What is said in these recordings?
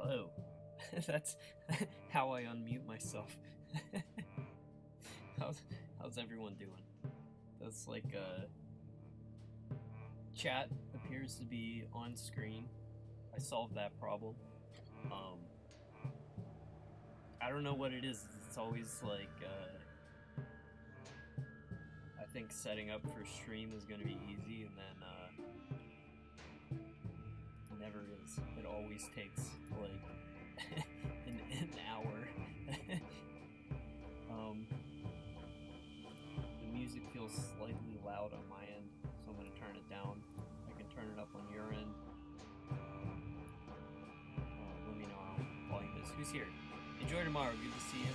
Oh, that's how I unmute myself. How's everyone doing? That's like chat appears to be on screen. I solved that problem. I don't know what it is. It's always like I think setting up for stream is gonna be easy, and then it never is. It always takes like an hour. The music feels slightly loud on my end, so I'm gonna turn it down. I can turn it up on your end. Let me know how volume is. Who's here? Enjoy tomorrow. Good to see you.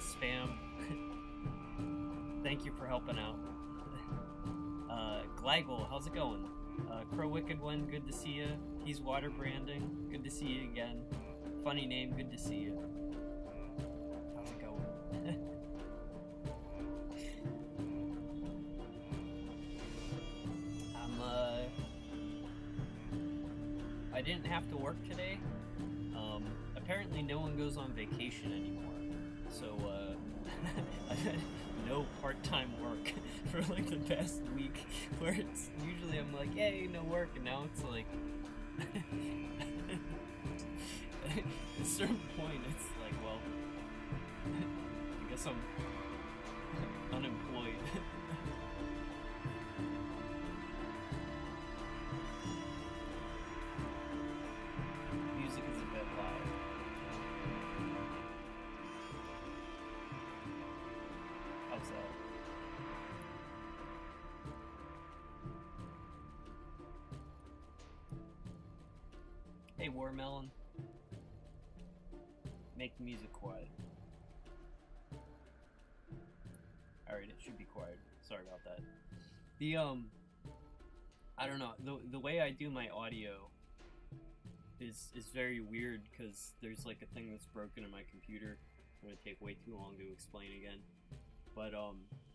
Spam. Thank you for helping out. Glaggle, how's it going? Crow Wicked One, good to see you. He's water branding. Good to see you again. Funny name, good to see you. How's it going? I didn't have to work today. Apparently no one goes on vacation anymore. So, I've had no part-time work for like the past week, where it's usually I'm like, hey, no work, and now it's like, at a certain point, it's like, well, I guess I'm unemployed. Music is a bit loud. How's that? Hey, Warmelon. Make the music quiet. Alright, it should be quiet. Sorry about that. The, I don't know, the way I do my audio is very weird, because there's like a thing that's broken in my computer. It's gonna take way too long to explain again. But,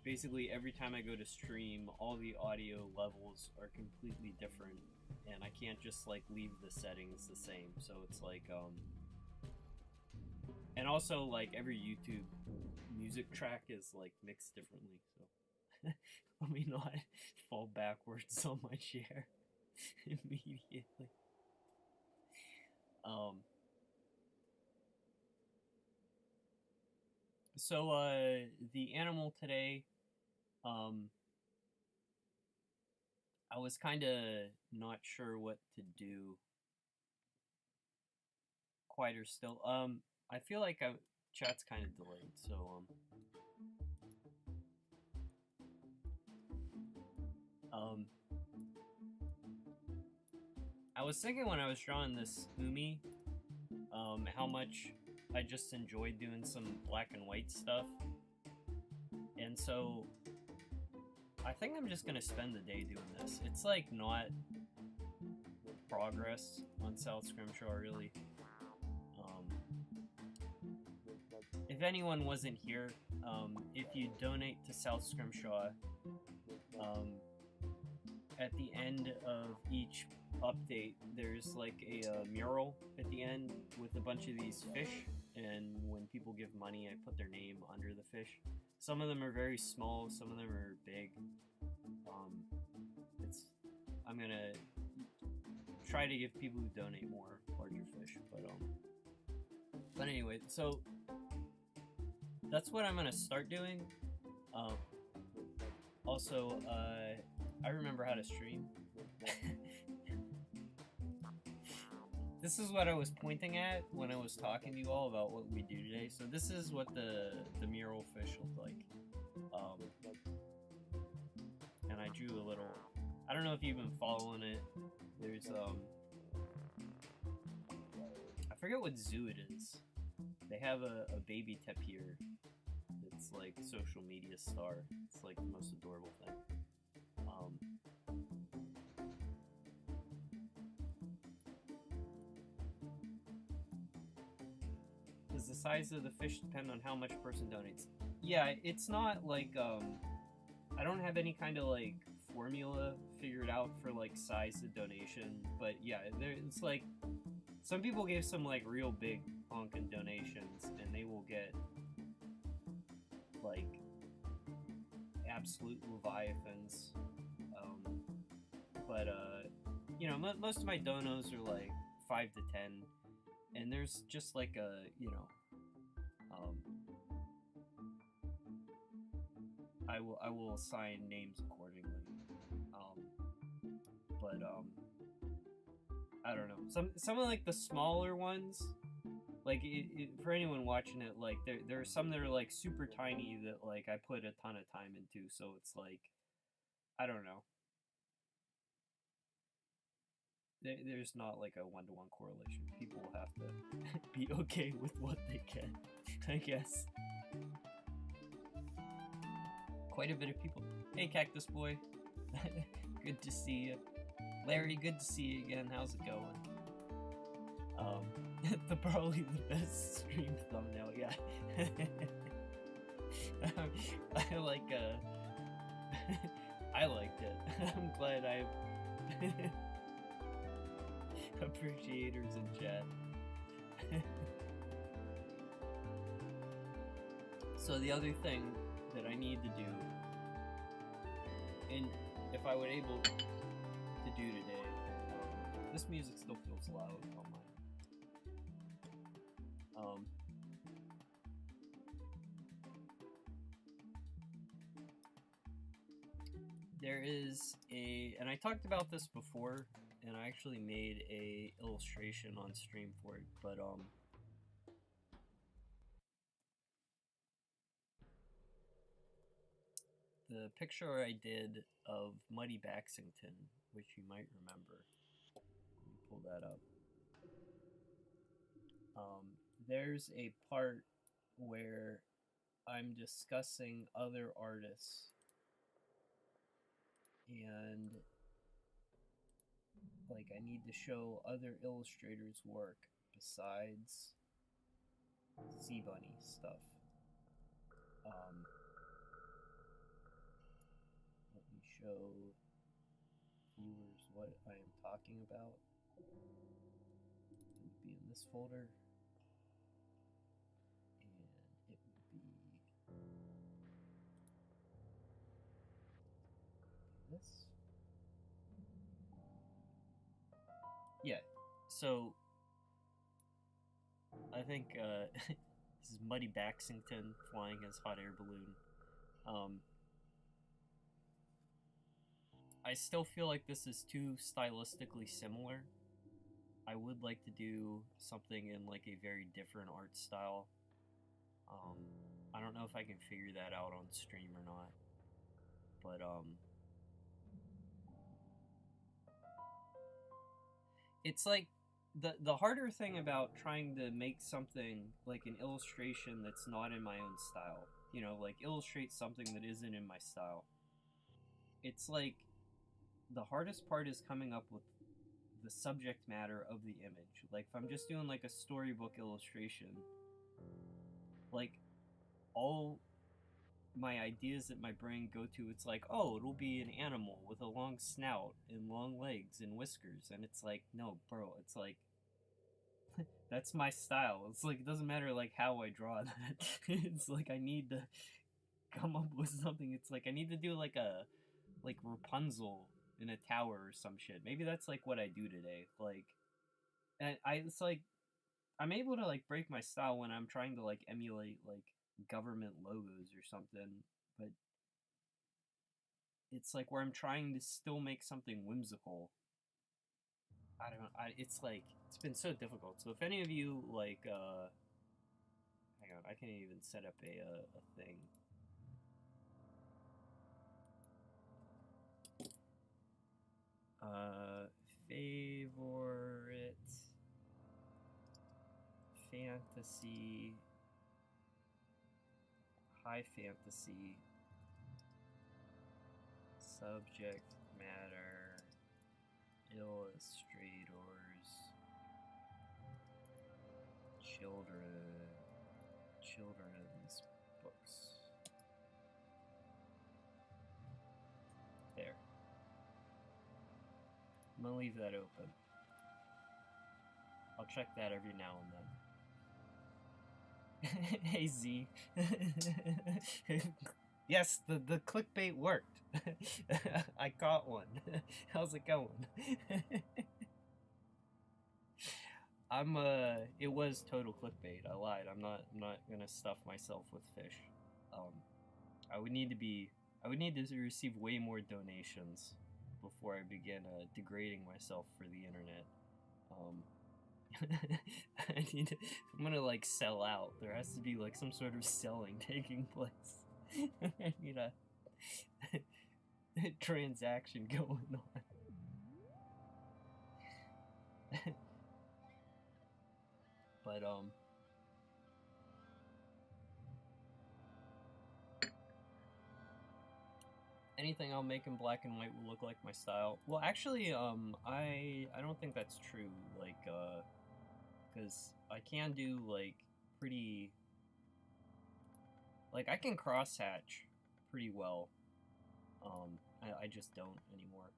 basically every time I go to stream, all the audio levels are completely different, and I can't just like leave the settings the same. So it's like, and also like every YouTube music track is like mixed differently, so let me not fall backwards on my chair immediately. So the animal today, I was kind of not sure what to do. Quieter still. I feel like chat's kind of delayed, so I was thinking when I was drawing this Umi, how much I just enjoyed doing some black and white stuff, and so I think I'm just gonna spend the day doing this. It's like not progress on South Scrimshaw, really. If anyone wasn't here, if you donate to South Scrimshaw, at the end of each update, there's like a mural at the end with a bunch of these fish, and when people give money, I put their name under the fish. Some of them are very small, some of them are big. I'm gonna try to give people who donate more larger fish, but anyway, so that's what I'm gonna start doing. Also, I remember how to stream. This is what I was pointing at when I was talking to you all about what we do today. So this is what the mural fish look like. And I drew a little, I don't know if you've been following it. There's, I forget what zoo it is. They have a baby tapir. It's like a social media star. It's like the most adorable thing. Does the size of the fish depend on how much a person donates? Yeah, it's not like, I don't have any kind of like formula figured out for like size of donation, but yeah, it's like some people gave some like real big honkin' donations, and they will get like absolute leviathans. But you know, most of my donos are like 5 to 10, and there's just like a, you know, I will assign names accordingly. But I don't know. Some of like the smaller ones, like for anyone watching it, like there are some that are like super tiny that like I put a ton of time into. So it's like, I don't know. There's not like a 1-to-1 correlation. People will have to be okay with what they get, I guess. Quite a bit of people. Hey, Cactus Boy. Good to see you. Larry, good to see you again. How's it going? Probably the best stream thumbnail, yeah. I like, I liked it. I'm glad I appreciators in chat. So the other thing that I need to do, and if I were able to do today, this music still feels loud on mine. There is and I talked about this before, and I actually made a illustration on stream for it, but the picture I did of Muddy Baxington, which you might remember, let me pull that up. There's a part where I'm discussing other artists, and like I need to show other illustrators' work besides Sea Bunny stuff. Let me show viewers what I am talking about. It would be in this folder, and it would be this. Yeah, so I think this is Muddy Baxington flying his hot air balloon. I still feel like this is too stylistically similar. I would like to do something in like a very different art style. I don't know if I can figure that out on stream or not, but it's like the harder thing about trying to make something like an illustration that's not in my own style, you know, like illustrate something that isn't in my style. It's like the hardest part is coming up with the subject matter of the image. Like if I'm just doing like a storybook illustration, like all my ideas that my brain go to, it's like, oh, it'll be an animal with a long snout and long legs and whiskers, and it's like, no, bro, it's like that's my style. It's like it doesn't matter like how I draw that. It's like I need to come up with something. It's like I need to do like a Rapunzel in a tower or some shit. Maybe that's like what I do today. Like, and it's like I'm able to like break my style when I'm trying to like emulate like government logos or something, but it's like where I'm trying to still make something whimsical. I don't know. It's like it's been so difficult. So if any of you like, hang on, I can't even set up a thing. Favorite fantasy, high fantasy, subject matter, illustrators, children's books. There. I'm gonna leave that open. I'll check that every now and then. Hey Z. Yes, the clickbait worked. I caught one. How's it going? It was total clickbait. I lied. I'm not gonna stuff myself with fish. I would need to receive way more donations before I begin degrading myself for the internet. If I'm gonna like sell out, there has to be like some sort of selling taking place. I need a transaction going on. But anything I'll make in black and white will look like my style. Well, actually, I don't think that's true. Like, because I can do like pretty, like I can crosshatch pretty well. I just don't anymore.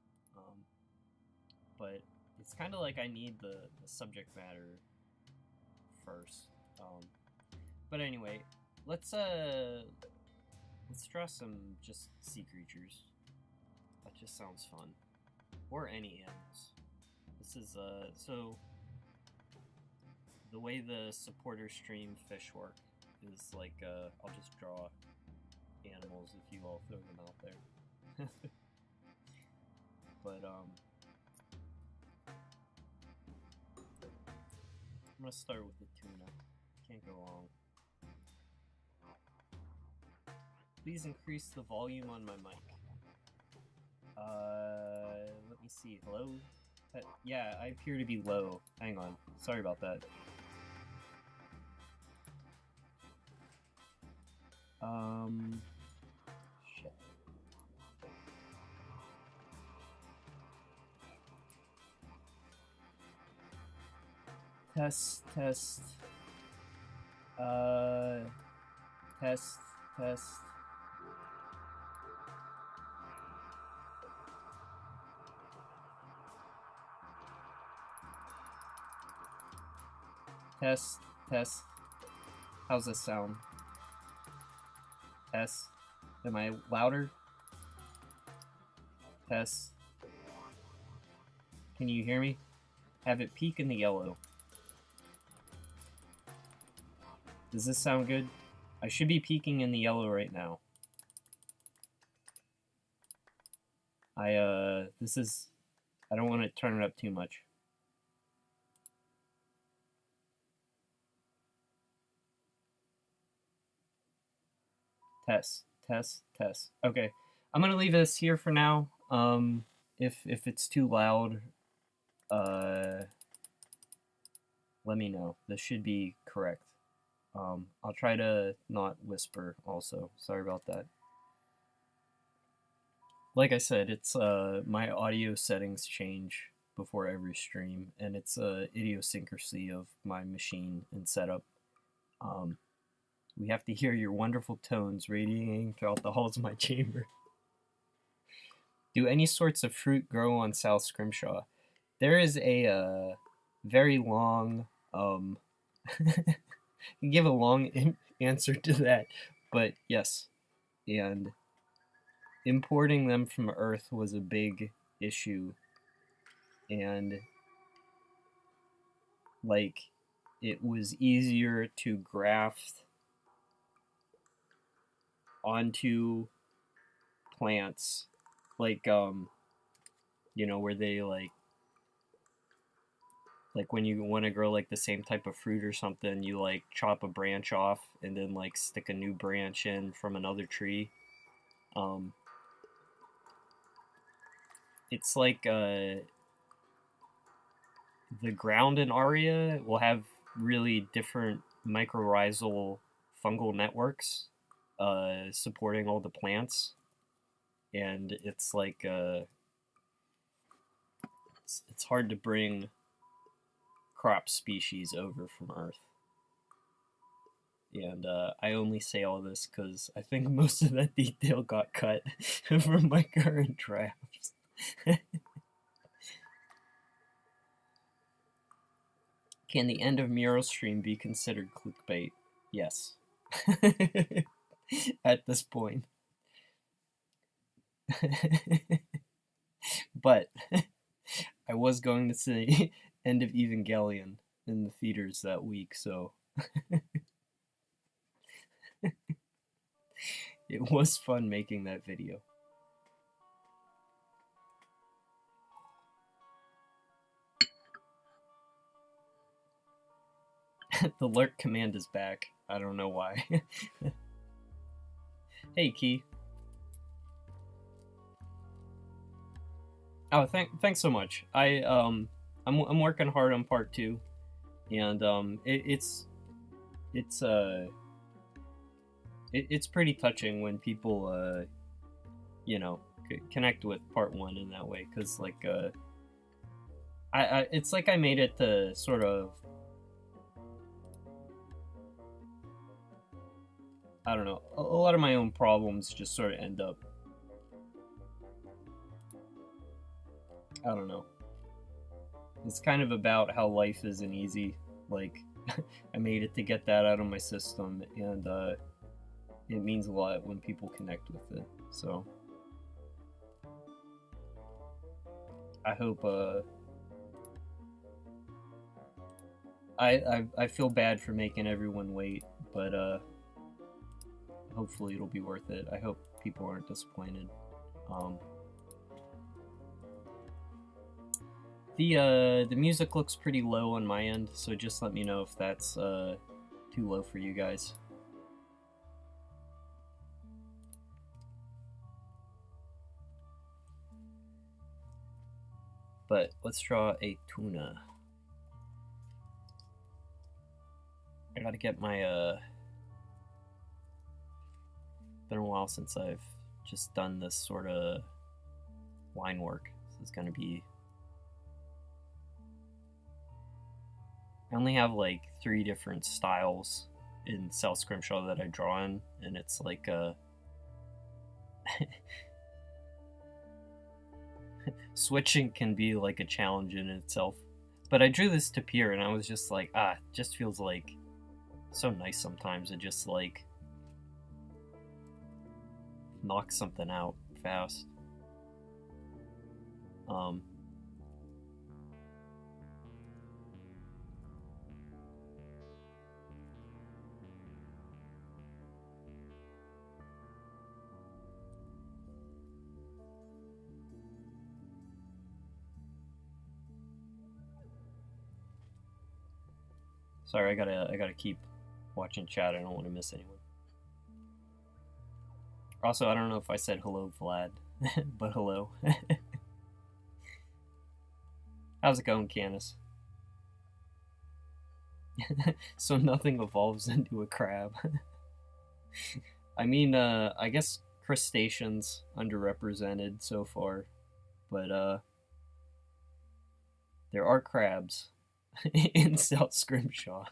But it's kind of like I need the subject matter first. But anyway, let's draw some just sea creatures. That just sounds fun. Or any animals. This is so the way the supporter stream fish work is like I'll just draw animals if you all throw them out there. But I'm gonna start with the tuna. Can't go wrong. Please increase the volume on my mic. Let me see. Hello? Yeah, I appear to be low. Hang on. Sorry about that. Shit. Test. Test. Test. Test. How's this sound? Test. Am I louder? Test. Can you hear me? Have it peak in the yellow. Does this sound good? I should be peaking in the yellow right now. I don't want to turn it up too much. Test. Okay, I'm gonna leave this here for now. If it's too loud, let me know. This should be correct. I'll try to not whisper also. Sorry about that. Like I said, it's my audio settings change before every stream, and it's a idiosyncrasy of my machine and setup. We have to hear your wonderful tones radiating throughout the halls of my chamber. Do any sorts of fruit grow on South Scrimshaw? There is a very long, give a long answer to that, but yes. And importing them from Earth was a big issue. And, like, it was easier to graft onto plants, like you know, where they like when you want to grow like the same type of fruit or something, you like chop a branch off and then like stick a new branch in from another tree. It's like the ground in Aria will have really different mycorrhizal fungal networks supporting all the plants, and it's like it's hard to bring crop species over from Earth. And I only say all this because I think most of that detail got cut from my current drafts. Can the end of Mural stream be considered clickbait? Yes. At this point. But I was going to say end of Evangelion in the theaters that week, so it was fun making that video. The lurk command is back. I don't know why. Hey, Key. Oh, thanks so much. I'm working hard on part 2, and it's pretty touching when people you know, connect with part 1 in that way, because like it's like I made it to sort of, I don't know, a lot of my own problems just sort of end up, I don't know. It's kind of about how life isn't easy. Like, I made it to get that out of my system, and it means a lot when people connect with it. So, I hope, I feel bad for making everyone wait, but hopefully it'll be worth it. I hope people aren't disappointed. The music looks pretty low on my end, so just let me know if that's too low for you guys. But let's draw a tuna. I gotta get my been a while since I've just done this sort of line work. This is gonna be, I only have like 3 different styles in South Scrimshaw that I draw in, and it's like switching can be like a challenge in itself. But I drew this tapir and I was just like, it just feels like so nice sometimes to just like knock something out fast. Sorry, I gotta keep watching chat. I don't want to miss anyone. Also, I don't know if I said hello, Vlad, but hello. How's it going, Canis? So nothing evolves into a crab. I mean, I guess crustaceans underrepresented so far, but there are crabs in South Scrimshaw.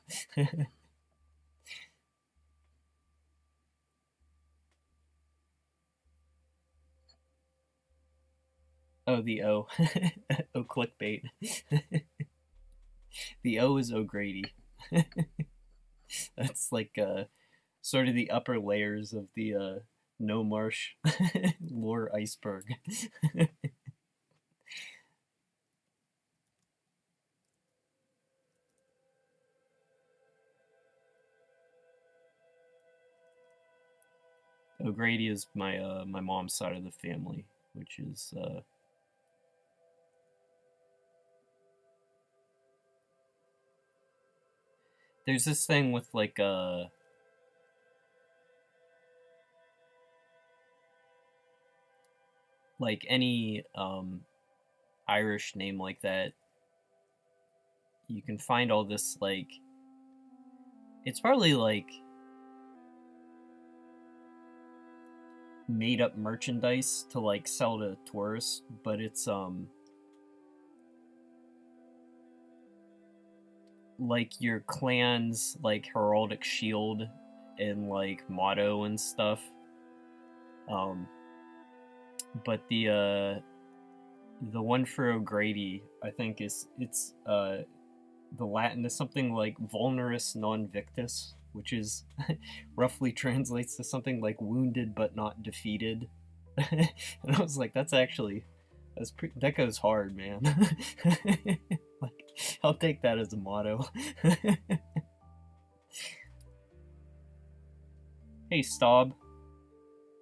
Oh, the O. Oh, clickbait. The O is O'Grady. That's like sort of the upper layers of the No Marsh lore iceberg. O'Grady is my my mom's side of the family, which is there's this thing with like any Irish name like that, you can find all this like, it's probably like made up merchandise to like sell to tourists, but it's like your clan's like heraldic shield and like motto and stuff. But the one for O'Grady, I think it's the Latin is something like vulnerus non victus, which is roughly translates to something like wounded but not defeated. And I was like, that goes hard, man. Like, I'll take that as a motto. Hey, Staub.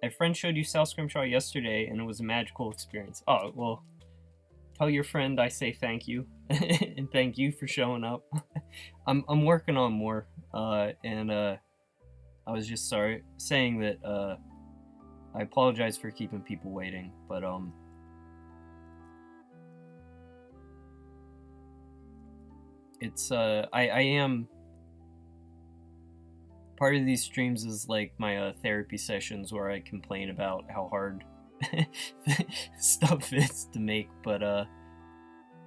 A friend showed you South Scrimshaw yesterday, and it was a magical experience. Oh, well, tell your friend I say thank you, and thank you for showing up. I'm working on more, and I was just saying that I apologize for keeping people waiting, but it's I am part of these streams is like my therapy sessions where I complain about how hard stuff is to make, but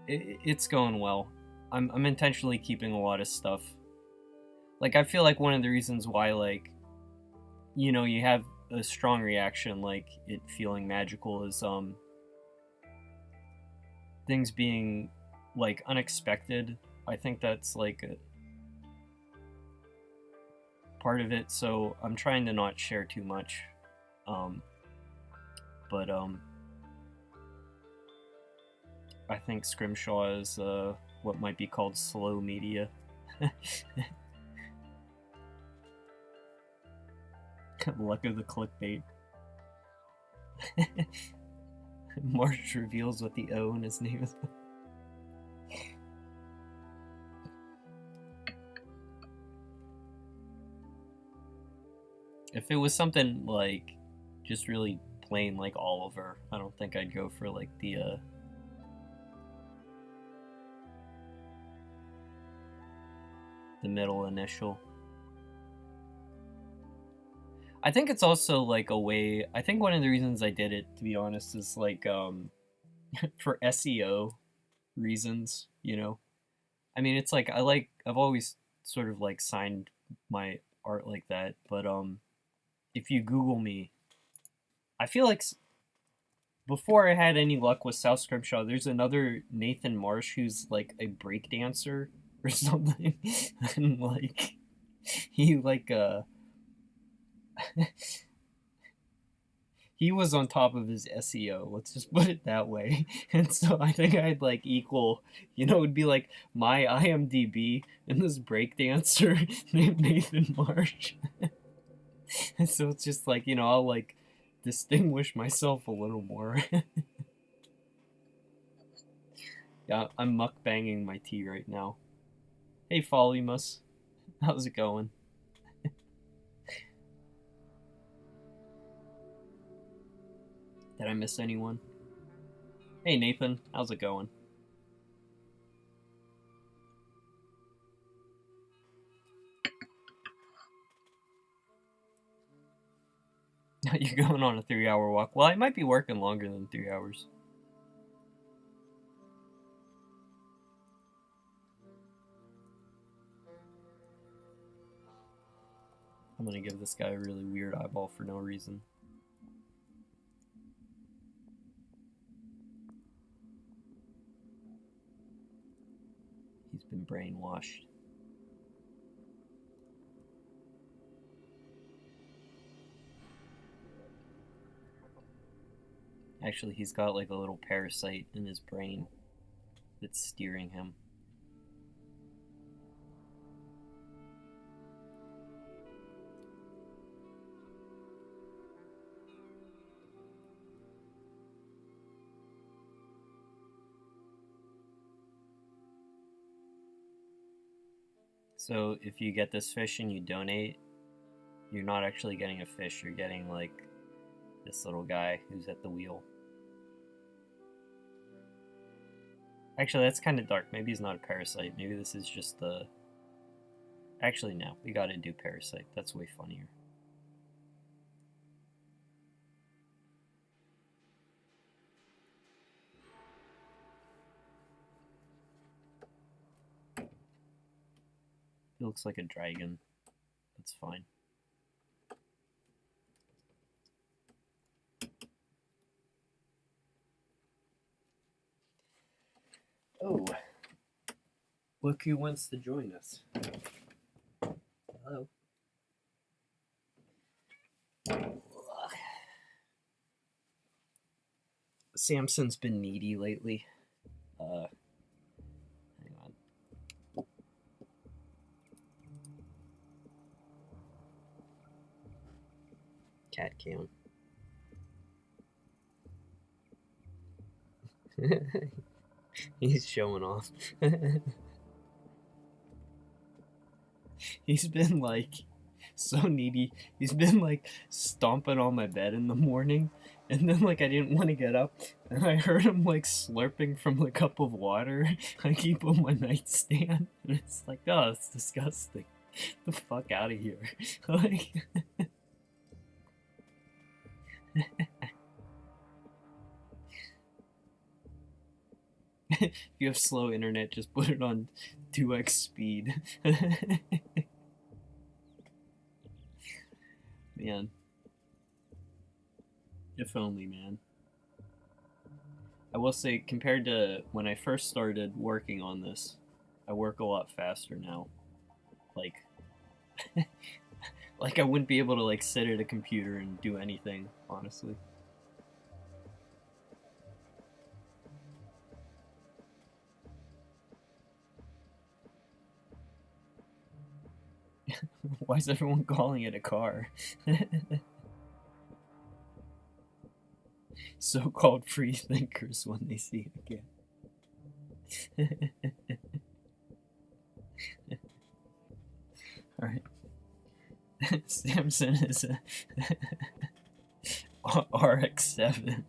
it's going well. I'm intentionally keeping a lot of stuff. Like, I feel like one of the reasons why, like, you know, you have a strong reaction, like it feeling magical, is things being like unexpected. I think that's like a part of it, so I'm trying to not share too much, but I think Scrimshaw is what might be called slow media. Luck of the clickbait. Marsh reveals what the O in his name is. If it was something like just really plain like Oliver, I don't think I'd go for like the middle initial. I think it's also like a way, I think one of the reasons I did it, to be honest, is like for SEO reasons, you know. I mean, it's like I've always sort of like signed my art like that, but if you Google me, I feel like before I had any luck with South Scrimshaw, there's another Nathan Marsh who's like a breakdancer or something, and like he like he was on top of his SEO, let's just put it that way. And so I think I'd like equal, you know, it would be like my IMDb and this breakdancer named Nathan Marsh. And so it's just like, you know, I'll like distinguish myself a little more. Yeah, I'm mukbanging my tea right now. Hey, Follymus. How's it going? Did I miss anyone? Hey, Nathan. How's it going? You're going on a 3-hour walk. Well, I might be working longer than 3 hours. I'm gonna give this guy a really weird eyeball for no reason. He's been brainwashed. Actually, he's got like a little parasite in his brain that's steering him. So if you get this fish and you donate, you're not actually getting a fish, you're getting like this little guy who's at the wheel. Actually, that's kind of dark. Maybe he's not a parasite. Maybe this is just the... Actually, no. We gotta do parasite. That's way funnier. He looks like a dragon. That's fine. Oh. Look who wants to join us. Hello. Samson's been needy lately. Hang on. Cat cam. He's showing off. He's been like so needy. He's been like stomping on my bed in the morning, and then like I didn't want to get up, and I heard him like slurping from the cup of water I keep on my nightstand, and it's like, oh, it's disgusting. Get the fuck out of here. Like if you have slow internet, just put it on 2x speed. Man. If only, man. I will say, compared to when I first started working on this, I work a lot faster now. Like, like I wouldn't be able to like sit at a computer and do anything, honestly. Why is everyone calling it a car? So-called free thinkers when they see it again. Alright. Samson is a RX-7.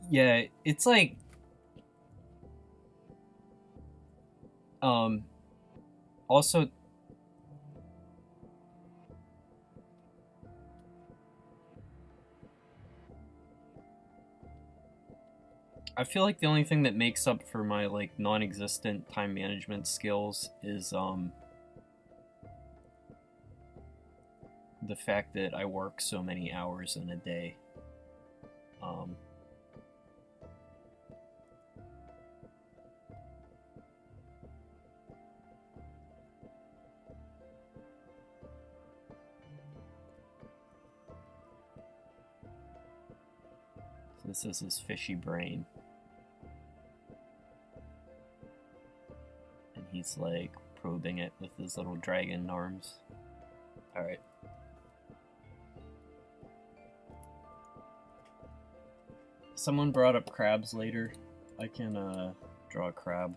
Yeah, it's like also I feel like the only thing that makes up for my like non-existent time management skills is the fact that I work so many hours in a day. So this is his fishy brain. And he's like probing it with his little dragon arms. Alright. Someone brought up crabs later. I can draw a crab.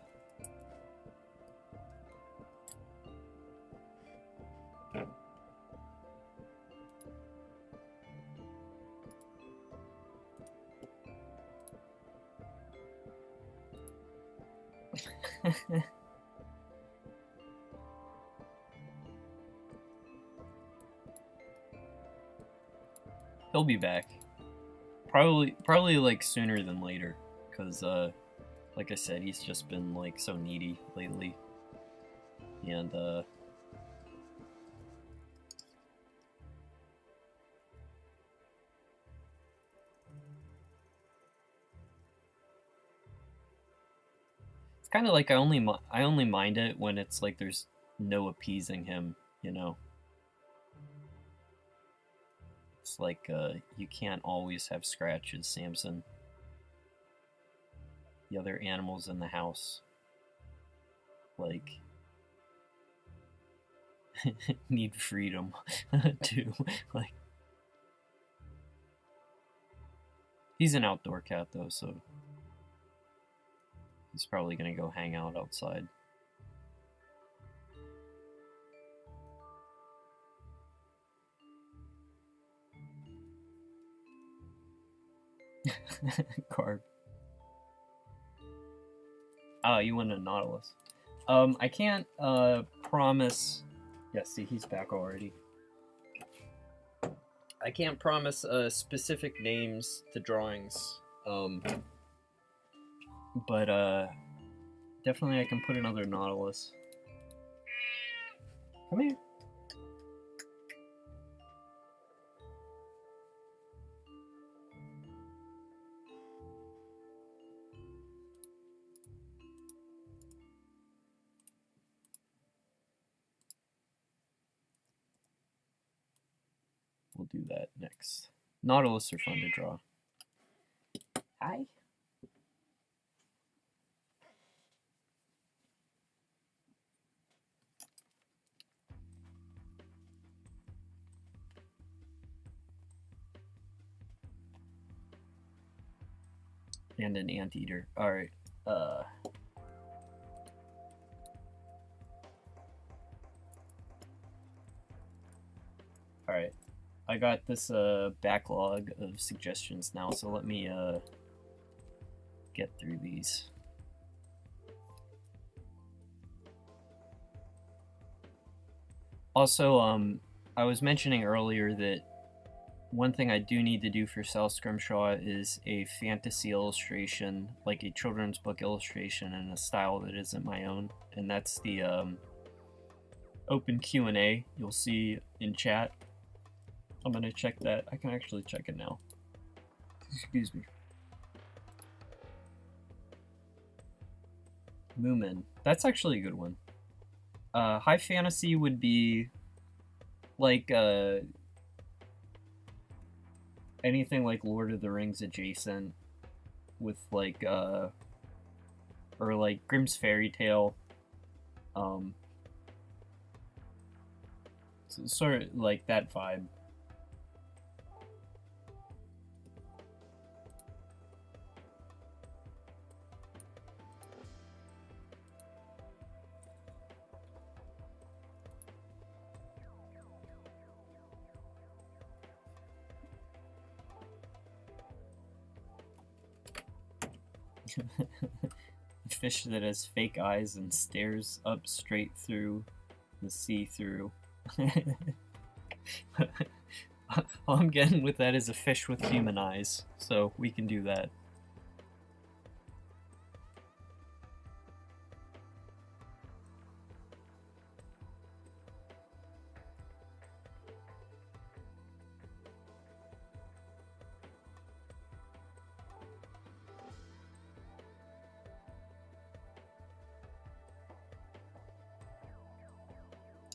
He'll be back. Probably like sooner than later, because like I said, he's just been like so needy lately, and it's kind of like I only mind it when it's like there's no appeasing him, you know. It's like you can't always have scratches, Samson. The other animals in the house, like, need freedom too. Like, he's an outdoor cat though, so he's probably gonna go hang out outside. Carb. Oh, you want a Nautilus. I can't promise. Yeah, see, he's back already. I can't promise specific names to drawings. But definitely I can put another Nautilus. Come here. we'll do that next. Nautilus are fun to draw. Hi. And an anteater. Alright. Alright. I got this backlog of suggestions now, so let me get through these. Also, I was mentioning earlier that one thing I do need to do for Sal Scrimshaw is a fantasy illustration, like a children's book illustration in a style that isn't my own, and that's the open Q&A you'll see in chat. I'm gonna check that. I can actually check it now. Excuse me. Moomin. That's actually a good one. High fantasy would be like anything like Lord of the Rings adjacent, with like or like Grimm's Fairy Tale, so sort of like that vibe. A fish that has fake eyes and stares up straight through the see-through. All I'm getting with that is a fish with human eyes, so we can do that.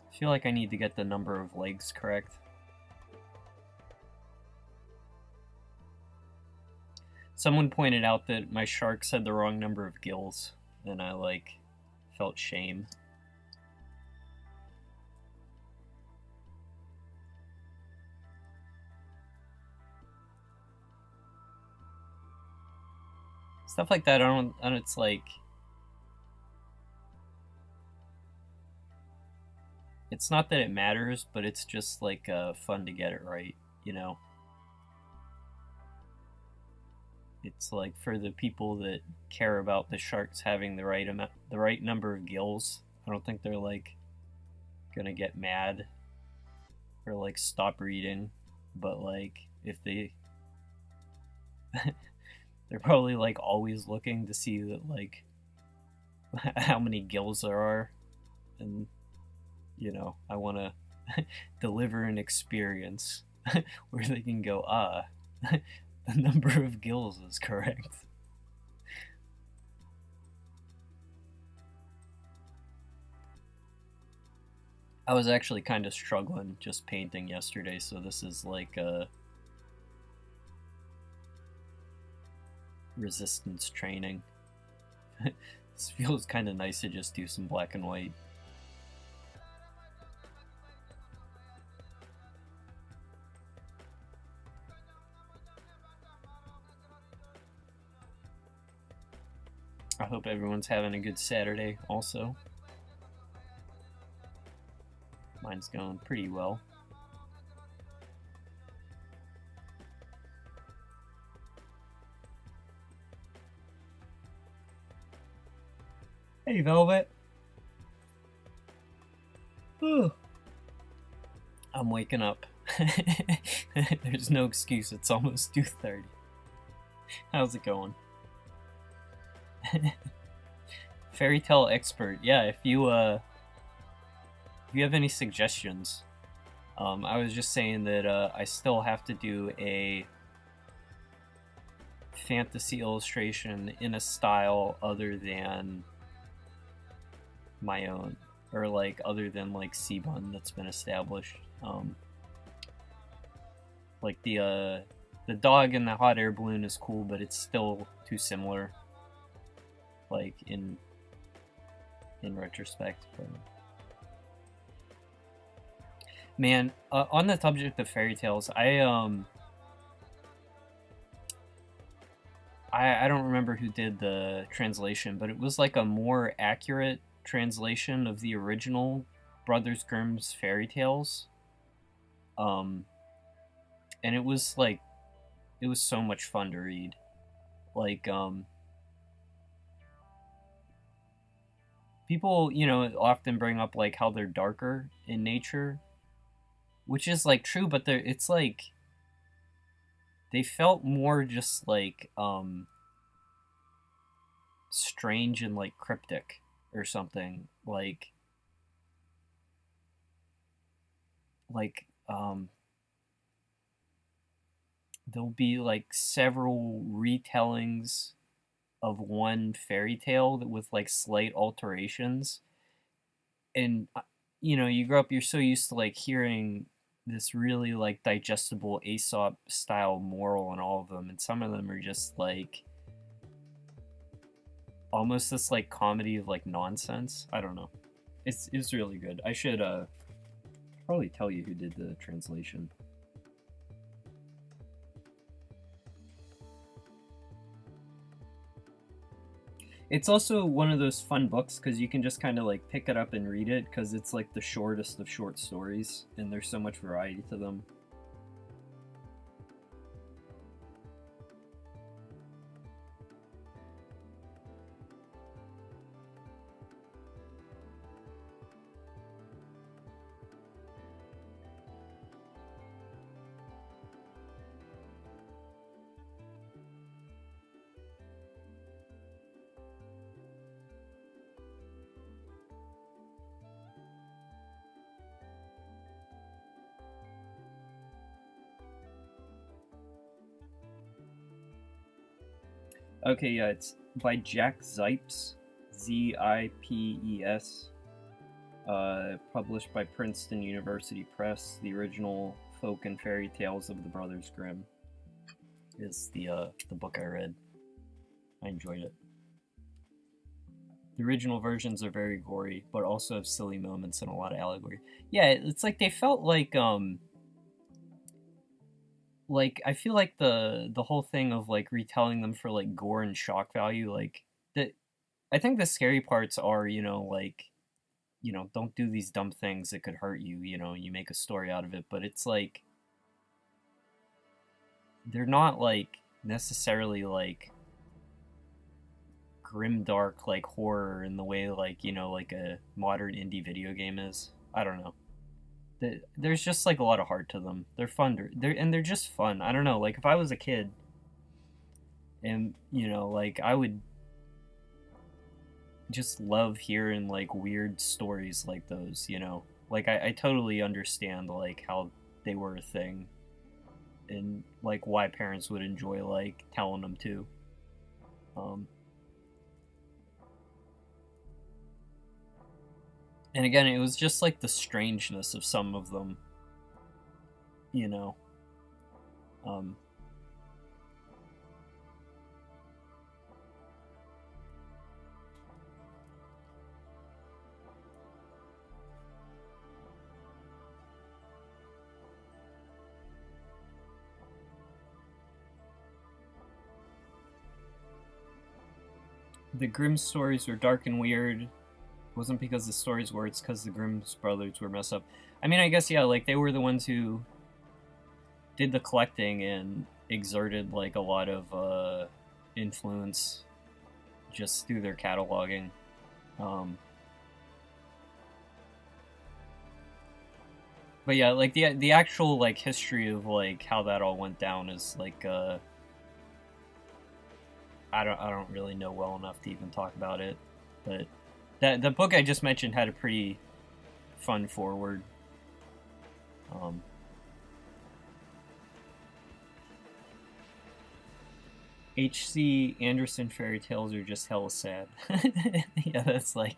I feel like I need to get the number of legs correct. Someone pointed out that my sharks had the wrong number of gills, and I like felt shame. Stuff like that, it's like, it's not that it matters, but it's just like fun to get it right, you know? It's like for the people that care about the sharks having the right number of gills, I don't think they're like gonna get mad or like stop reading, but like if they they're probably like always looking to see that like how many gills there are, and you know, I want to deliver an experience where they can go, the number of gills is correct. I was actually kind of struggling just painting yesterday, so this is like a resistance training. This feels kind of nice to just do some black and white. I hope everyone's having a good Saturday also. Mine's going pretty well. Hey, Velvet. Ooh. I'm waking up. There's no excuse. It's almost 2:30. How's it going? Fairy tale expert. Yeah, if you have any suggestions, I was just saying that I still have to do a fantasy illustration in a style other than my own, or like other than like Cbun that's been established. Like the dog in the hot air balloon is cool, but it's still too similar. Like in retrospect, but man, on the subject of fairy tales, I don't remember who did the translation, but it was like a more accurate translation of the original Brothers Grimm's fairy tales. And it was like, it was so much fun to read. Like, people, you know, often bring up like how they're darker in nature, which is like true, but it's like they felt more just like strange and like cryptic or something, like there'll be like several retellings of one fairy tale with like slight alterations, and you know, you grow up, you're so used to like hearing this really like digestible Aesop style moral in all of them, and some of them are just like almost this like comedy of like nonsense. I don't know. It's really good. I should probably tell you who did the translation. It's also one of those fun books because you can just kind of like pick it up and read it because it's like the shortest of short stories and there's so much variety to them. Okay, yeah, it's by Jack Zipes, Zipes, published by Princeton University Press. The original folk and fairy tales of the Brothers Grimm is the book I read. I enjoyed it. The original versions are very gory, but also have silly moments and a lot of allegory. Yeah, it's like they felt like I feel like the whole thing of like retelling them for like gore and shock value, like that. I think the scary parts are, you know, like, you know, don't do these dumb things that could hurt you. You know, you make a story out of it, but it's like they're not like necessarily like grimdark like horror in the way like, you know, like a modern indie video game is. I don't know. There's just like a lot of heart to them. They're fun. They're just fun. I don't know. Like if I was a kid, and you know, like I would just love hearing like weird stories like those. You know, like I totally understand like how they were a thing, and like why parents would enjoy like telling them to. And again, it was just like the strangeness of some of them, you know. Um, the Grimm stories were dark and weird. It wasn't because the stories were, it's because the Grimm brothers were messed up. I mean, I guess, yeah, like they were the ones who did the collecting and exerted like a lot of influence just through their cataloging. But yeah, like the actual like history of like how that all went down is like I don't really know well enough to even talk about it. But the book I just mentioned had a pretty fun forward. H.C. Andersen fairy tales are just hella sad. Yeah, that's like.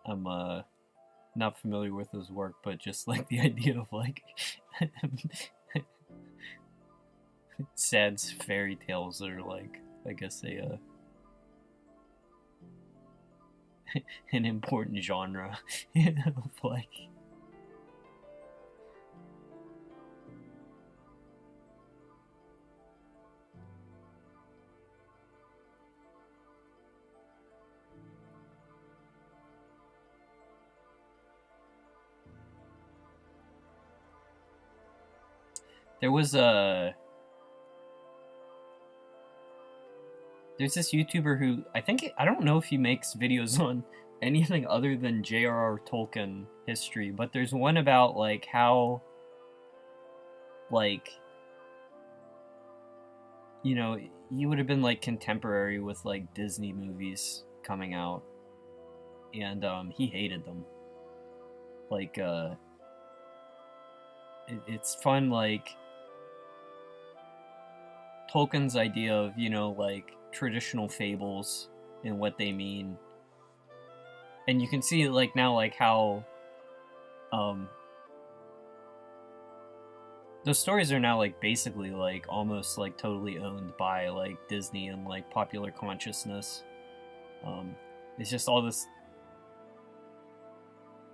I'm not familiar with his work, but just like the idea of like sad fairy tales are like, I guess an important genre of like. There was there's this YouTuber who I don't know if he makes videos on anything other than J.R.R. Tolkien history, but there's one about like how like, you know, he would have been like contemporary with like Disney movies coming out, and he hated them. Like it's fun, like Tolkien's idea of, you know, like traditional fables and what they mean, and you can see like now like how those stories are now like basically like almost like totally owned by like Disney and like popular consciousness. It's just all this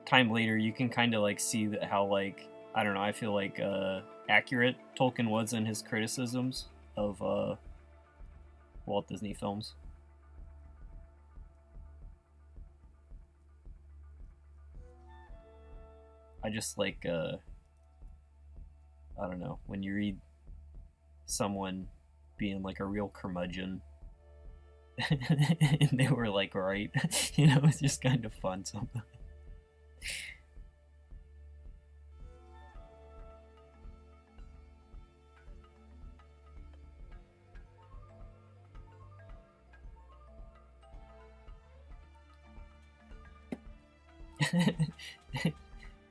time later you can kind of like see that how like, I don't know, I feel like accurate Tolkien was in his criticisms of Walt Disney films. I just like I don't know, when you read someone being like a real curmudgeon and they were like right, you know, it's just kind of fun sometimes.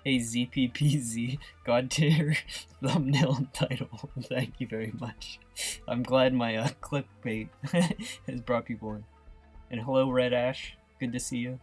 A ZPPZ God tier thumbnail and title. Thank you very much. I'm glad my clickbait has brought people in. And hello, Red Ash. Good to see you.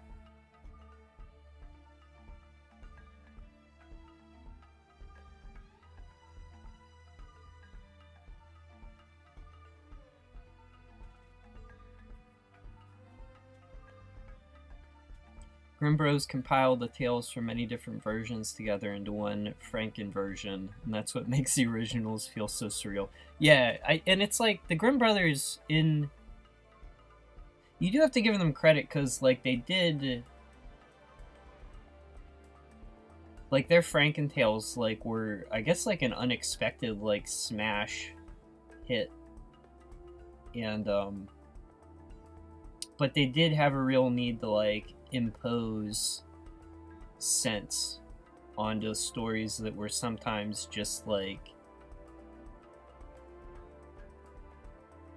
Grimbros compiled the tales from many different versions together into one Franken version, and that's what makes the originals feel so surreal. Yeah, and it's like the Grimm brothers in. You do have to give them credit because, like, they did. Like, their Franken tales, like, were, I guess, like, an unexpected, like, smash hit. And, but they did have a real need to, like, impose sense onto stories that were sometimes just like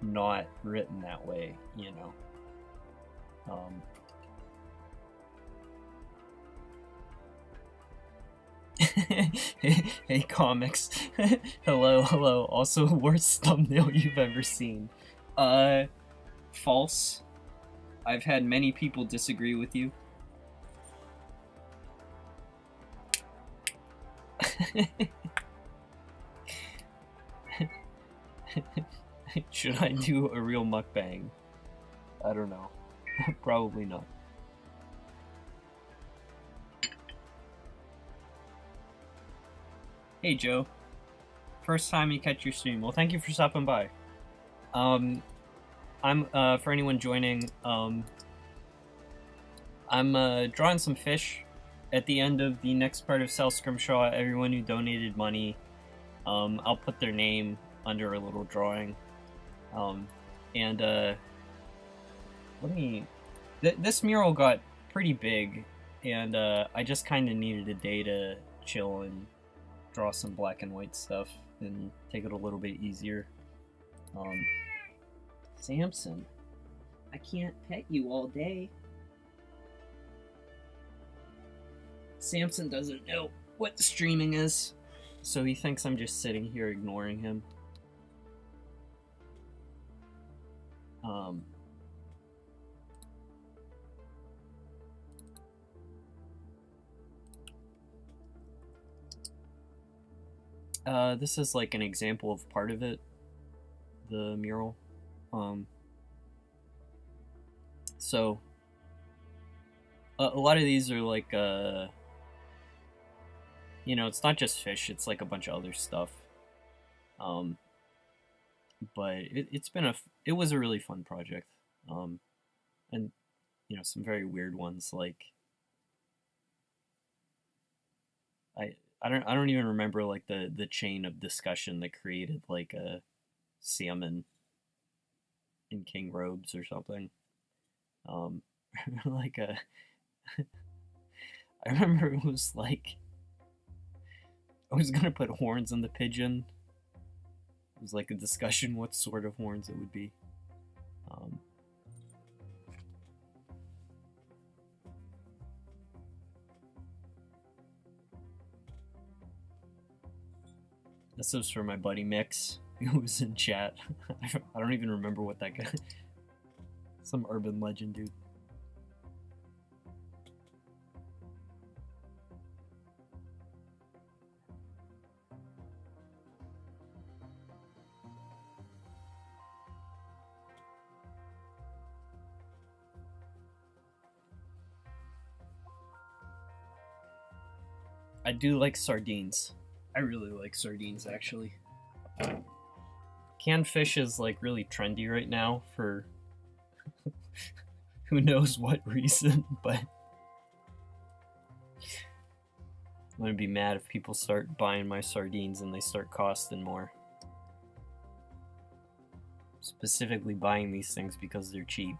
not written that way, you know. Hey comics. hello. Also, worst thumbnail you've ever seen. False. I've had many people disagree with you. Should I do a real mukbang? I don't know. Probably not. Hey Joe. First time you catch your stream. Well, thank you for stopping by. I'm for anyone joining, I'm drawing some fish at the end of the next part of Sell Scrimshaw. Everyone who donated money, I'll put their name under a little drawing. And let me. This mural got pretty big, and I just kind of needed a day to chill and draw some black and white stuff and take it a little bit easier. Samson, I can't pet you all day. Samson doesn't know what streaming is, so he thinks I'm just sitting here ignoring him. This is like an example of part of it, the mural. So a lot of these are like you know, it's not just fish, it's like a bunch of other stuff. But it was a really fun project. And you know, some very weird ones like I don't even remember like the chain of discussion that created like a salmon in king robes or something. Um, like a I remember it was like I was gonna put horns in the pigeon. It was like a discussion what sort of horns it would be. Um, this was for my buddy Mix, who was in chat. I don't even remember what that guy. Some urban legend dude. I do like sardines. I really like sardines, actually. Canned fish is like really trendy right now for who knows what reason, but I'm gonna be mad if people start buying my sardines and they start costing more. Specifically buying these things because they're cheap.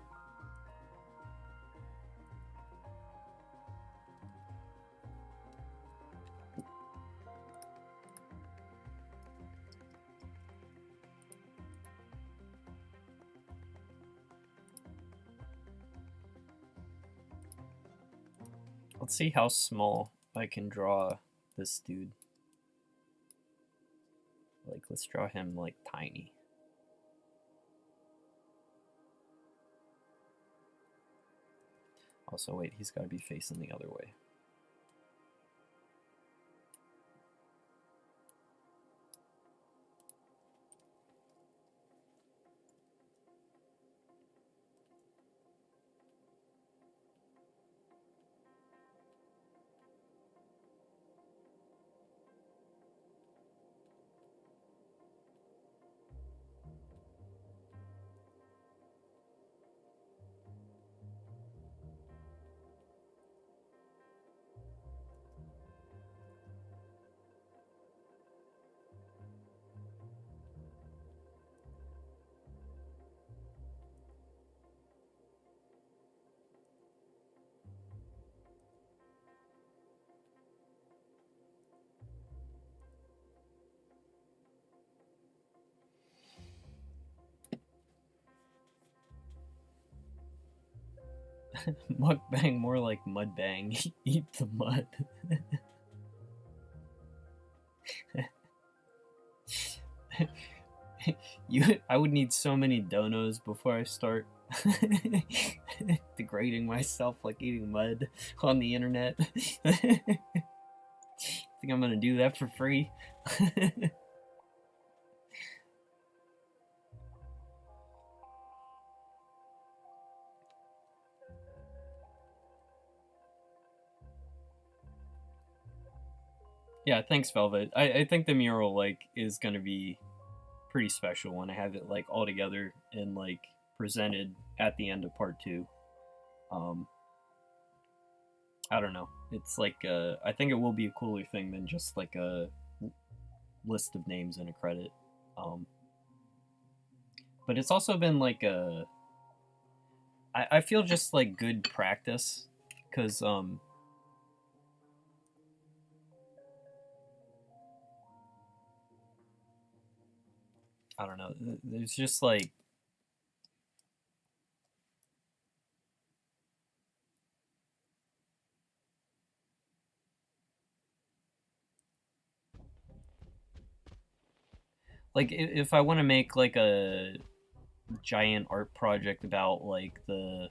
Let's see how small I can draw this dude. Like, let's draw him like tiny. Also, wait, he's got to be facing the other way. Mukbang, more like mudbang. Eat the mud. I would need so many donos before I start degrading myself like eating mud on the internet. Think I'm gonna do that for free? Yeah, thanks, Velvet. I think the mural like is gonna be pretty special when I have it like all together and like presented at the end of part 2. I don't know. It's like I think it will be a cooler thing than just like a list of names and a credit. But it's also been like I feel just like good practice because I don't know. There's just like if I want to make like a giant art project about like the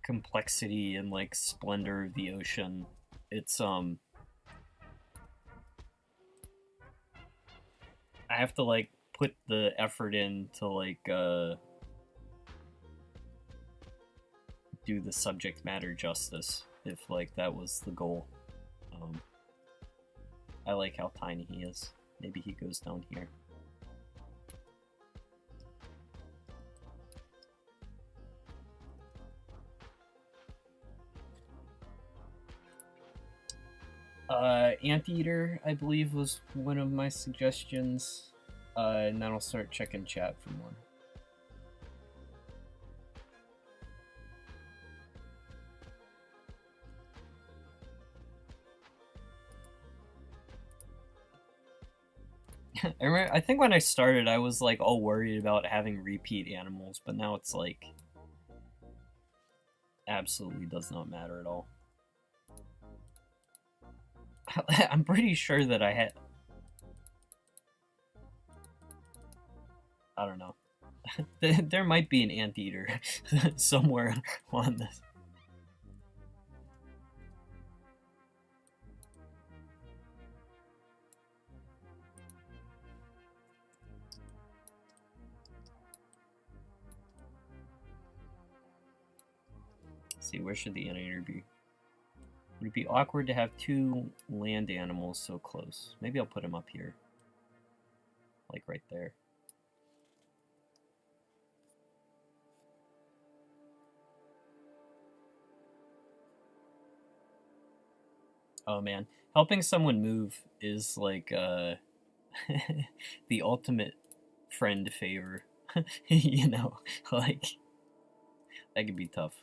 complexity and like splendor of the ocean, it's I have to like put the effort in to like do the subject matter justice if like that was the goal. I like how tiny he is. Maybe he goes down here. Anteater, I believe, was one of my suggestions. And then I'll start checking chat for more. I think when I started, I was like all worried about having repeat animals, but now it's like absolutely does not matter at all. I'm pretty sure that I had. I don't know. There might be an anteater somewhere on this. Let's see, where should the anteater be? Would it be awkward to have two land animals so close? Maybe I'll put him up here. Like right there. Oh man, helping someone move is like the ultimate friend favor. You know, like that could be tough.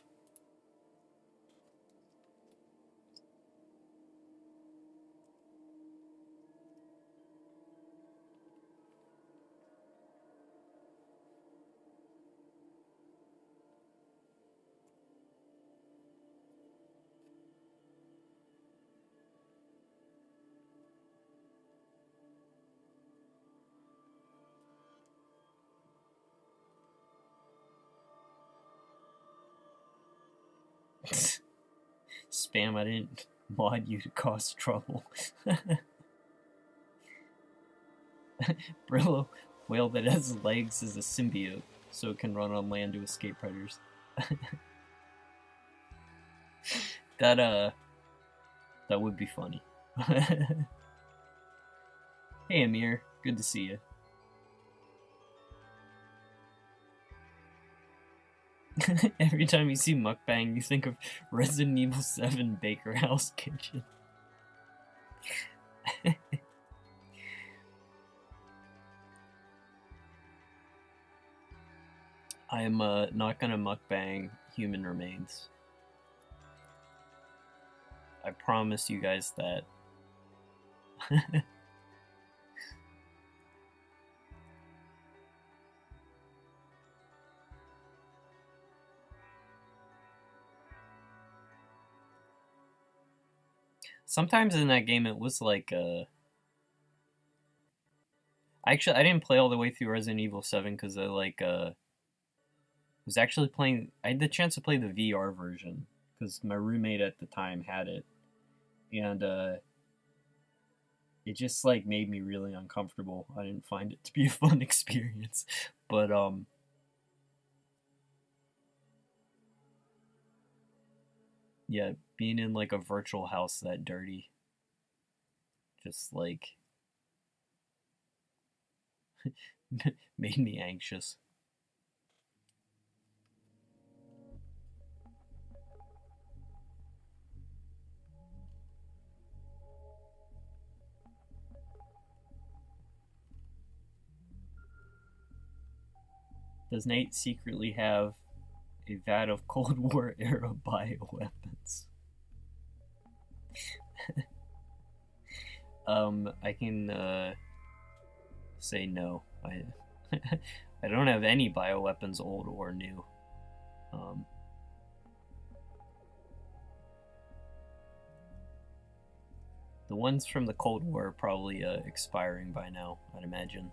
Spam, I didn't mod you to cause trouble. Brillo whale that has legs is a symbiote, so it can run on land to escape predators. That would be funny. Hey Amir, good to see you. Every time you see mukbang, you think of Resident Evil 7 Baker House Kitchen. I am not gonna mukbang human remains. I promise you guys that. Sometimes in that game it was like actually I didn't play all the way through Resident Evil 7 because I like was actually playing. I had the chance to play the VR version because my roommate at the time had it, and it just like made me really uncomfortable. I didn't find it to be a fun experience, but yeah, being in like a virtual house that dirty, just like made me anxious. Does Nate secretly have a vat of Cold War era bioweapons? I can say no. I don't have any bioweapons, old or new. The ones from the Cold War are probably expiring by now, I'd imagine.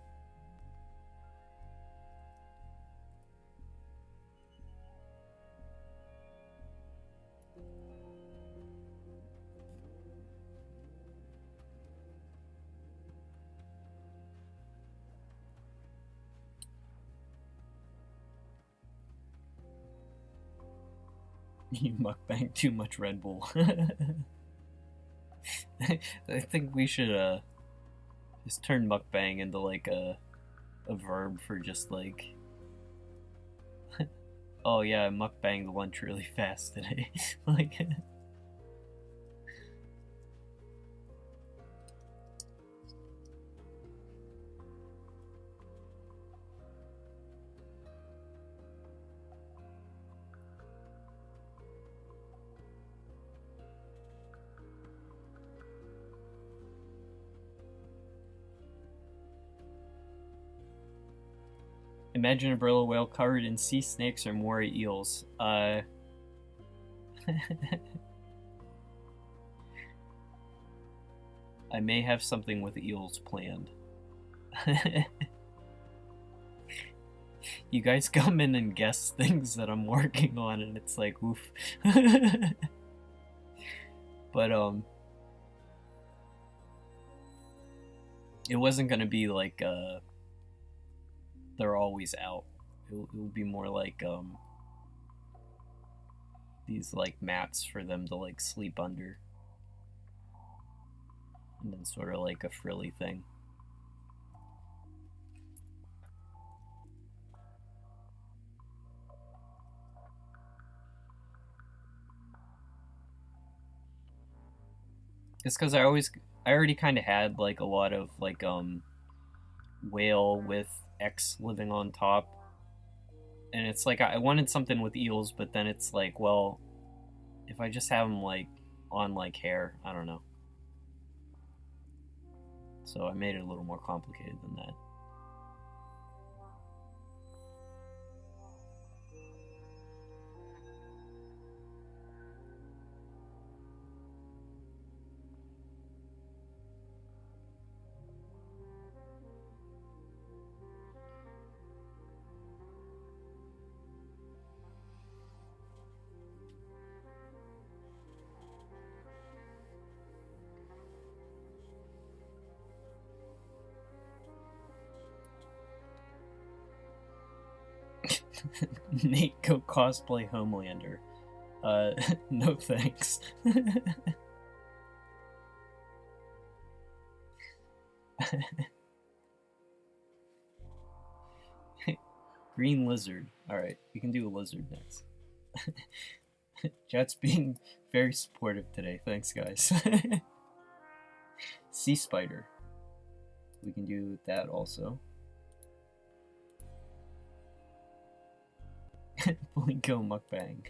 You mukbang too much Red Bull. I think we should just turn mukbang into like a verb for just like, oh yeah, I mukbanged lunch really fast today. Like. Imagine a brillo whale covered in sea snakes or moray eels. I may have something with eels planned. You guys come in and guess things that I'm working on, and it's like, oof. But, it wasn't gonna be like, they're always out. It will be more like, these, like, mats for them to, like, sleep under. And then sort of like a frilly thing. It's because I already kind of had like a lot of like whale with X living on top, and it's like I wanted something with eels, but then it's like, well, if I just have them like on like hair, I don't know. So I made it a little more complicated than that. Nate, go cosplay Homelander. No thanks. Green lizard. Alright, we can do a lizard next. Jet's being very supportive today. Thanks, guys. Sea spider. We can do that also. Blinko mukbang.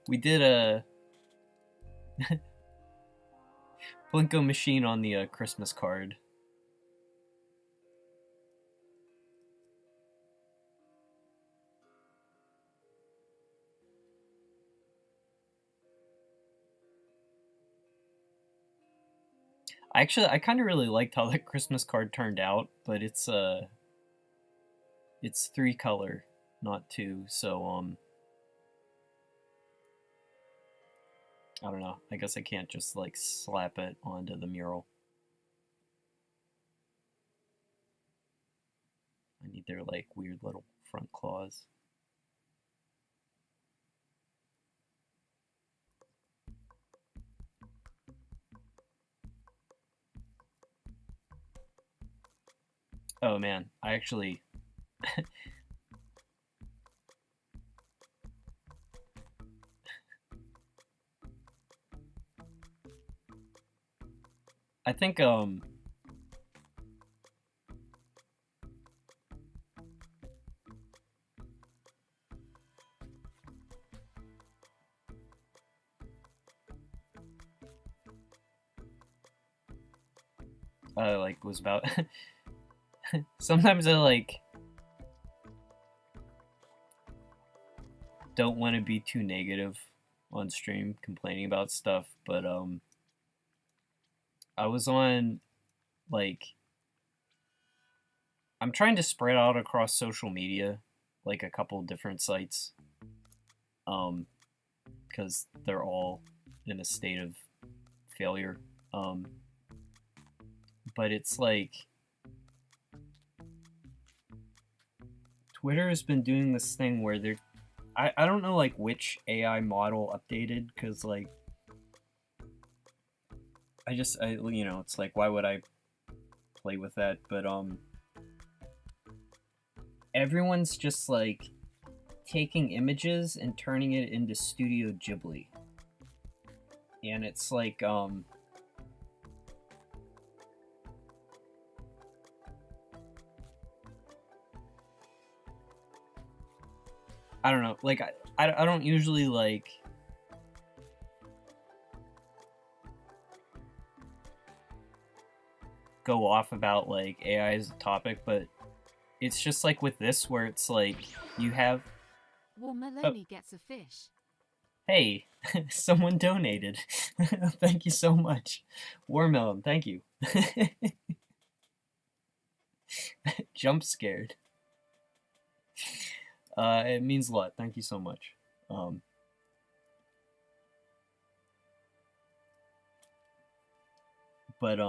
We did a Blinko machine on the Christmas card. Actually, I kind of really liked how that Christmas card turned out, but it's 3-color, not 2, so I don't know. I guess I can't just like slap it onto the mural. I need their like weird little front claws. Oh man, I actually I think like was about sometimes I like don't want to be too negative on stream complaining about stuff, but I was on like I'm trying to spread out across social media, like a couple different sites, because they're all in a state of failure. But it's like Twitter has been doing this thing where I don't know like which AI model updated, because like you know, it's like, why would I play with that? But everyone's just like taking images and turning it into Studio Ghibli, and it's like I don't know, like I don't usually like go off about like AI as a topic, but it's just like with this, where it's like you have Warmeloni gets a fish. Hey, someone donated. Thank you so much. Warmelon, thank you. Jump scared. It means a lot. Thank you so much. But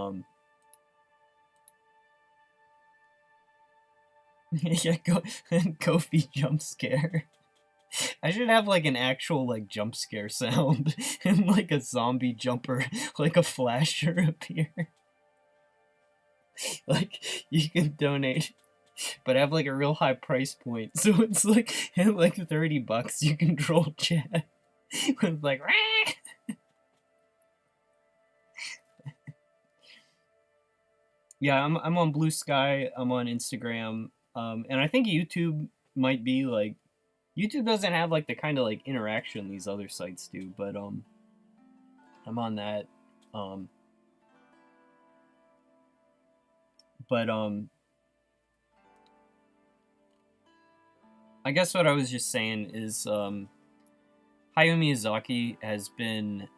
yeah, Kofi jump scare. I should have like an actual like jump scare sound and like a zombie jumper, like a flasher appear. Like you can donate, but have like a real high price point, so it's like at like $30 you can troll chat with like. Yeah, I'm on Blue Sky. I'm on Instagram, and I think YouTube might be like, YouTube doesn't have like the kind of like interaction these other sites do, but I'm on that. Um, but I guess what I was just saying is Hayao Miyazaki has been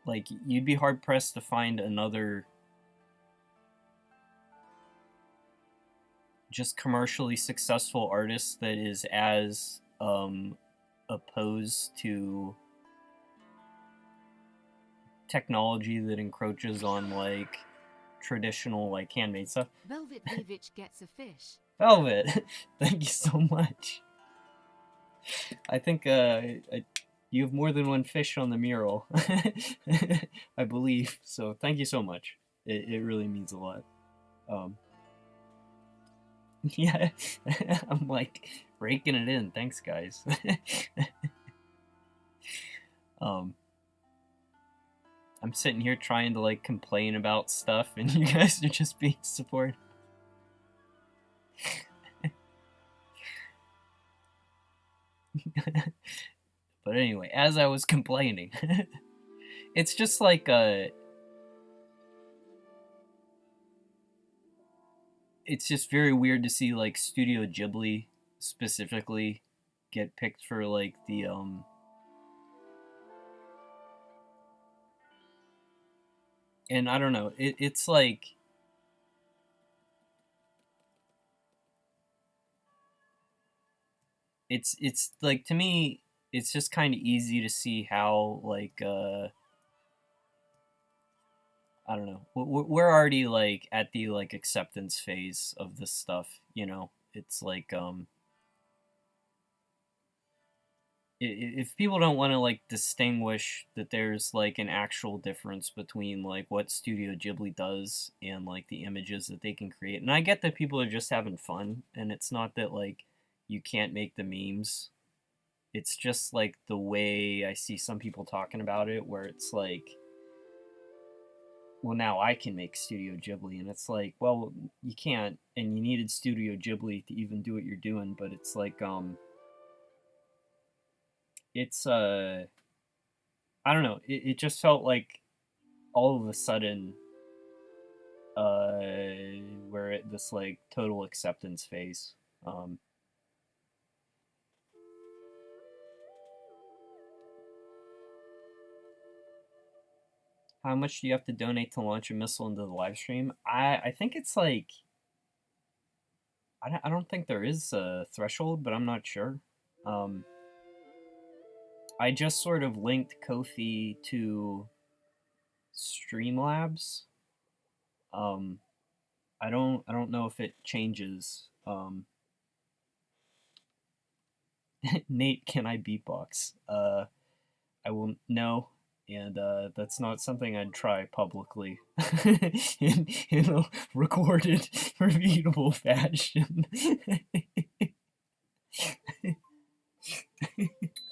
like, you'd be hard pressed to find another just commercially successful artist that is as opposed to technology that encroaches on like traditional like handmade stuff. Velvet Vivitch gets a fish. Velvet, thank you so much. I think you have more than one fish on the mural, I believe. So thank you so much. It really means a lot. Yeah, I'm like raking it in. Thanks, guys. I'm sitting here trying to like complain about stuff, and you guys are just being supportive. But anyway, as I was complaining, it's just like it's just very weird to see like Studio Ghibli specifically get picked for like the and I don't know, it's like it's like, to me it's just kind of easy to see how like I don't know, we're already like at the like acceptance phase of this stuff, you know. It's like if people don't want to like distinguish that there's like an actual difference between like what Studio Ghibli does and like the images that they can create, and I get that people are just having fun, and it's not that like you can't make the memes. It's just like the way I see some people talking about it, where it's like, well, now I can make Studio Ghibli, and it's like, well, you can't, and you needed Studio Ghibli to even do what you're doing. But it's like it's I don't know, it just felt like all of a sudden we're at this like total acceptance phase. How much do you have to donate to launch a missile into the live stream? I think it's like, I don't think there is a threshold, but I'm not sure. I just sort of linked Kofi to Streamlabs. Um, I don't know if it changes. Nate, can I beatbox? I will no, and that's not something I'd try publicly in a recorded, repeatable fashion.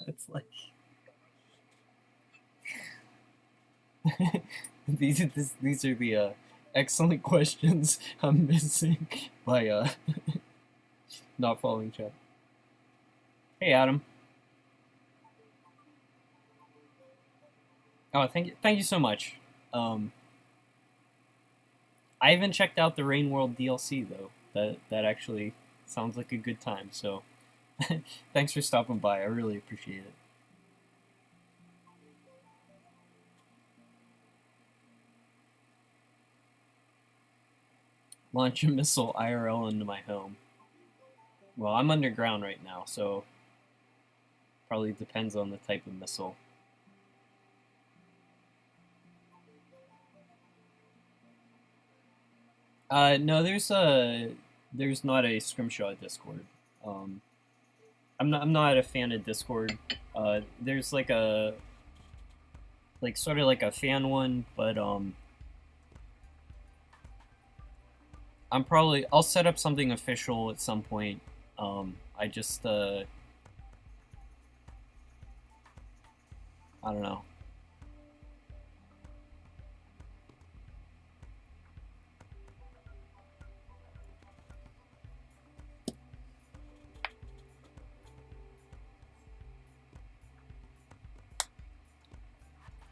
That's like these are the excellent questions I'm missing by not following chat. Hey Adam. Oh, thank you so much. I haven't checked out the Rain World DLC though. That actually sounds like a good time. So, thanks for stopping by. I really appreciate it. Launch a missile IRL into my home. Well, I'm underground right now, so probably depends on the type of missile. No, there's not a Scrimshaw Discord. I'm not a fan of Discord. There's like sort of like a fan one, but I'll set up something official at some point. I just I don't know.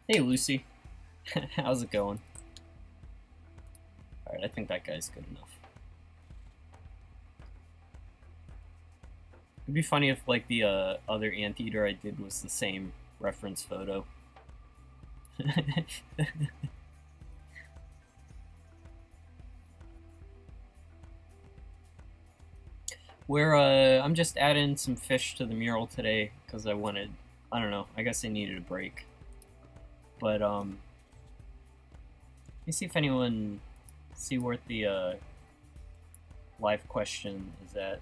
Hey Lucy, how's it going? Alright, I think that guy's good enough. It'd be funny if like the other anteater I did was the same reference photo. I'm just adding some fish to the mural today because I don't know, I guess I needed a break. But let me see if anyone see where the live question is at.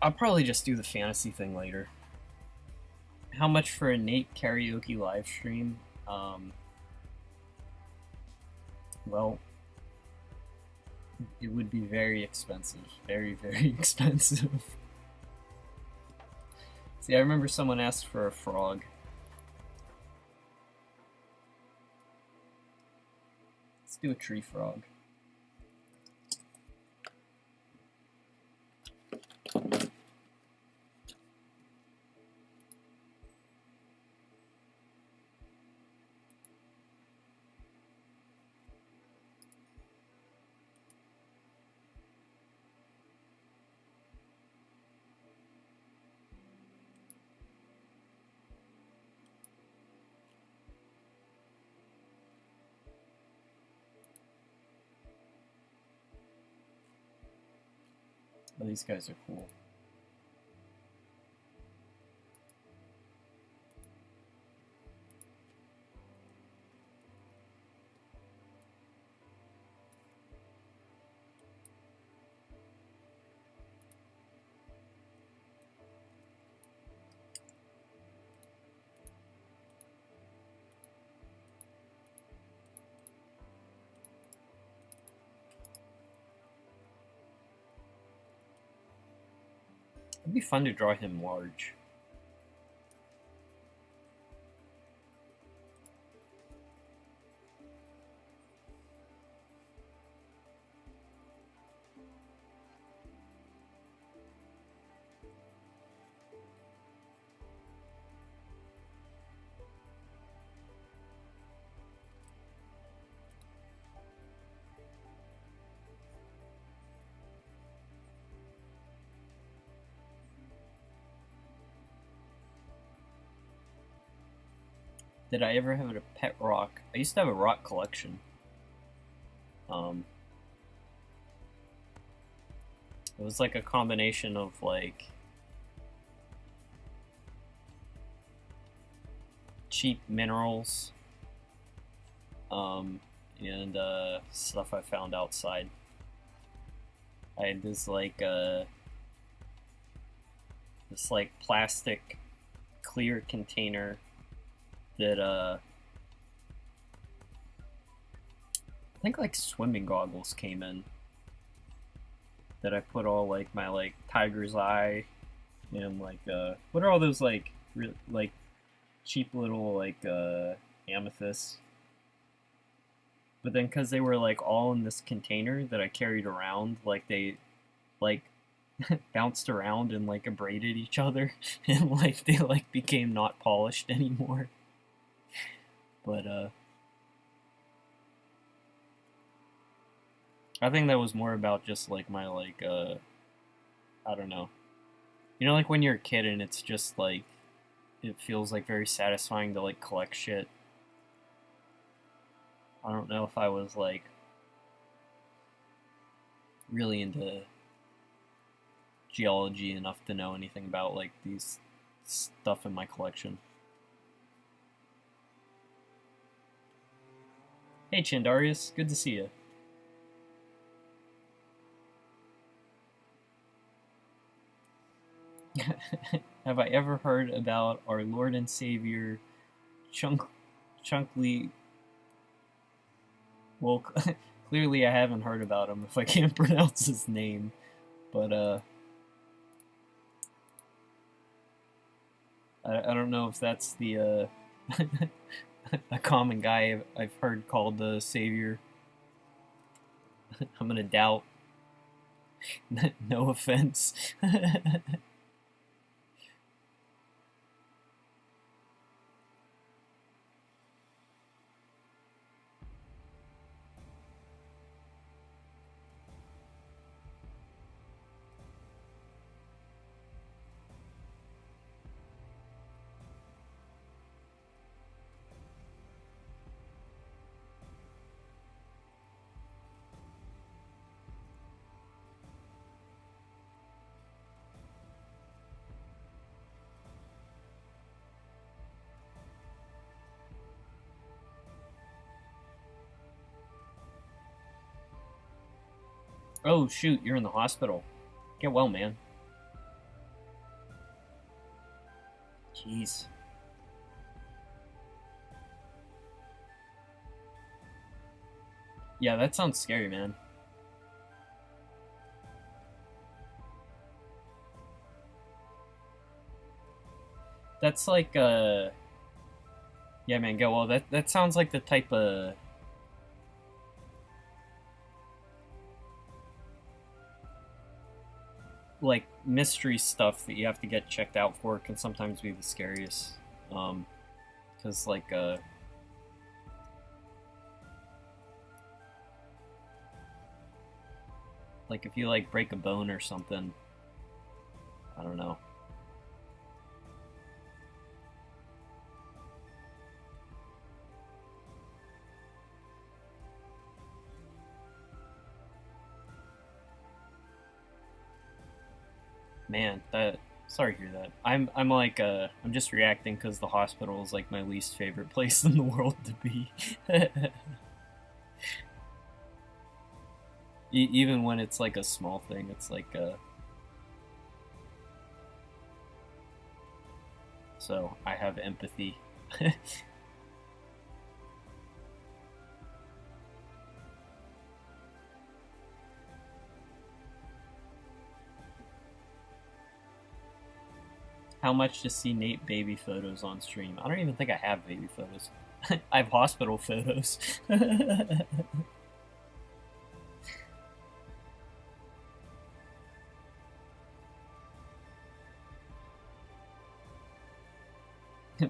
I'll probably just do the fantasy thing later. How much for a Nate karaoke live stream? Well, it would be very expensive. Very, very expensive. See, I remember someone asked for a frog. Let's do a tree frog. Oh, these guys are cool. It'd be fun to draw him large. Did I ever have a pet rock? I used to have a rock collection. It was like a combination of like cheap minerals, and stuff I found outside. I had this like plastic clear container that I think like swimming goggles came in, that I put all like my like tiger's eye and like what are all those like like cheap little like amethysts. But then because they were like all in this container that I carried around, like they like bounced around and like abraded each other and like they like became not polished anymore. But I think that was more about just like my like I don't know. You know, like when you're a kid and it's just like it feels like very satisfying to like collect shit. I don't know if I was like really into geology enough to know anything about like these stuff in my collection. Hey Chandarius, good to see you. Have I ever heard about our Lord and Savior Chunkly? Well, clearly I haven't heard about him if I can't pronounce his name, but I don't know if that's the a common guy I've heard called the Savior. I'm gonna doubt. No offense. Oh shoot, you're in the hospital. Get well, man. Jeez. Yeah, that sounds scary, man. That's like yeah, man, go well. That sounds like the type of like mystery stuff that you have to get checked out for. Can sometimes be the scariest. Because like if you like break a bone or something, I don't know. Man, sorry to hear that. I'm like I'm just reacting because the hospital is like my least favorite place in the world to be. Even when it's like a small thing, it's like so I have empathy. How much to see Nate baby photos on stream? I don't even think I have baby photos. I have hospital photos.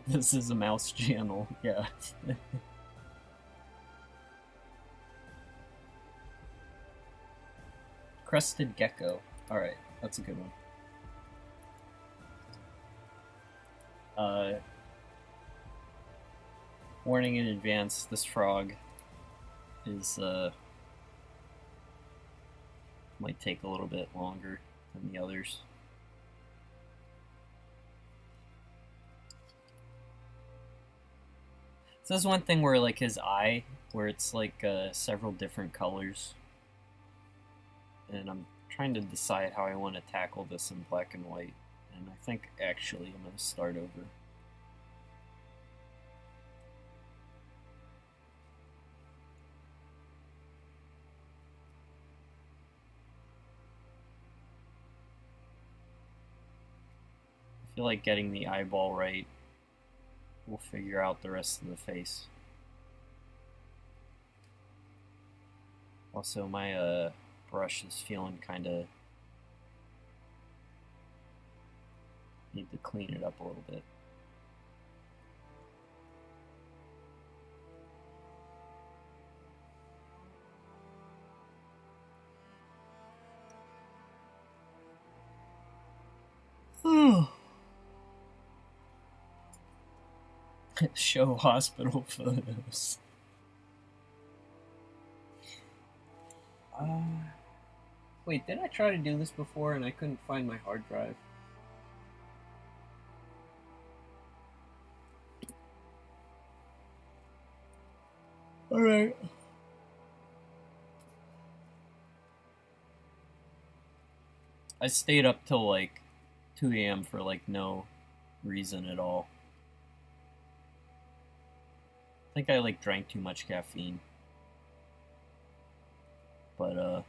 This is a mouse channel, yeah. Crested gecko. Alright, that's a good one. Warning in advance, this frog is, might take a little bit longer than the others. So there's one thing where like his eye, where it's like several different colors, and I'm trying to decide how I want to tackle this in black and white. And I think actually I'm going to start over. I feel like getting the eyeball right will figure out the rest of the face. Also, my brush is feeling kind of... Need to clean it up a little bit. Show hospital photos. Wait, did I try to do this before and I couldn't find my hard drive? Alright. I stayed up till like 2 a.m. for like no reason at all. I think I like drank too much caffeine. But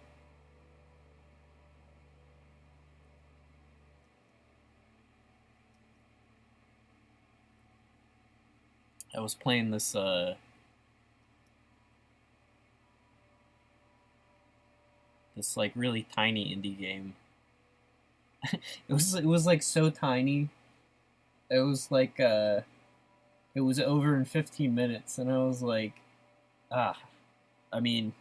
I was playing this this like really tiny indie game. it was like so tiny. It was like it was over in 15 minutes, and I was like, I mean,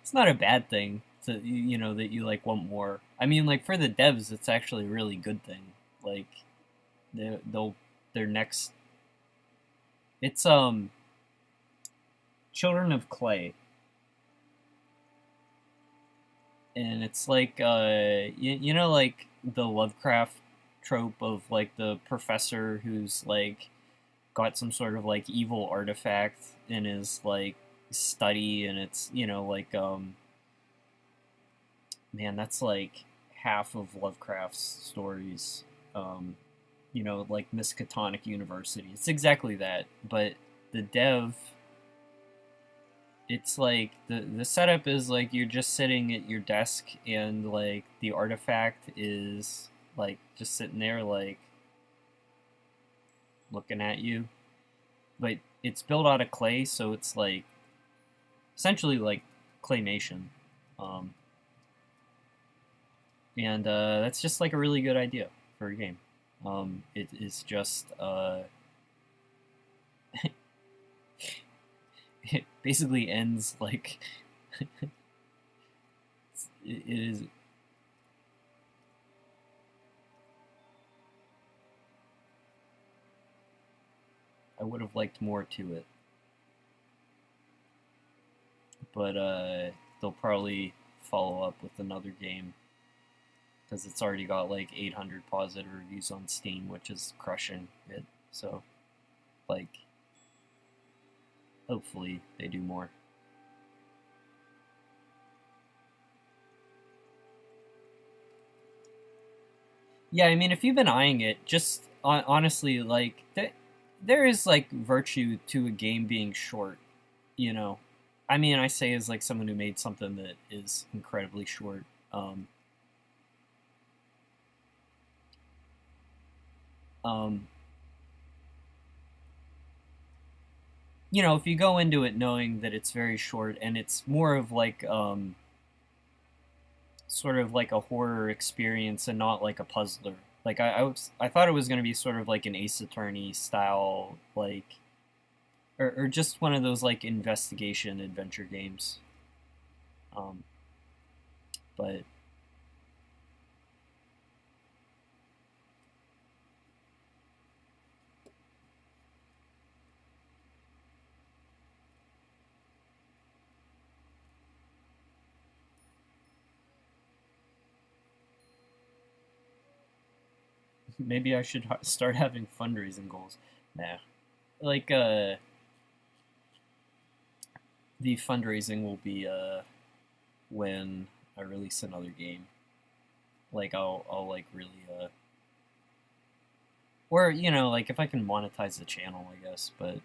it's not a bad thing to, you know, that you like want more. I mean, like for the devs, it's actually a really good thing. Like they'll their next, it's Children of Clay, and it's like you know, like the Lovecraft trope of like the professor who's like got some sort of like evil artifact in his like study, and it's, you know, like man, that's like half of Lovecraft's stories. You know, like Miskatonic University. It's exactly that, but the dev, it's like the setup is like you're just sitting at your desk, and like the artifact is like just sitting there like looking at you. But it's built out of clay, so it's like essentially like claymation. Um, and that's just like a really good idea for a game. It is just it basically ends like it is. I would have liked more to it, but they'll probably follow up with another game because it's already got like 800 positive reviews on Steam, which is crushing it. So, like, hopefully they do more. Yeah, I mean, if you've been eyeing it, just honestly, like, there is like virtue to a game being short, you know. I mean, I say as like someone who made something that is incredibly short. Um, you know, if you go into it knowing that it's very short and it's more of like sort of like a horror experience and not like a puzzler. Like I thought it was going to be sort of like an Ace Attorney style, like, or just one of those like investigation adventure games. Um, but maybe I should start having fundraising goals. Nah. like the fundraising will be when I release another game. Like I'll like really or you know, like if I can monetize the channel, I guess. But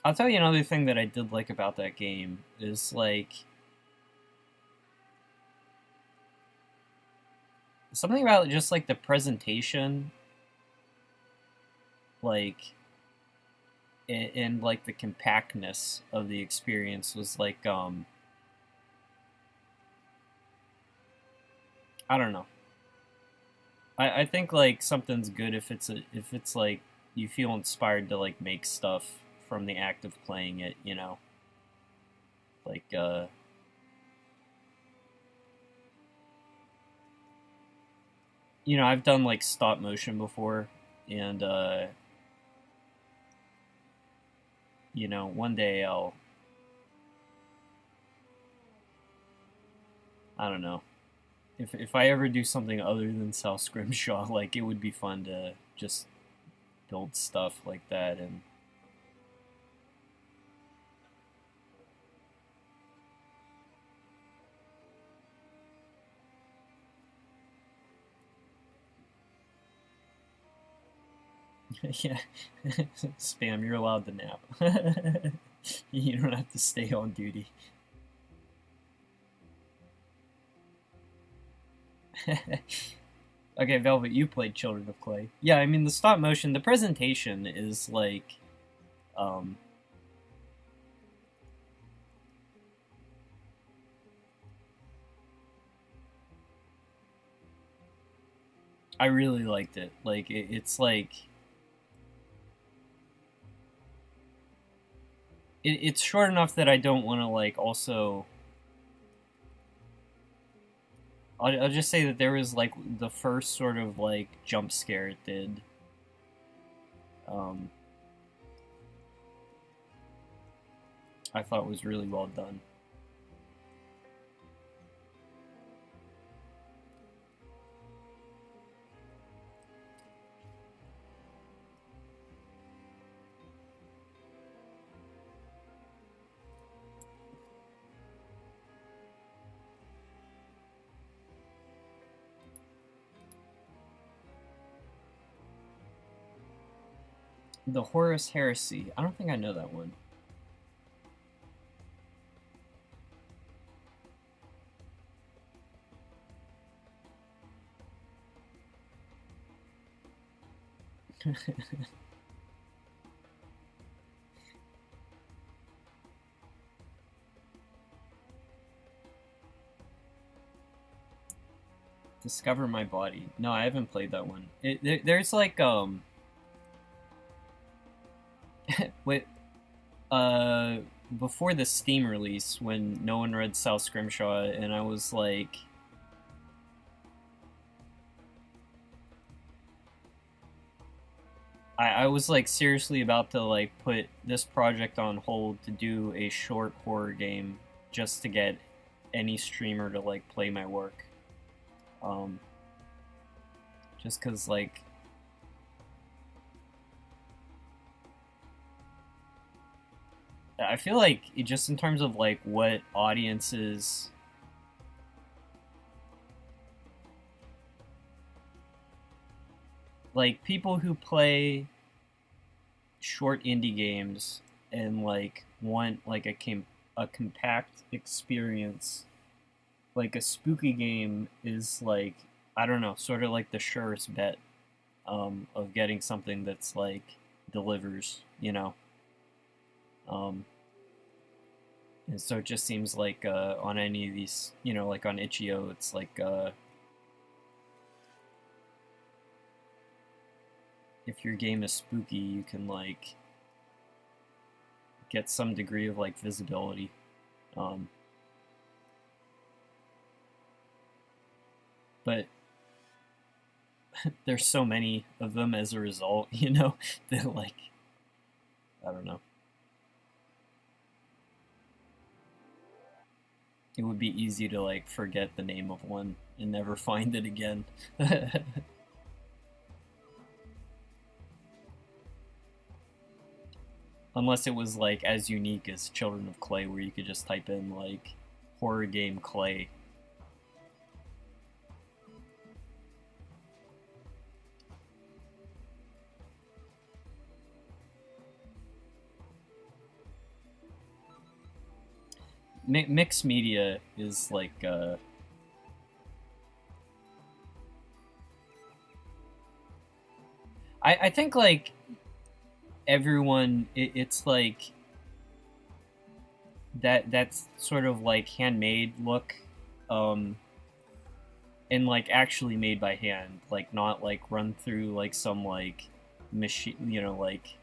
I'll tell you another thing that I did like about that game is like something about just like the presentation, like and like the compactness of the experience was like I don't know. I think like something's good if it's like you feel inspired to like make stuff from the act of playing it, you know. Like you know, I've done like stop motion before, and you know, one day I don't know. If I ever do something other than sell Scrimshaw, like it would be fun to just build stuff like that and yeah, spam. You're allowed to nap. You don't have to stay on duty. Okay, Velvet, you played Children of Clay. Yeah, I mean the stop motion, the presentation is like, um, I really liked it. Like it's like it's short enough that I don't want to like also. I'll just say that there was like the first sort of like jump scare it did. Um, I thought was really well done. The Horus Heresy. I don't think I know that one. Discover My Body. No, I haven't played that one. There's like wait before the Steam release when no one read South Scrimshaw and I was like I was like seriously about to like put this project on hold to do a short horror game just to get any streamer to like play my work. Um, just because like I feel like just in terms of like what audiences like people who play short indie games and like want like a compact experience, like a spooky game is like I don't know, sort of like the surest bet of getting something that's like delivers, you know. Um, and so it just seems like on any of these, you know, like on Itchio, it's like if your game is spooky, you can like get some degree of like visibility. Um, but there's so many of them as a result, you know, that like I don't know. It would be easy to like forget the name of one and never find it again. Unless it was like as unique as Children of Clay, where you could just type in like horror game Clay. Mixed media is like I think like everyone it's like that's sort of like handmade look, and like actually made by hand, like not like run through like some like machine, you know, like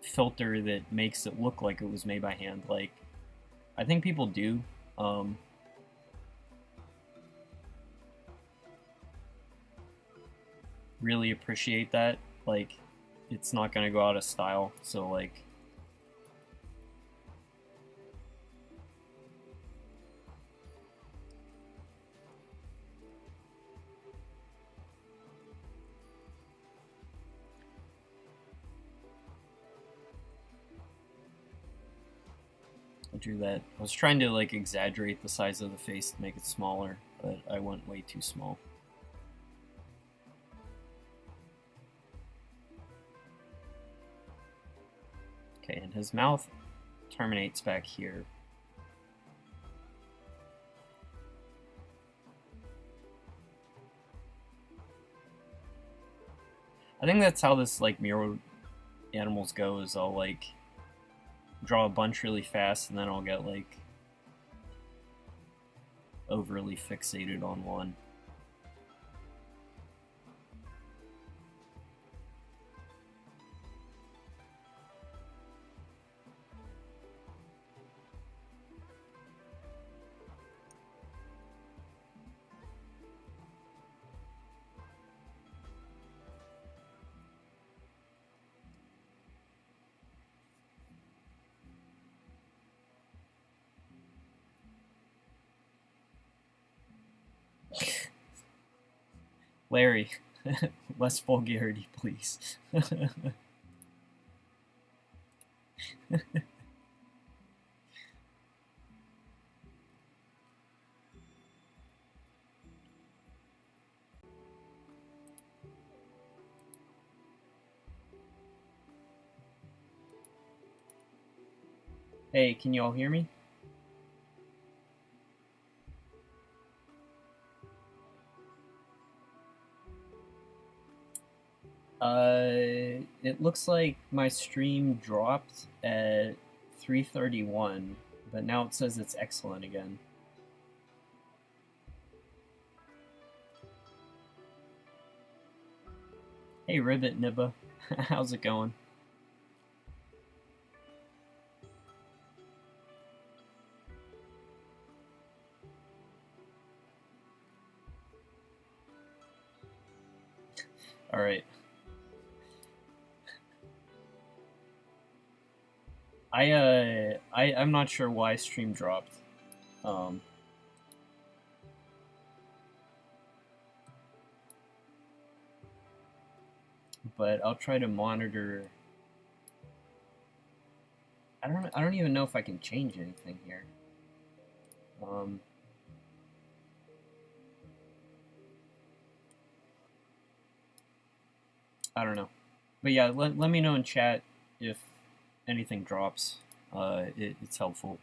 filter that makes it look like it was made by hand. Like I think people do really appreciate that. Like it's not gonna go out of style, so like I drew that. I was trying to like exaggerate the size of the face to make it smaller, but I went way too small. Okay, and his mouth terminates back here. I think that's how this like Mural Animals goes. I'll like draw a bunch really fast and then I'll get like overly fixated on one. Larry, less vulgarity, please. Hey, can you all hear me? It looks like my stream dropped at 3:31, but now it says it's excellent again. Hey, Ribbit Nibba, how's it going? All right. I'm not sure why stream dropped. But I'll try to monitor. I don't even know if I can change anything here. I don't know. But yeah, let me know in chat if anything drops. It's helpful.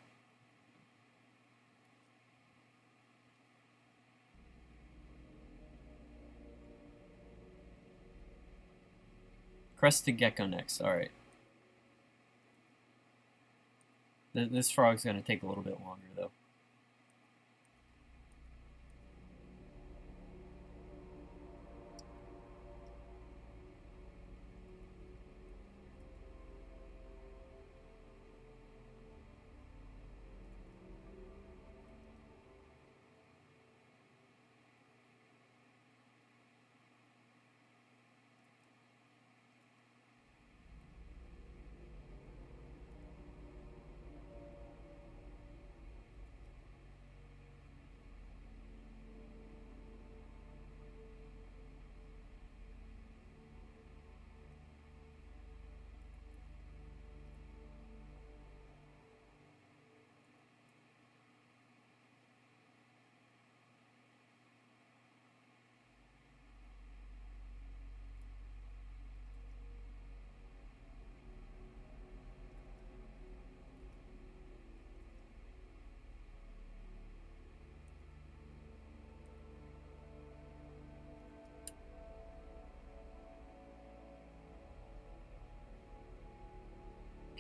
Crested Gecko next. Alright. This frog's gonna take a little bit longer, though.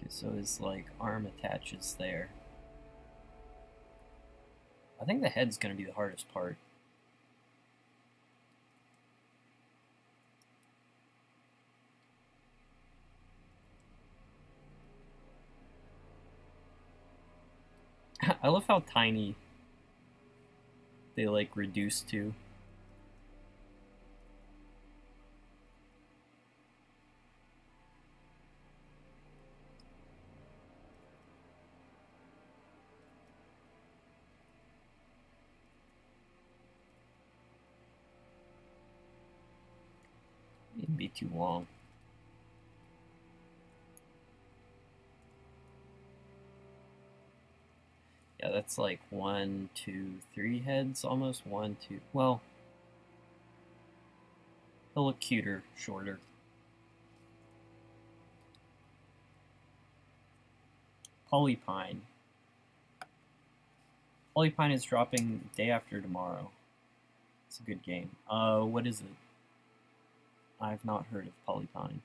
Okay, so his like arm attaches there. I think the head's gonna be the hardest part. I love how tiny they like reduce to. It'd be too long. Yeah, that's like 1, 2, 3 heads almost. 1, 2. Well, they'll look cuter, shorter. Polypine. Polypine is dropping day after tomorrow. It's a good game. What is it? I've not heard of Polypine.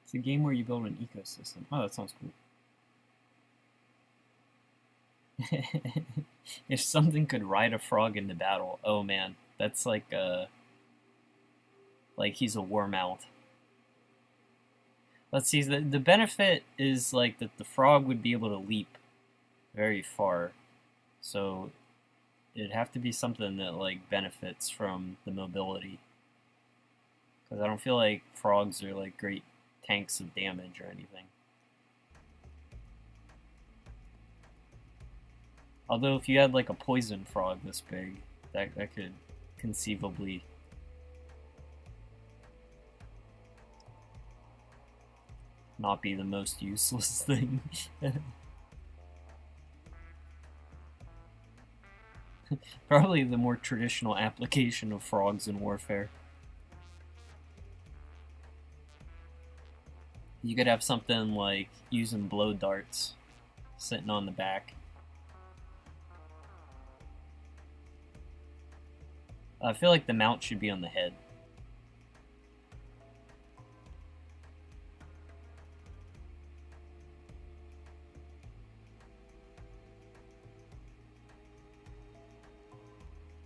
It's a game where you build an ecosystem. Oh, that sounds cool. If something could ride a frog into battle, oh man, that's like he's a warmouth. Let's see, the benefit is like that the frog would be able to leap very far, so it'd have to be something that like benefits from the mobility, because I don't feel like frogs are like great tanks of damage or anything. Although if you had like a poison frog this big, that could conceivably not be the most useless thing. Probably the more traditional application of frogs in warfare. You could have something like using blow darts sitting on the back. I feel like the mount should be on the head.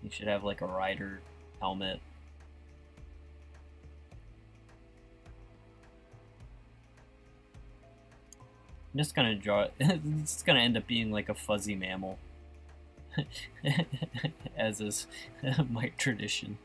You should have like a rider helmet. I'm just gonna draw it. It's gonna end up being like a fuzzy mammal. As is my tradition.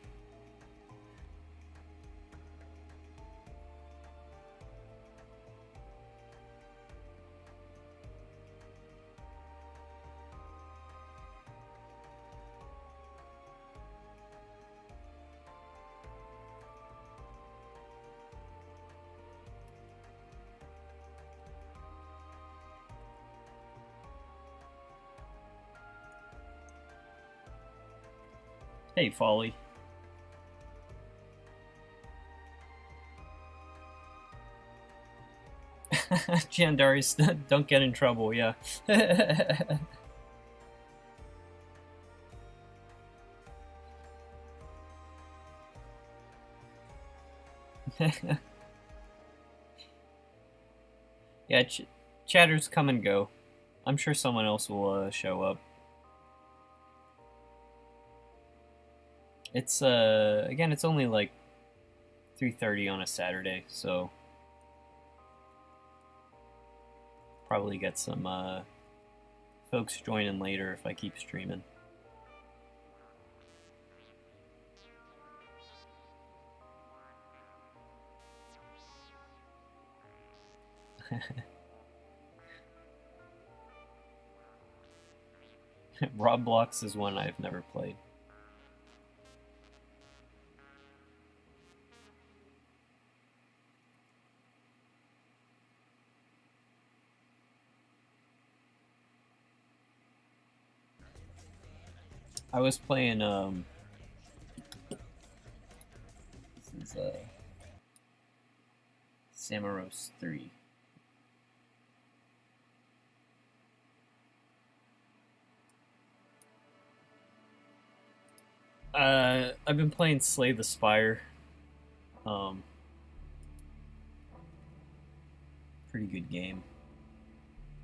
Hey, Folly. Jandarius, don't get in trouble, yeah. Yeah, chatters come and go. I'm sure someone else will show up. It's again, it's only like 3:30 on a Saturday, so probably get some folks joining later if I keep streaming. Roblox is one I've never played. I was playing, this is, Samaros 3. I've been playing Slay the Spire. Pretty good game.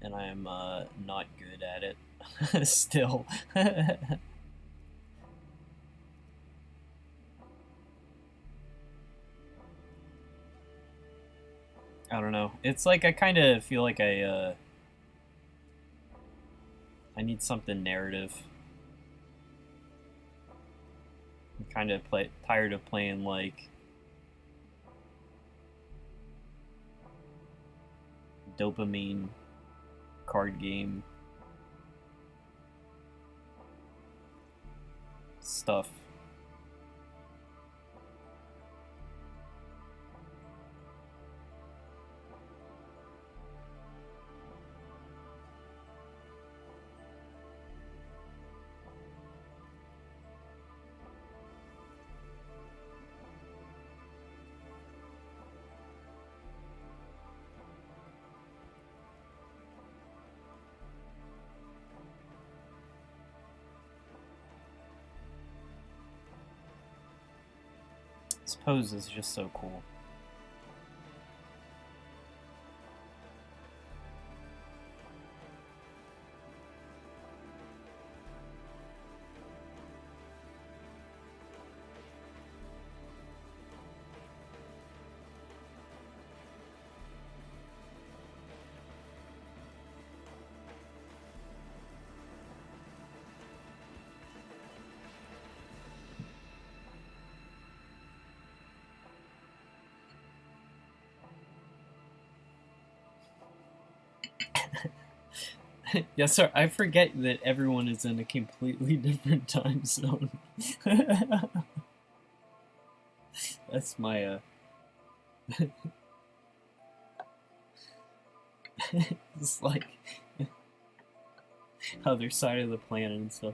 And I am, not good at it. Still. I don't know. It's like I kind of feel like I need something narrative. I'm kind of tired of playing like dopamine card game stuff. This pose is just so cool. Yes, sir. I forget that everyone is in a completely different time zone. That's my, it's like other side of the planet and stuff.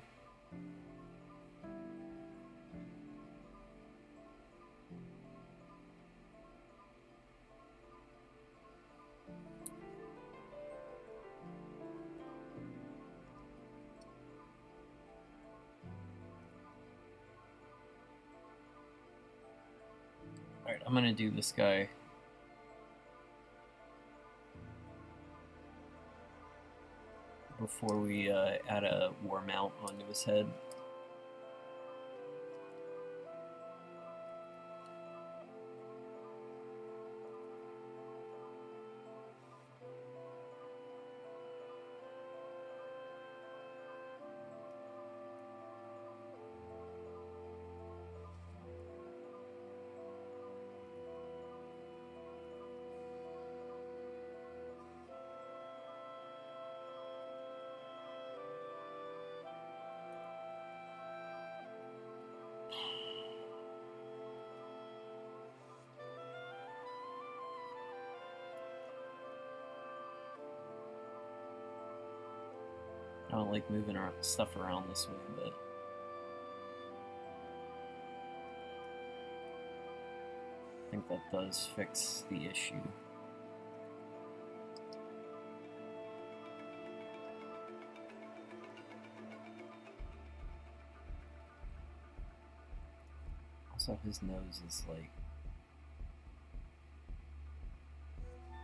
Alright, I'm gonna do this guy. Before we add a war mount onto his head. I don't like moving stuff around this way, but I think that does fix the issue. Also, his nose is like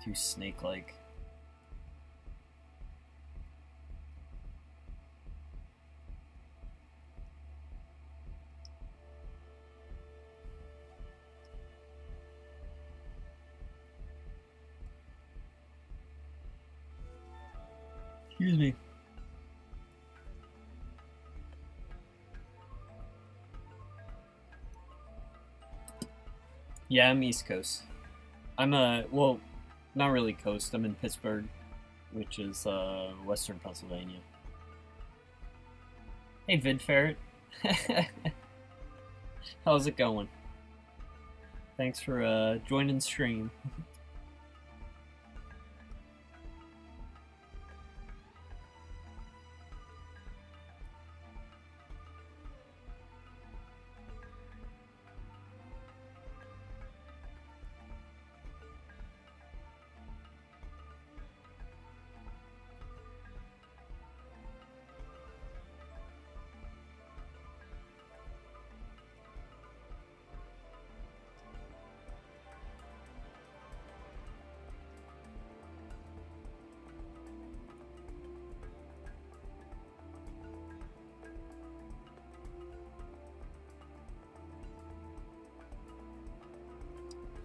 too snake-like. Excuse me. Yeah, I'm East Coast. I'm well, Not really coast. I'm in Pittsburgh, which is western Pennsylvania. Hey, VidFerret. How's it going? Thanks for joining stream.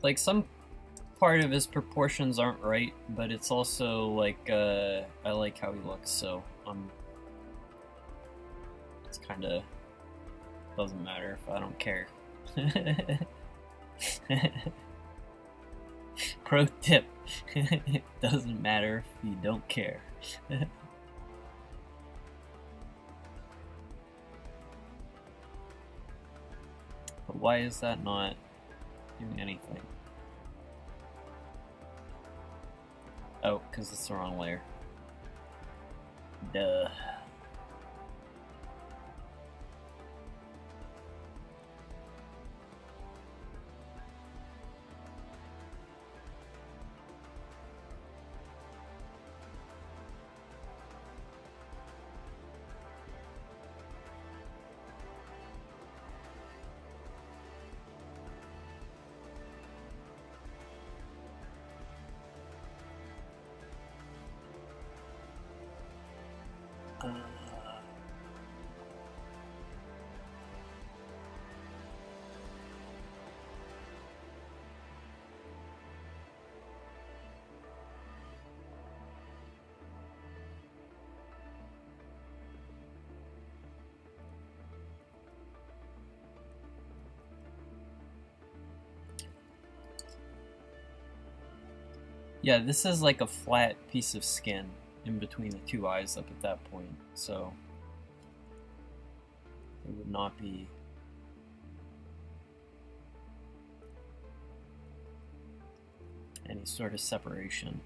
Like, some part of his proportions aren't right, but it's also like I like how he looks, so it's kind of doesn't matter if I don't care. Pro tip: it doesn't matter if you don't care. But why is that not doing anything? Oh, because it's the wrong layer. Duh. Yeah, this is like a flat piece of skin in between the two eyes up at that point, so it would not be any sort of separation.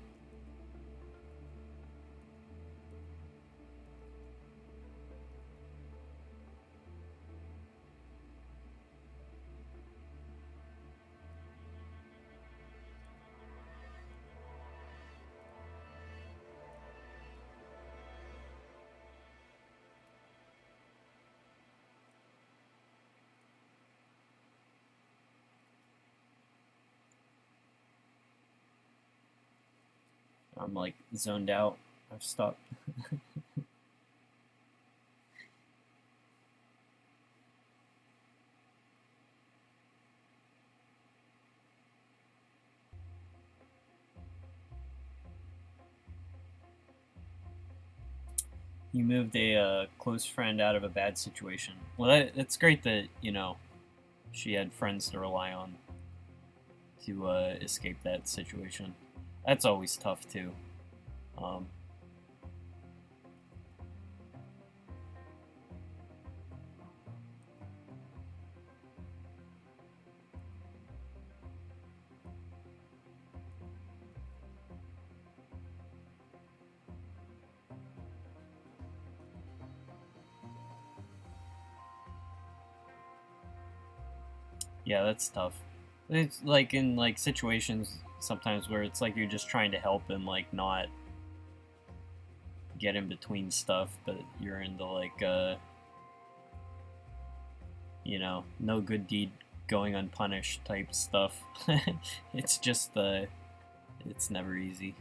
I'm like zoned out. I've stopped. You moved a close friend out of a bad situation. Well, it's great that, you know, she had friends to rely on to escape that situation. That's always tough, too. Yeah, that's tough. It's like in like situations sometimes where it's like you're just trying to help and like not get in between stuff, but you're into like you know, no good deed going unpunished type stuff. It's just it's never easy.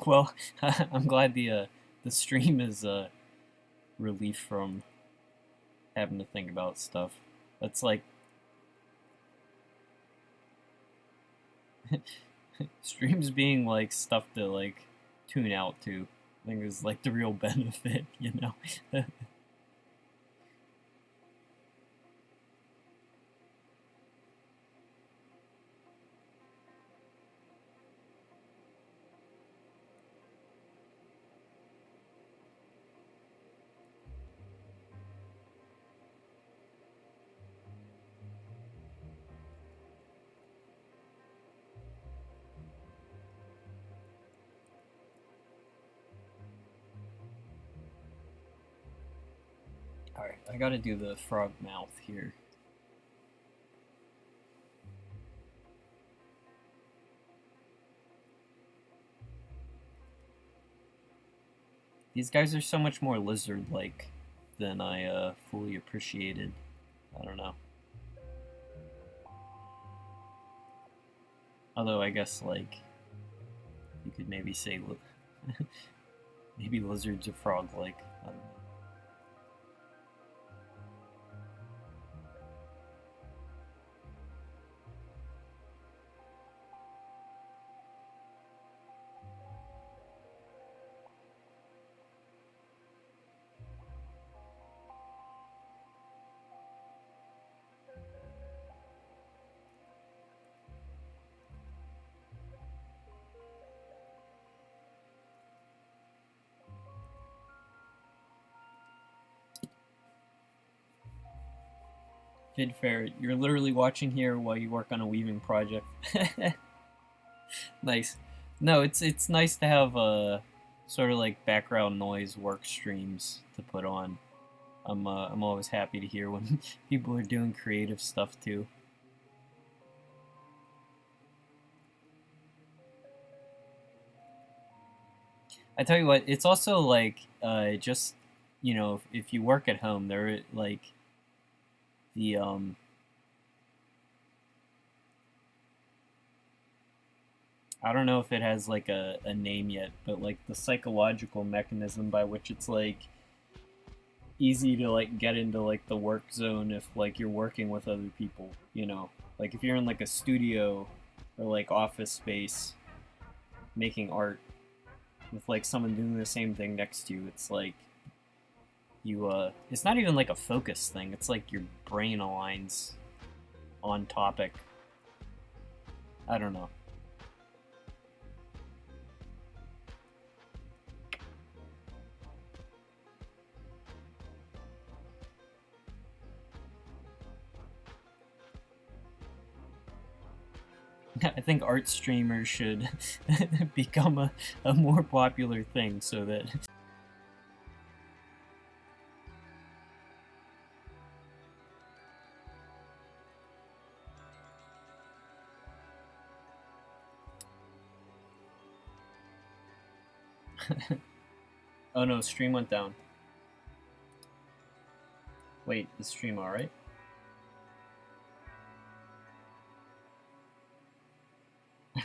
Well, I'm glad the stream is relief from having to think about stuff. That's like streams being like stuff to like tune out to. I think is like the real benefit, you know. Alright, I gotta do the frog mouth here. These guys are so much more lizard-like than I fully appreciated. I don't know. Although I guess like you could maybe say maybe lizards are frog-like. I don't know. Vidfair, you're literally watching here while you work on a weaving project. Nice. No, it's nice to have sort of like background noise work streams to put on. I'm always happy to hear when people are doing creative stuff too. I tell you what, it's also like just you know if you work at home, there like the I don't know if it has like a name yet, but like the psychological mechanism by which it's like easy to like get into like the work zone if like you're working with other people, you know. Like if you're in like a studio or like office space making art with like someone doing the same thing next to you, it's like you it's not even like a focus thing, it's like your brain aligns on topic. I don't know. I think art streamers should become a more popular thing so that oh no, stream went down. Wait, is stream alright?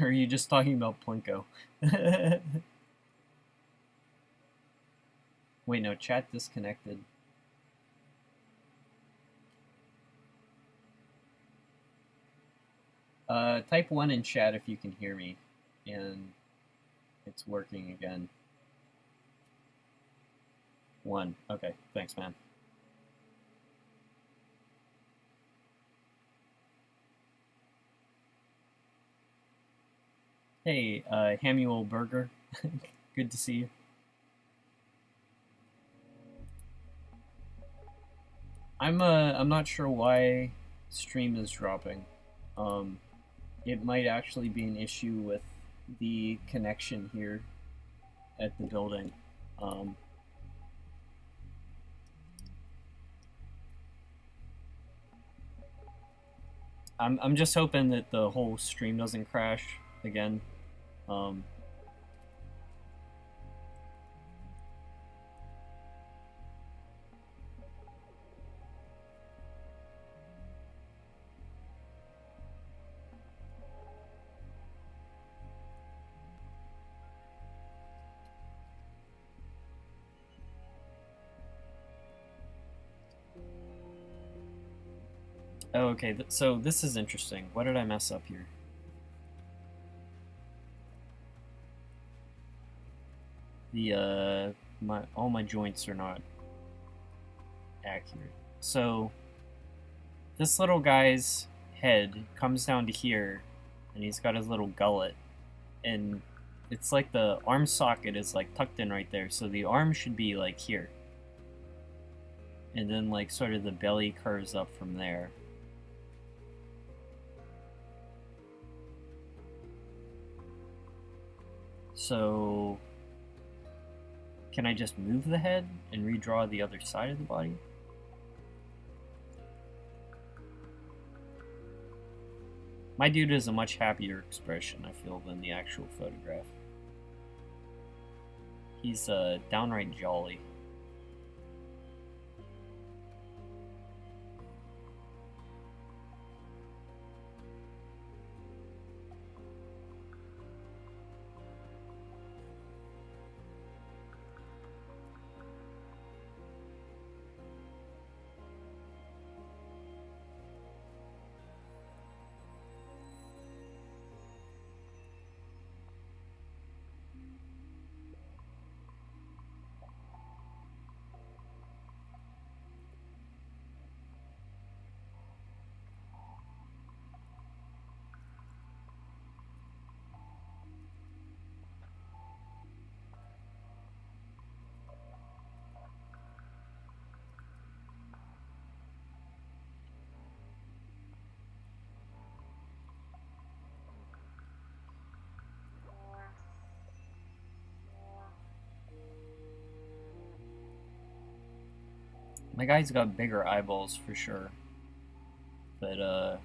Or are you just talking about Plinko? Wait, no, chat disconnected. Type 1 in chat if you can hear me, and it's working again. 1. Okay, thanks, man. Hey, Hamuel Burger. Good to see you. I'm not sure why stream is dropping. It might actually be an issue with the connection here at the building. I'm just hoping that the whole stream doesn't crash again. Oh, okay, so this is interesting. What did I mess up here? The, all my joints are not accurate. So, this little guy's head comes down to here, and he's got his little gullet, and it's like the arm socket is like tucked in right there, so the arm should be like here. And then like sort of the belly curves up from there. So, can I just move the head and redraw the other side of the body? My dude is a much happier expression, I feel, than the actual photograph. He's downright jolly. My guy's got bigger eyeballs for sure, but I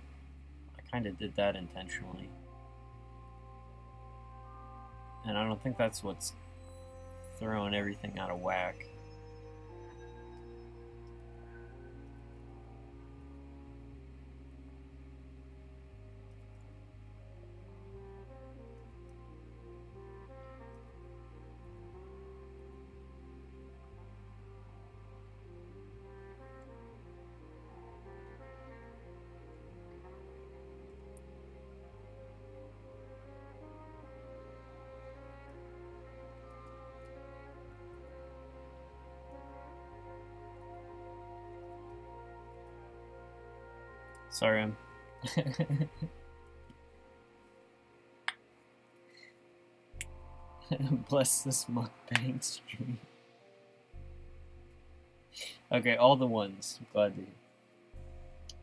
kind of did that intentionally. And I don't think that's what's throwing everything out of whack. Sorry, I'm... Bless this mukbang stream. Okay, all the ones. Glad to hear.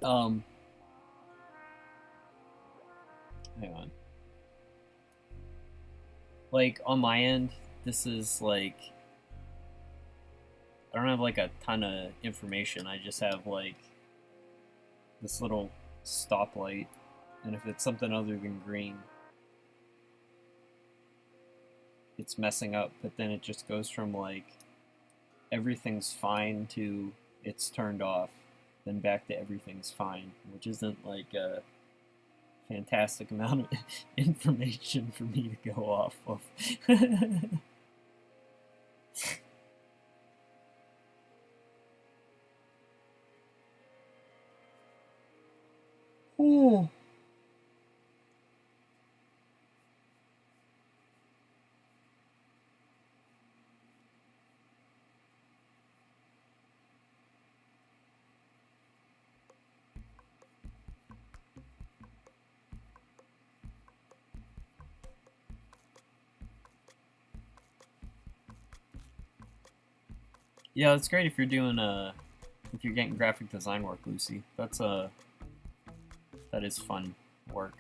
Hang on. Like, on my end, this is like... I don't have like a ton of information. I just have like this little stoplight, and if it's something other than green, it's messing up. But then it just goes from like everything's fine to it's turned off, then back to everything's fine, which isn't like a fantastic amount of information for me to go off of. Ooh. Yeah, it's great if you're doing if you're getting graphic design work, Lucy. That is fun work.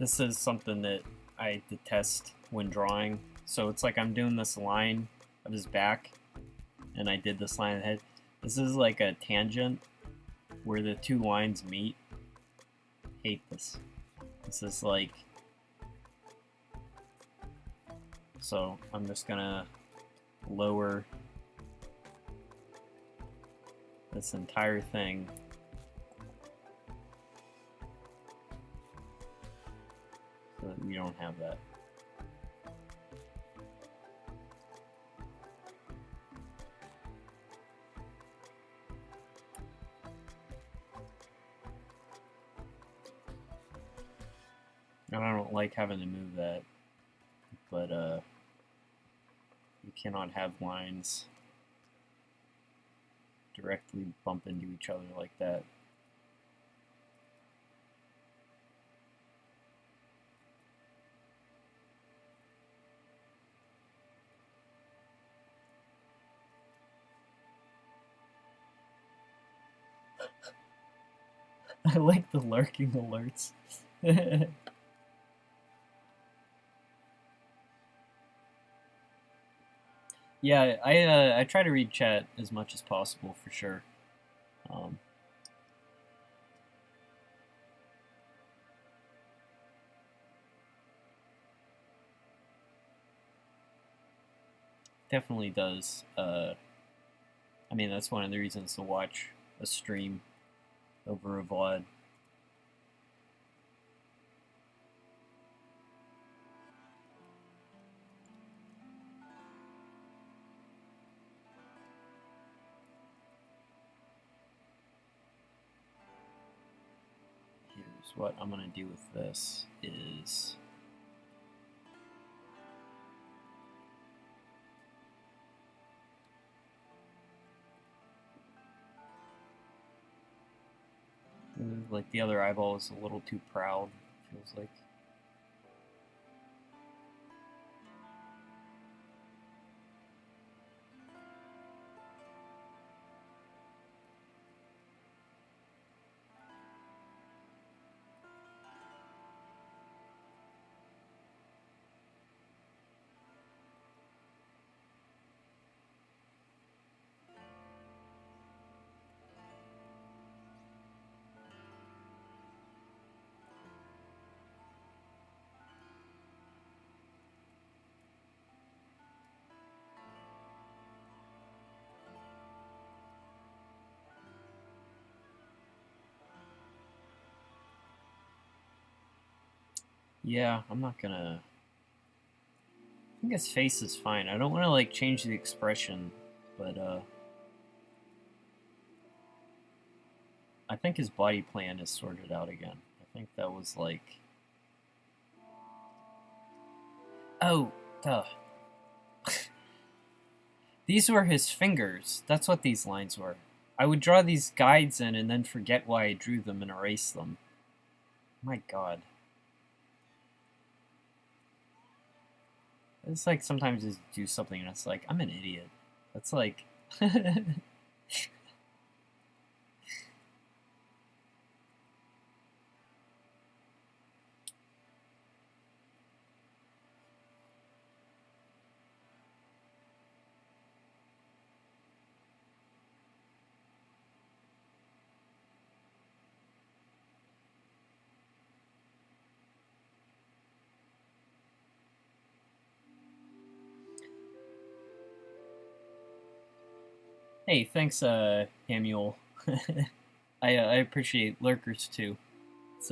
This is something that I detest when drawing. So it's like I'm doing this line of his back, and I did this line of the head. This is like a tangent where the two lines meet. Hate this. This is like... So I'm just gonna lower this entire thing. So that we don't have that. And I don't like having to move that, but you cannot have lines directly bump into each other like that. I like the lurking alerts. Yeah, I try to read chat as much as possible for sure. Definitely does. I mean, that's one of the reasons to watch a stream over a VOD. Here's what I'm gonna do with this is like the other eyeball is a little too proud, feels like. Yeah, I'm not gonna... I think his face is fine. I don't want to like change the expression, but I think his body plan is sorted out again. I think that was like... Oh, duh. These were his fingers. That's what these lines were. I would draw these guides in and then forget why I drew them and erase them. My god. It's like sometimes you do something and it's like, I'm an idiot. That's like... Hey, thanks, Samuel. I appreciate lurkers too. It's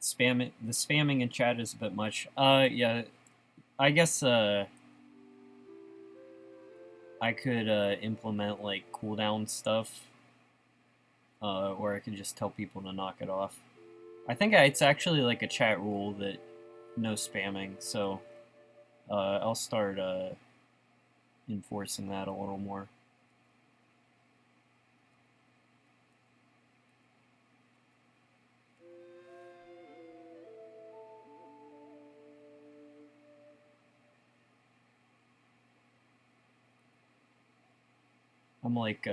spam. The spamming in chat is a bit much. Yeah, I guess I could implement like cooldown stuff, or I could just tell people to knock it off. I think it's actually like a chat rule that no spamming. So I'll start enforcing that a little more. I'm like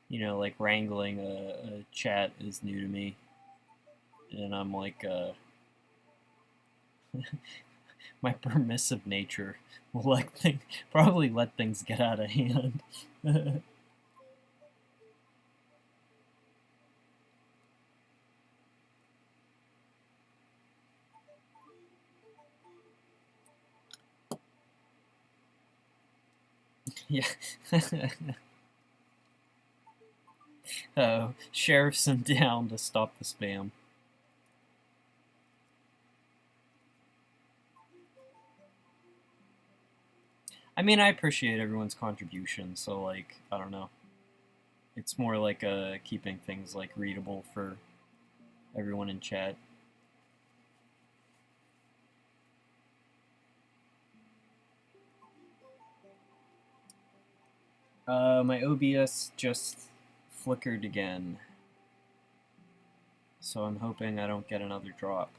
you know, like wrangling a chat is new to me, and I'm like, my permissive nature will probably let things get out of hand. Yeah. Oh, sheriff's in town to stop the spam. I mean, I appreciate everyone's contribution, so like, I don't know. It's more like keeping things like readable for everyone in chat. My OBS just flickered again, so I'm hoping I don't get another drop.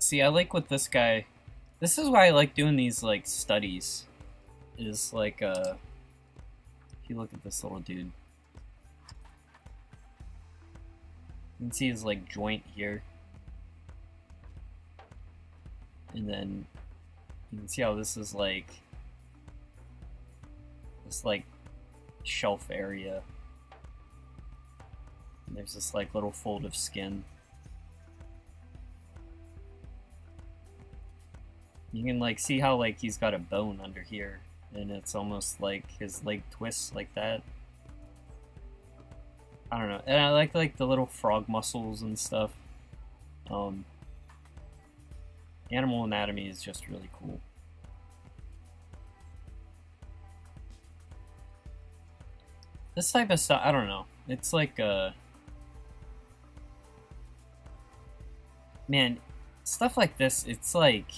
See, I like with this guy. This is why I like doing these like studies. Is like if you look at this little dude, you can see his like joint here, and then you can see how this is like this like shelf area. And there's this like little fold of skin. You can like see how like he's got a bone under here, and it's almost like his leg twists like that. I don't know, and I like the little frog muscles and stuff. Animal anatomy is just really cool. This type of stuff, I don't know. It's like man, stuff like this, it's like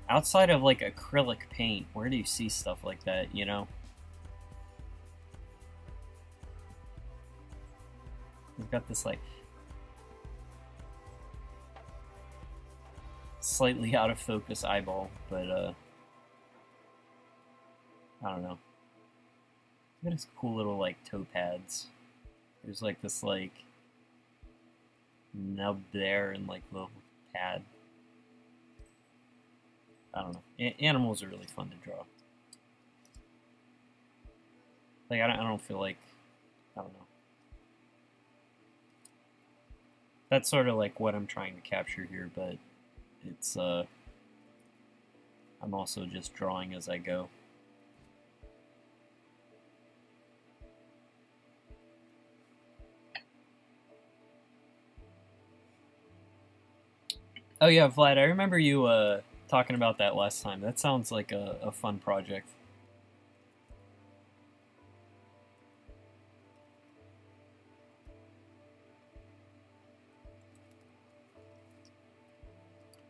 outside of like acrylic paint, where do you see stuff like that, you know? We've got this like slightly out of focus eyeball, but I don't know. Look at his cool little like toe pads. There's like this like nub there and like little pad. I don't know. Animals are really fun to draw. Like I don't feel like, I don't know. That's sort of like what I'm trying to capture here, but it's I'm also just drawing as I go. Oh yeah, Vlad, I remember you talking about that last time. That sounds like a fun project.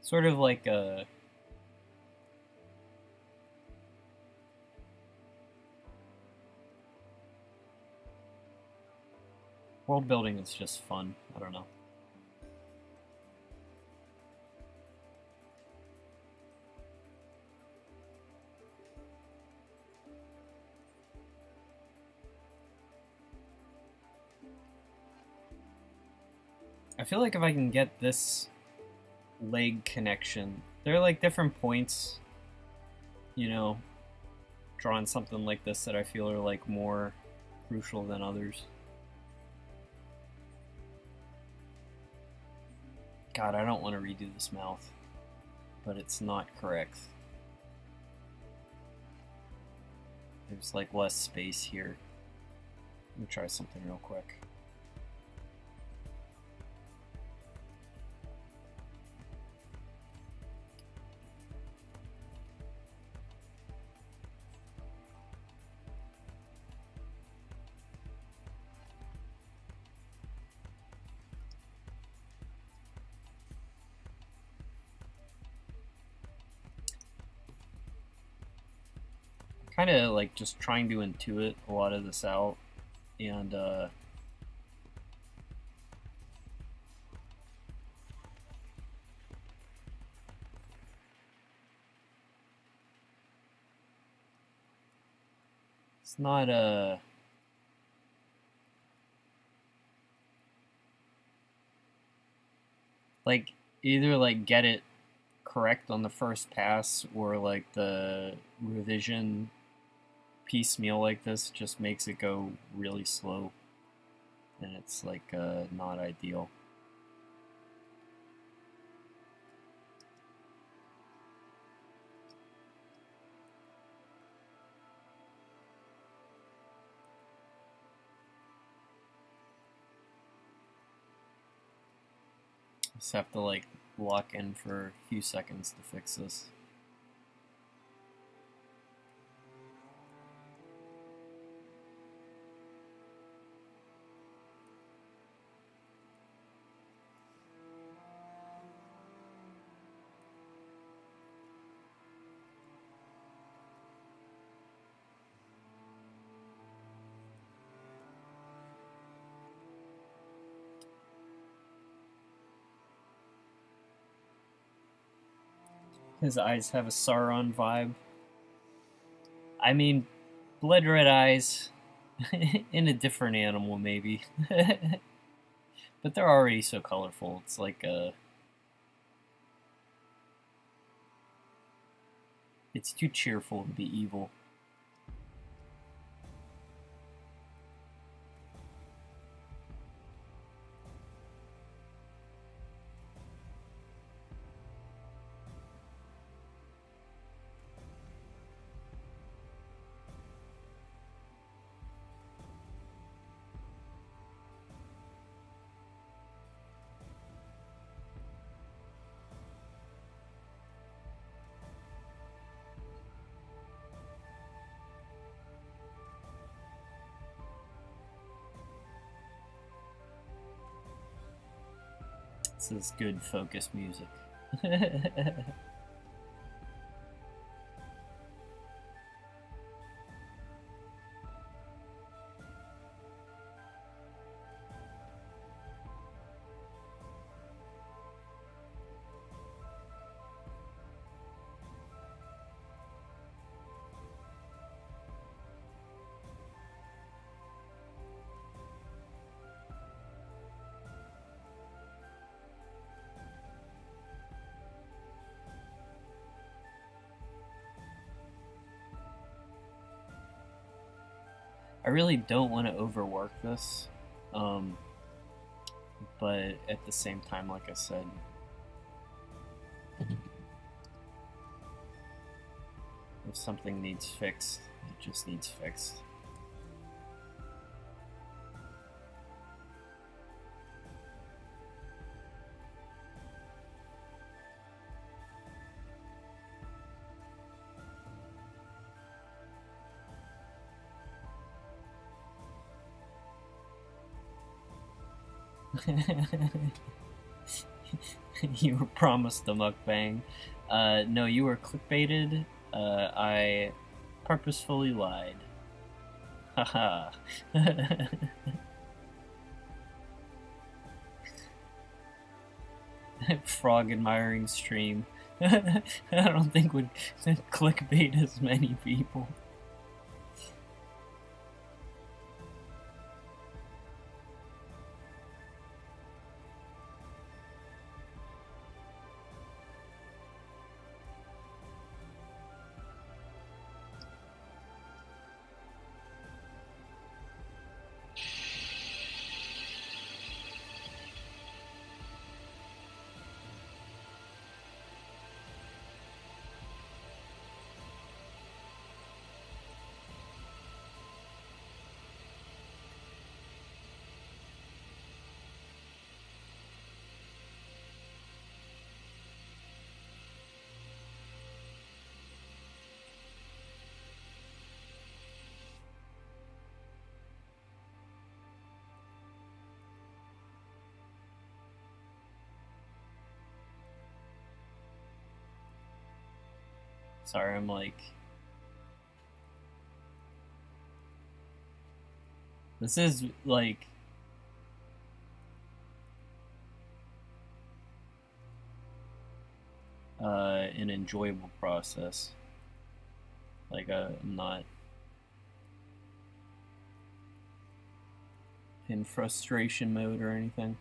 Sort of like world building is just fun. I don't know. I feel like if I can get this leg connection, there are like different points, you know, drawing something like this that I feel are like more crucial than others. God, I don't want to redo this mouth, but it's not correct. There's like less space here. Let me try something real quick. kind of like just trying to intuit a lot of this out, and it's not like either like get it correct on the first pass, or like the revision piecemeal like this just makes it go really slow, and it's like not ideal. Just have to like lock in for a few seconds to fix this. His eyes have a Sauron vibe. I mean, blood red eyes in a different animal, maybe. But they're already so colorful. It's like it's too cheerful to be evil. This is good focus music. I really don't want to overwork this, but at the same time, like I said, if something needs fixed, it just needs fixed. You were promised a mukbang. No, you were clickbaited. I purposefully lied. Haha. Frog admiring stream. I don't think would clickbait as many people. Sorry, I'm like This is like an enjoyable process. Like I'm not in frustration mode or anything.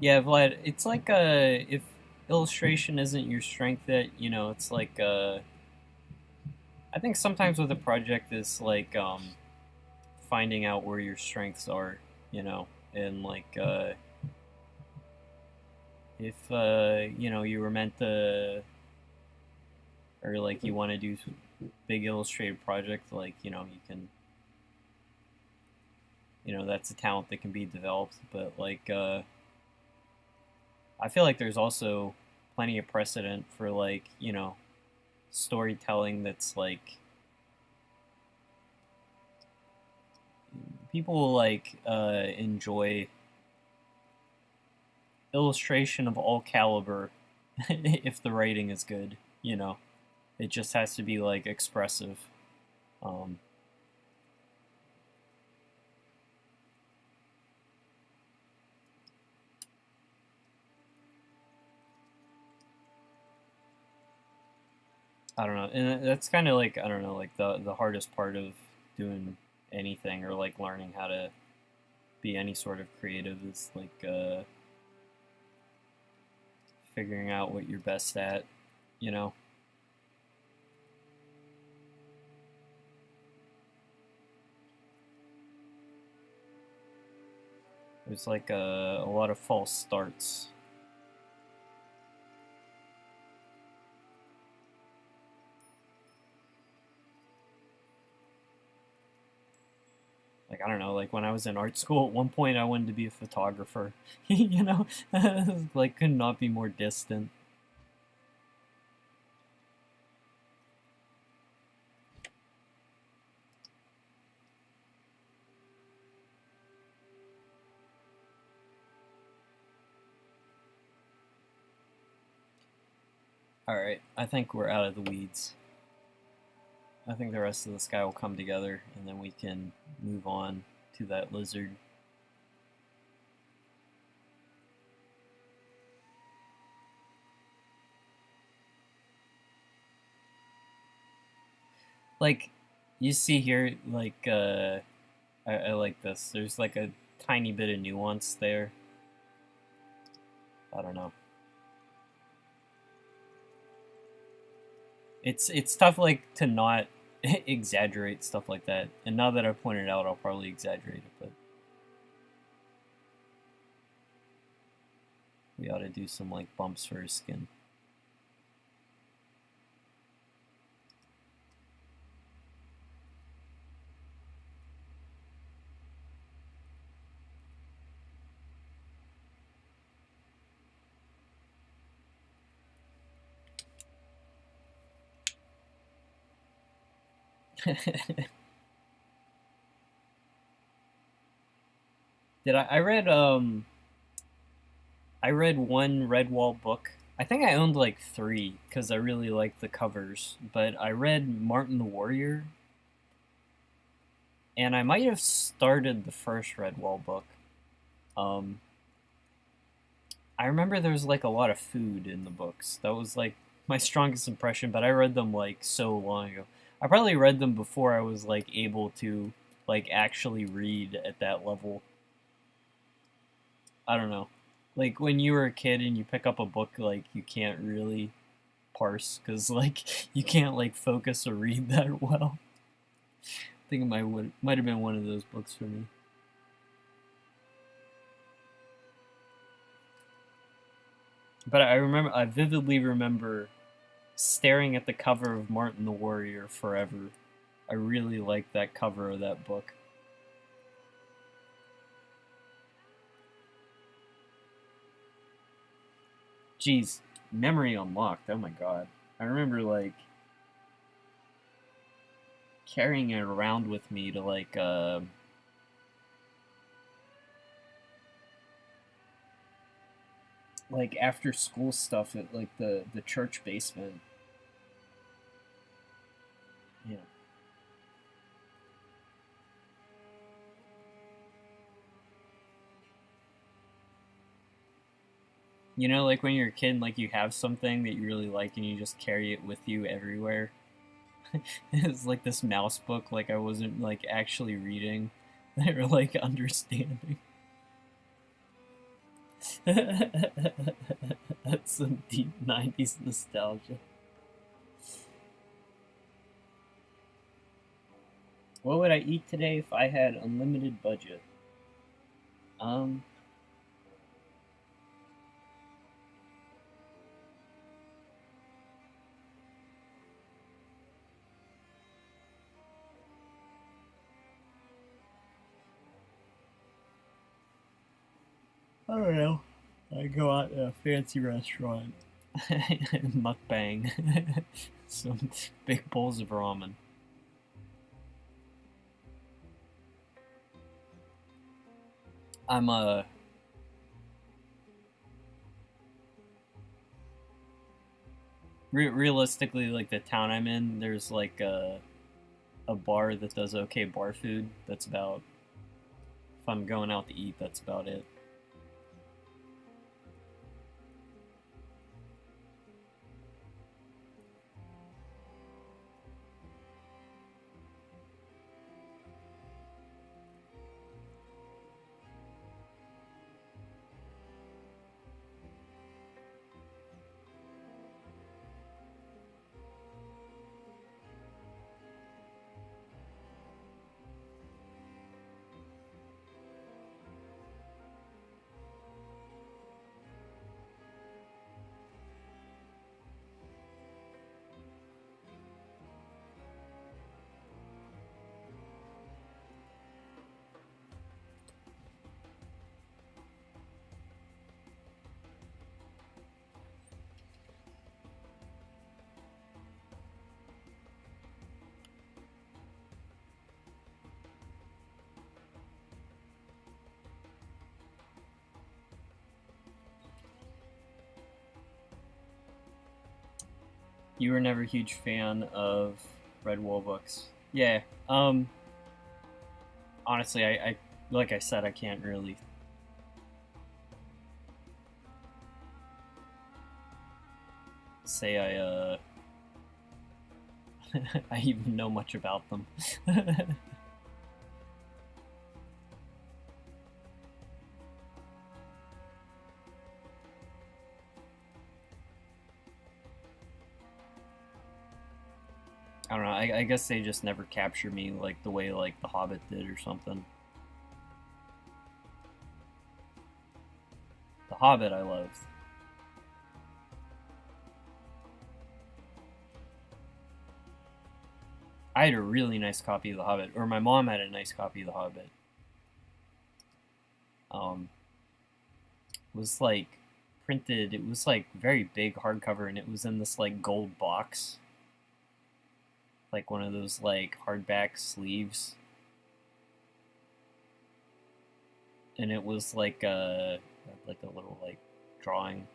Yeah, Vlad, it's like if illustration isn't your strength, that it's like I think sometimes with a project is like finding out where your strengths are, and like if you were meant to, or like you want to do big illustrated project, like you can, that's a talent that can be developed, but like I feel like there's also plenty of precedent for like storytelling that's like people like enjoy illustration of all caliber if the writing is good. It just has to be like expressive. um, I don't know, and that's kind of like, I don't know, like the hardest part of doing anything, or like learning how to be any sort of creative, is like figuring out what you're best at, you know. There's like a lot of false starts. Like, I don't know, like when I was in art school, at one point I wanted to be a photographer. Like could not be more distant. Alright, I think we're out of the weeds. I think the rest of the sky will come together, and then we can move on to that lizard. Like, you see here, like, I like this. There's like a tiny bit of nuance there. I don't know. It's tough, like, to not exaggerate stuff like that. And now that I've pointed out, I'll probably exaggerate it, but we ought to do some like bumps for his skin. Did I read one Redwall book. I think I owned like three because I really liked the covers. But I read Martin the Warrior, and I might have started the first Redwall book. Um, I remember there was like a lot of food in the books. That was like my strongest impression. But I read them like so long ago. I probably read them before I was like able to like actually read at that level. I don't know. Like when you were a kid and you pick up a book, like you can't really parse because like you can't like focus or read that well. I think it might have been one of those books for me. But I vividly remember staring at the cover of Martin the Warrior forever. I really liked that cover of that book. Jeez, memory unlocked. Oh my god. I remember, like, carrying it around with me to, like, after school stuff at, like, the church basement. Yeah. You know, like when you're a kid, like you have something that you really like and you just carry it with you everywhere. It's like this mouse book, like I wasn't like actually reading or like understanding. That's some deep 90s nostalgia. What would I eat today if I had unlimited budget? I don't know. I go out to a fancy restaurant. MUKBANG. Some big bowls of ramen. I'm realistically, like the town I'm in, there's like a bar that does okay bar food. That's about, if I'm going out to eat, that's about it. You were never a huge fan of Red Wall books. Yeah. Honestly, I like I said, I can't really say I even know much about them. I don't know. I guess they just never capture me like the way like The Hobbit did or something. The Hobbit I loved. I had a really nice copy of The Hobbit, or my mom had a nice copy of The Hobbit. It was like printed. It was like very big hardcover, and it was in this like gold box, like one of those like hardback sleeves, and it was like a little like drawing.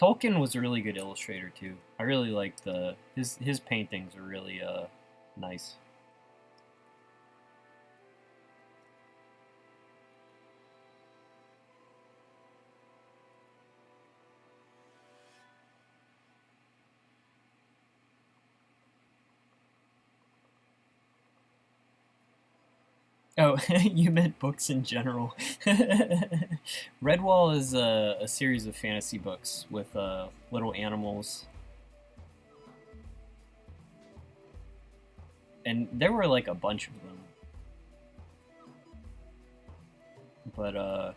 Tolkien was a really good illustrator too. I really liked his paintings are really nice. Oh, you meant books in general. Redwall is a series of fantasy books with little animals. And there were like a bunch of them. But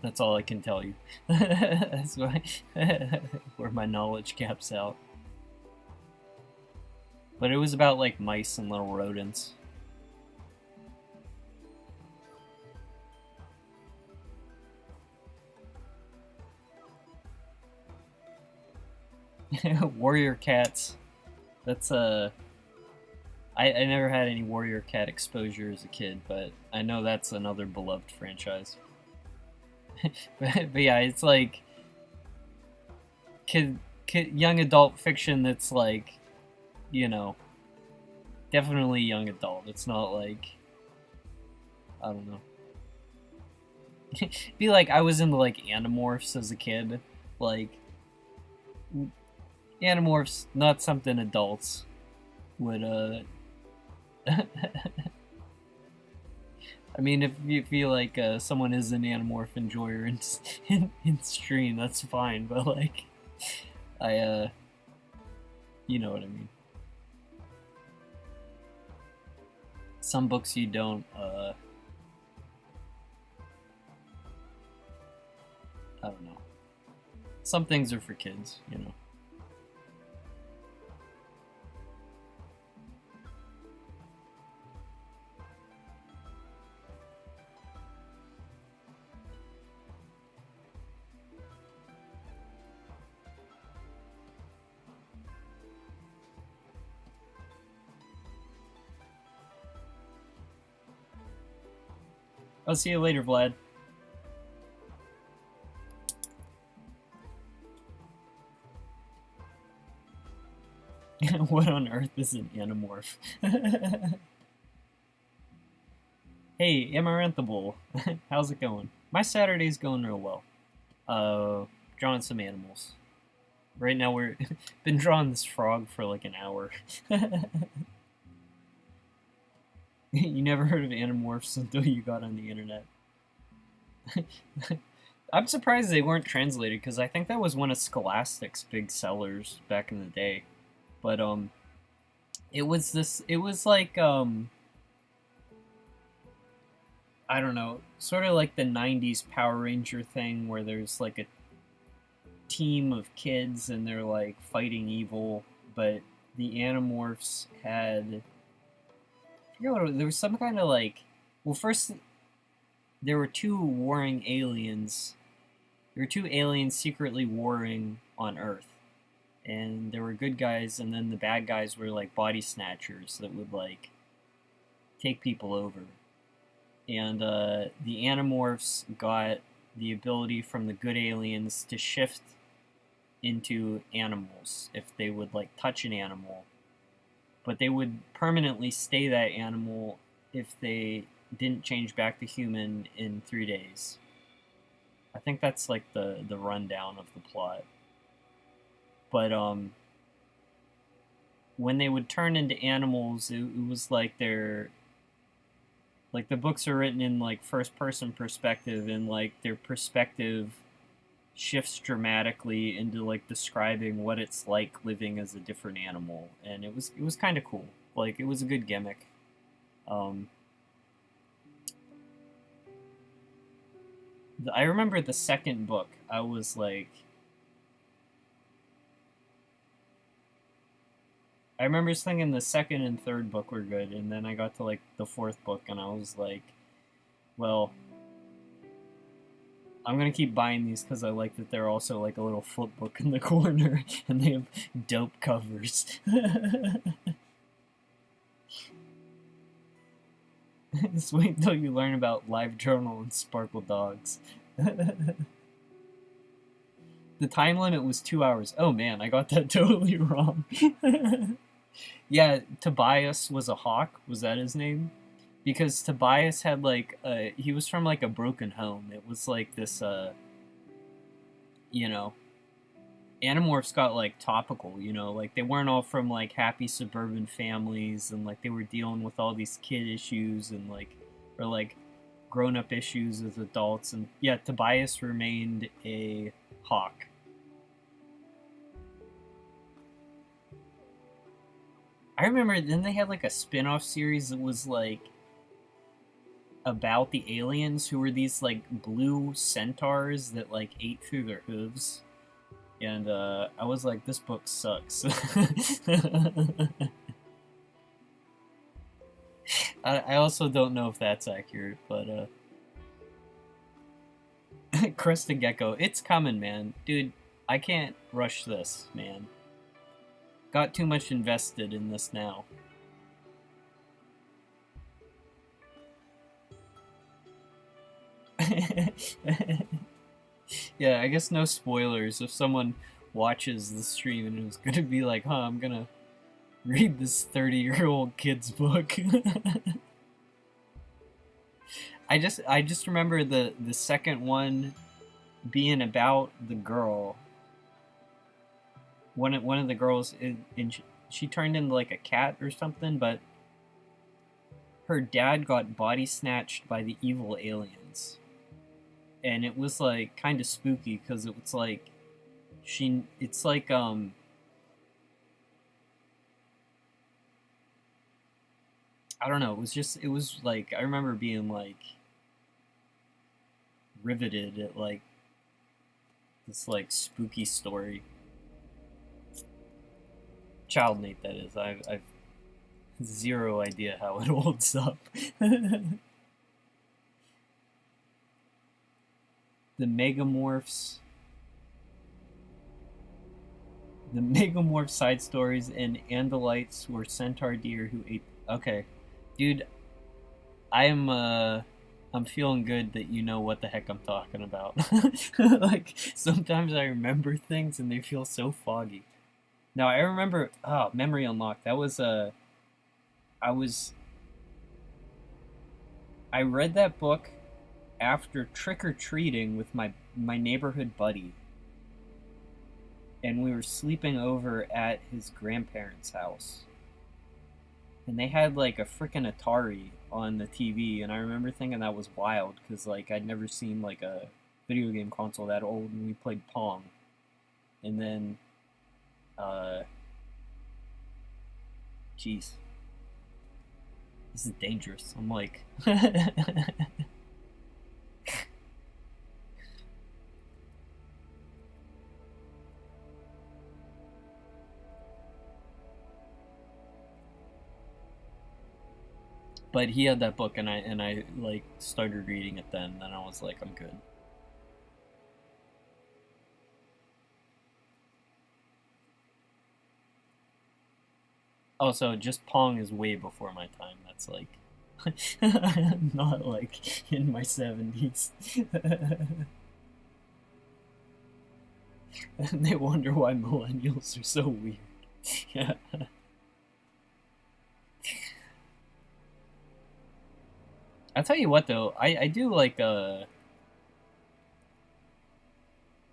That's all I can tell you. That's why where my knowledge caps out. But it was about like mice and little rodents. Warrior cats. That's I never had any warrior cat exposure as a kid, but I know that's another beloved franchise. but yeah, it's like young adult fiction that's like, you know, definitely young adult. It's not like, I don't know. Be like I was into like Animorphs as a kid. Like Animorphs, not something adults would I mean, if you feel like someone is an Animorph enjoyer in stream, that's fine. But like, you know what I mean. Some books you don't. I don't know. Some things are for kids, you know. I'll see you later, Vlad. What on earth is an Animorph? Hey, Amaranthable. How's it going? My Saturday's going real well. Drawing some animals. Right now we're been drawing this frog for like an hour. You never heard of Animorphs until you got on the internet. I'm surprised they weren't translated because I think that was one of Scholastic's big sellers back in the day. But it was like I don't know, sort of like the 90s Power Ranger thing where there's like a team of kids and they're like fighting evil, but the Animorphs had, I forget what there was some kind of like, well, first there were two warring aliens. There were two aliens secretly warring on Earth. And there were good guys, and then the bad guys were like body snatchers that would like take people over. And the Animorphs got the ability from the good aliens to shift into animals if they would like touch an animal. But they would permanently stay that animal if they didn't change back to human in 3 days. I think that's like the rundown of the plot. But when they would turn into animals, it was like their, like the books are written in like first person perspective, and like their perspective shifts dramatically into like describing what it's like living as a different animal, and it was kind of cool. Like it was a good gimmick. I remember the second book. I was like, I remember thinking the second and third book were good, and then I got to like the fourth book, and I was like, well, I'm gonna keep buying these because I like that they're also like a little flip book in the corner, and they have dope covers. Just wait until you learn about Live Journal and Sparkle Dogs. The time limit was 2 hours. Oh man, I got that totally wrong. Yeah, Tobias was a hawk. Was that his name? Because Tobias had like he was from like a broken home. It was like this you know, Animorphs got like topical, you know, like they weren't all from like happy suburban families, and like they were dealing with all these kid issues and like, or like grown-up issues as adults. And yeah, Tobias remained a hawk. I remember then they had like a spin-off series that was like, about the aliens who were these like blue centaurs that like ate through their hooves. And I was like, this book sucks. I also don't know if that's accurate, but Crested Gecko, it's coming, man. Dude, I can't rush this, man. Got too much invested in this now. Yeah, I guess no spoilers. If someone watches the stream and is gonna be like, huh, I'm gonna read this 30-year-old kid's book. I just remember the second one being about the girl. One of the girls, she turned into like a cat or something, but her dad got body snatched by the evil aliens. And it was like kind of spooky because it was like it's like I don't know, it was like I remember being like riveted at like this like spooky story. Child Nate, that is. I've zero idea how it holds up. The Megamorphs. The Megamorph side stories and Andalites were centaur deer who ate. Okay, dude, I'm feeling good that you know what the heck I'm talking about. Like sometimes I remember things and they feel so foggy. Now I remember. Oh, memory unlocked. That was I read that book after trick-or-treating with my neighborhood buddy, and we were sleeping over at his grandparents' house, and they had like a freaking Atari on the TV, and I remember thinking that was wild because like I'd never seen like a video game console that old, and we played Pong. And then jeez, this is dangerous. I'm like but he had that book, and I like started reading it then, and I was like, I'm good. Also, just Pong is way before my time. That's like not like in my 70s. And they wonder why millennials are so weird. Yeah. I'll tell you what though, I do like I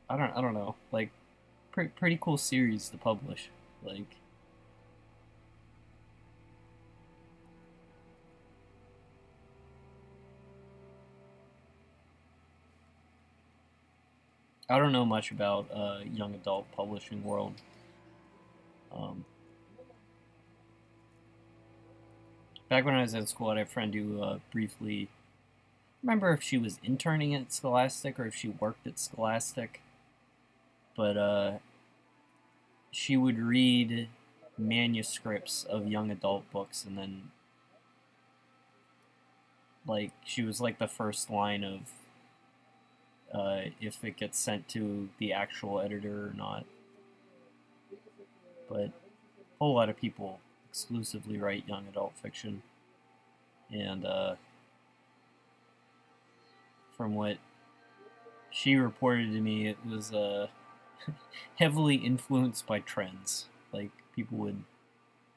don't know, like pretty cool series to publish. Like I don't know much about young adult publishing world. Back when I was in school, I had a friend who briefly, remember if she was interning at Scholastic or if she worked at Scholastic, but she would read manuscripts of young adult books, and then like she was like the first line of if it gets sent to the actual editor or not. But a whole lot of people exclusively write young adult fiction, and from what she reported to me, it was heavily influenced by trends. Like people would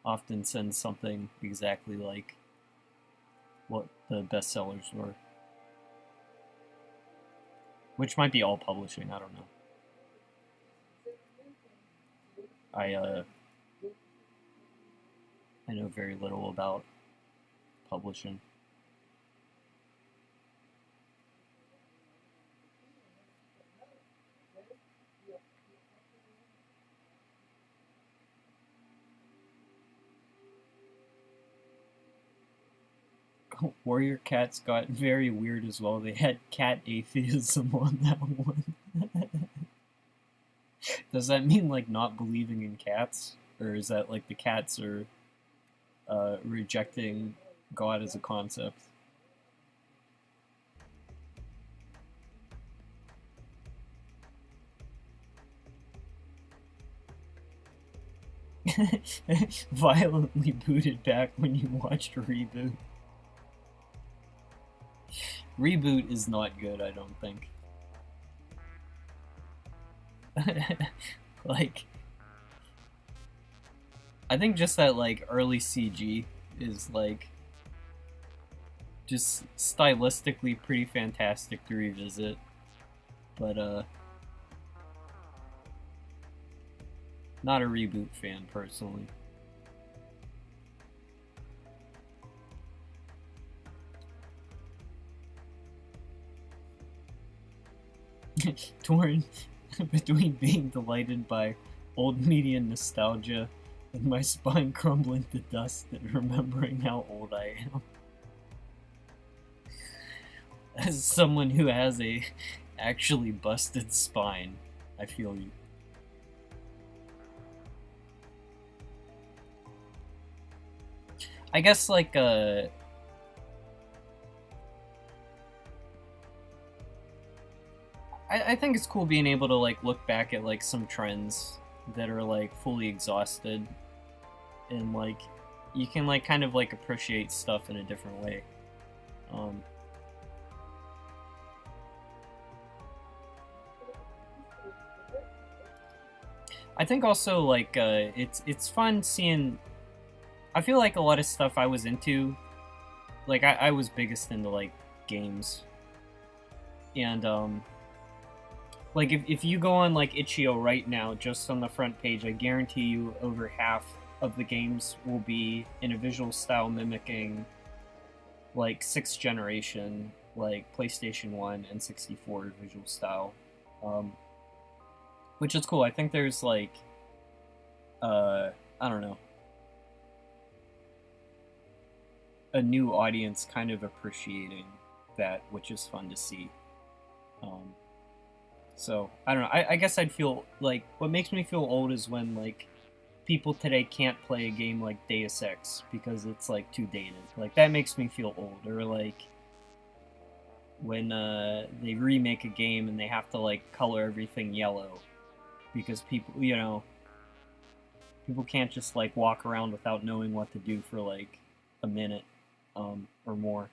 often send something exactly like what the bestsellers were, which might be all publishing. I don't know. I know very little about publishing. Warrior Cats got very weird as well. They had cat atheism on that one. Does that mean like not believing in cats, or is that like the cats are rejecting God as a concept? Violently booted back when you watched Reboot. Reboot is not good, I don't think. Like, I think just that like early CG is like just stylistically pretty fantastic to revisit, but not a Reboot fan personally. Torn between being delighted by old media nostalgia and my spine crumbling to dust at remembering how old I am. As someone who has a actually busted spine, I feel you. I guess like I think it's cool being able to like look back at like some trends that are like fully exhausted, and like you can like kind of like appreciate stuff in a different way. I think also like it's fun seeing. I feel like a lot of stuff I was into, like I was biggest into like games, and like if you go on like Itchio right now, just on the front page, I guarantee you over half of the games will be in a visual style mimicking like 6th generation, like PlayStation 1 and 64 visual style, which is cool. I think there's like I don't know, a new audience kind of appreciating that, which is fun to see. So I don't know. I guess I'd feel like what makes me feel old is when like people today can't play a game like Deus Ex because it's like too dated. Like that makes me feel old. Or like when they remake a game and they have to like color everything yellow because people, you know, people can't just like walk around without knowing what to do for like a minute or more.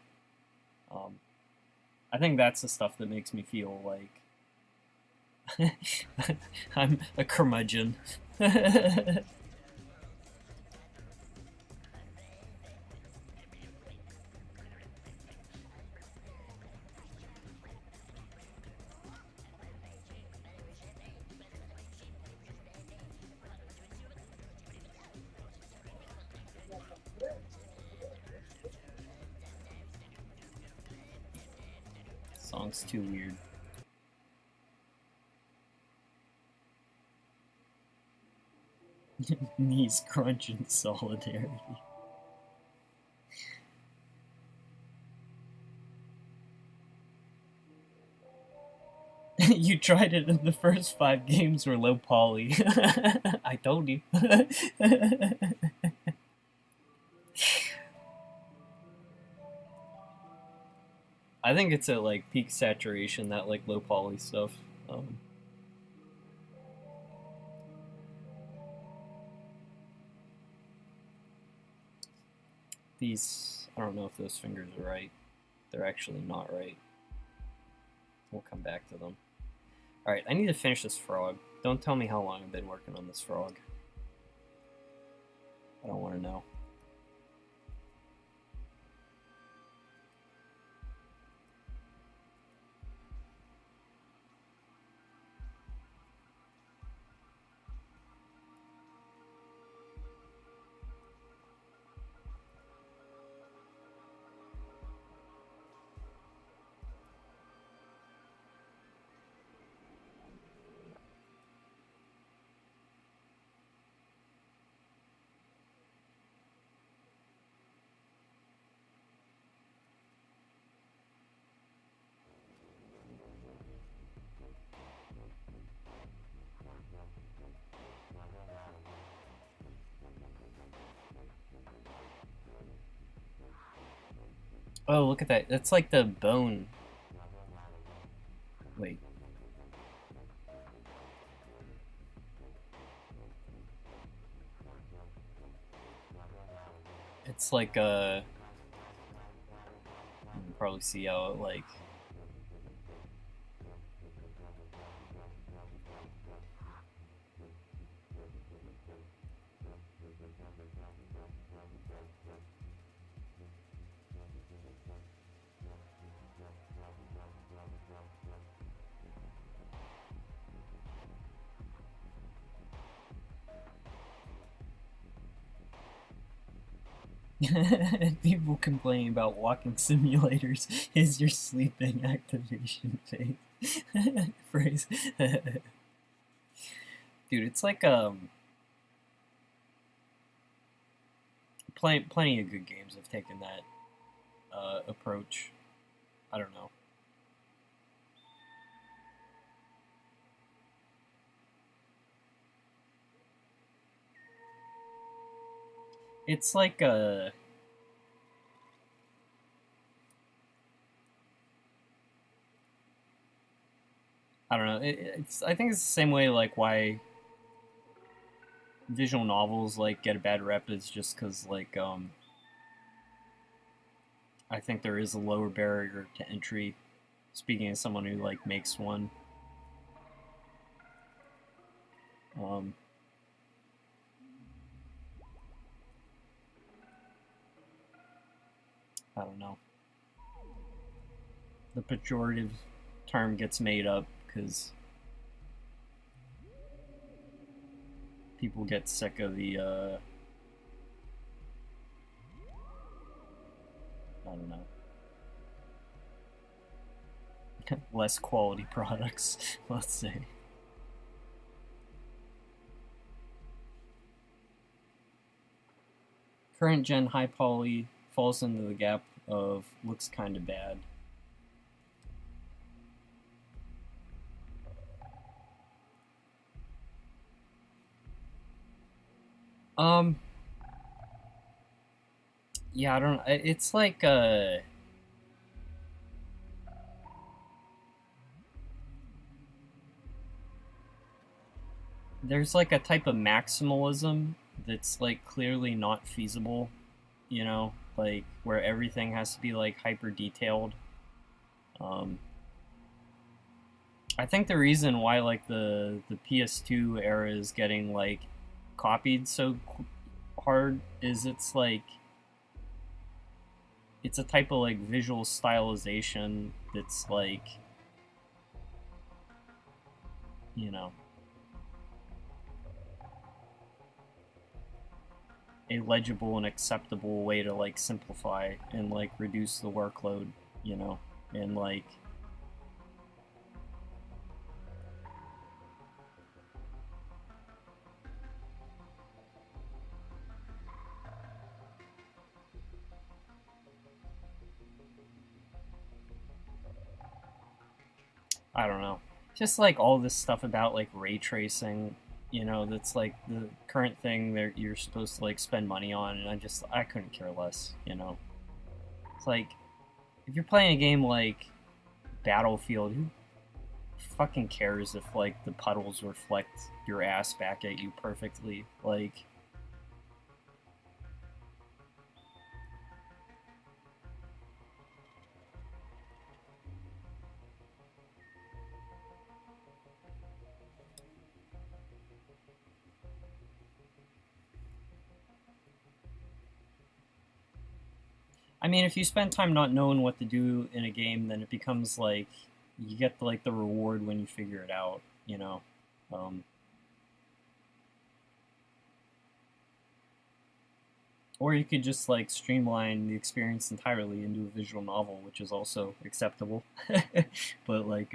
I think that's the stuff that makes me feel like I'm a curmudgeon. Song's too weird. Knees crunch in solidarity. You tried it and the first 5 games were low poly. I told you. I think it's at like peak saturation, that like low poly stuff. These, I don't know if those fingers are right. They're actually not right. We'll come back to them. Alright, I need to finish this frog. Don't tell me how long I've been working on this frog. I don't want to know. Oh, look at that. That's like the bone. Wait. It's like a... You can probably see how it like... People complaining about walking simulators is your sleeping activation phase. Phrase. Dude, it's like plenty of good games have taken that approach. I don't know. It's like a... I don't know. It's I think it's the same way like why visual novels like get a bad rep is just because like I think there is a lower barrier to entry. Speaking as someone who like makes one, um, I don't know. The pejorative term gets made up because people get sick of the I don't know, less quality products, let's say. Current gen high poly falls into the gap of looks kind of bad. Yeah, I don't know. It's like there's like a type of maximalism that's like clearly not feasible, you know, like where everything has to be like hyper detailed. Um, I think the reason why like the PS2 era is getting like copied so hard is it's like it's a type of like visual stylization that's like, you know, a legible and acceptable way to like simplify and like reduce the workload, you know, and like I don't know. Just like all this stuff about like ray tracing, you know, that's like the current thing that you're supposed to like spend money on, and I couldn't care less, you know. It's like if you're playing a game like Battlefield, who fucking cares if like the puddles reflect your ass back at you perfectly? Like I mean, if you spend time not knowing what to do in a game, then it becomes like you get like the reward when you figure it out, you know. Um, or you could just like streamline the experience entirely into a visual novel, which is also acceptable. But like,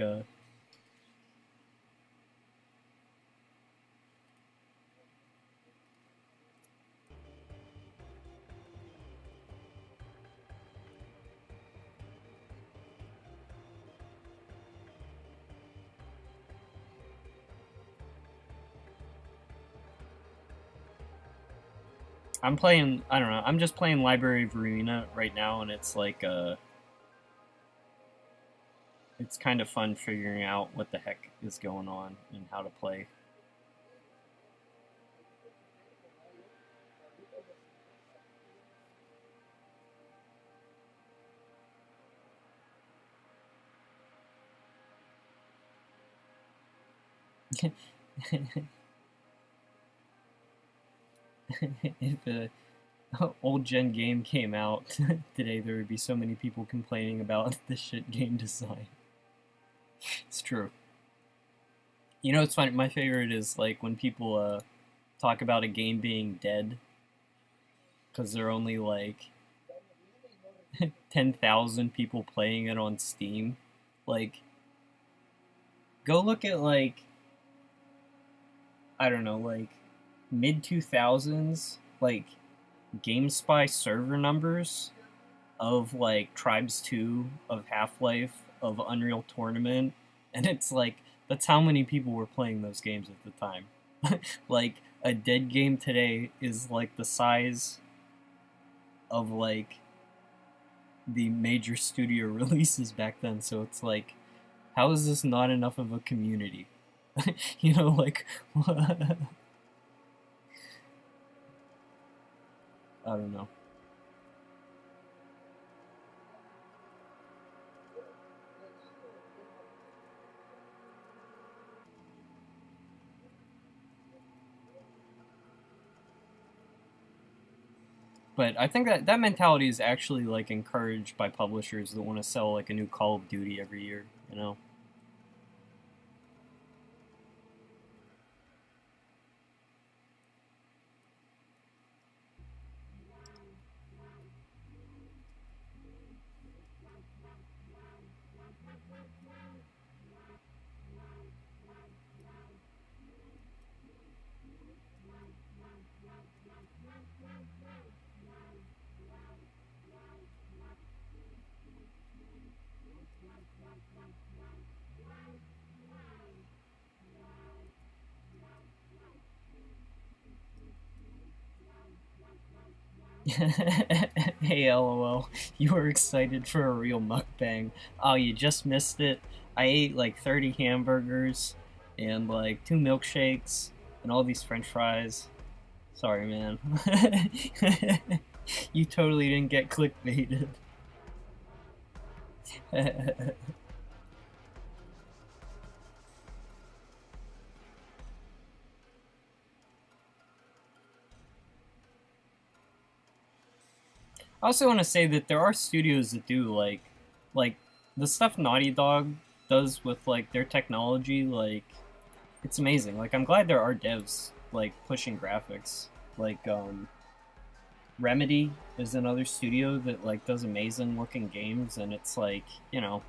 I'm playing, I don't know, I'm just playing Library of Ruina right now, and it's like, it's kind of fun figuring out what the heck is going on and how to play. If a old gen game came out today, there would be so many people complaining about the shit game design. It's true. You know, it's funny. My favorite is like when people talk about a game being dead because there are only like 10,000 people playing it on Steam. Like, go look at like, I don't know, like mid 2000s, like GameSpy server numbers of like Tribes 2, of Half-Life, of Unreal Tournament, and it's like that's how many people were playing those games at the time. Like a dead game today is like the size of like the major studio releases back then, so it's like, how is this not enough of a community? You know, like I don't know. But I think that that mentality is actually like encouraged by publishers that want to sell like a new Call of Duty every year, you know? Hey, LOL, you were excited for a real mukbang. Oh, you just missed it. I ate like 30 hamburgers and like 2 milkshakes and all these french fries. Sorry, man. You totally didn't get clickbaited. I also want to say that there are studios that do like the stuff Naughty Dog does with like their technology. Like, it's amazing. Like, I'm glad there are devs like pushing graphics. Like, Remedy is another studio that like does amazing looking games, and it's like, you know,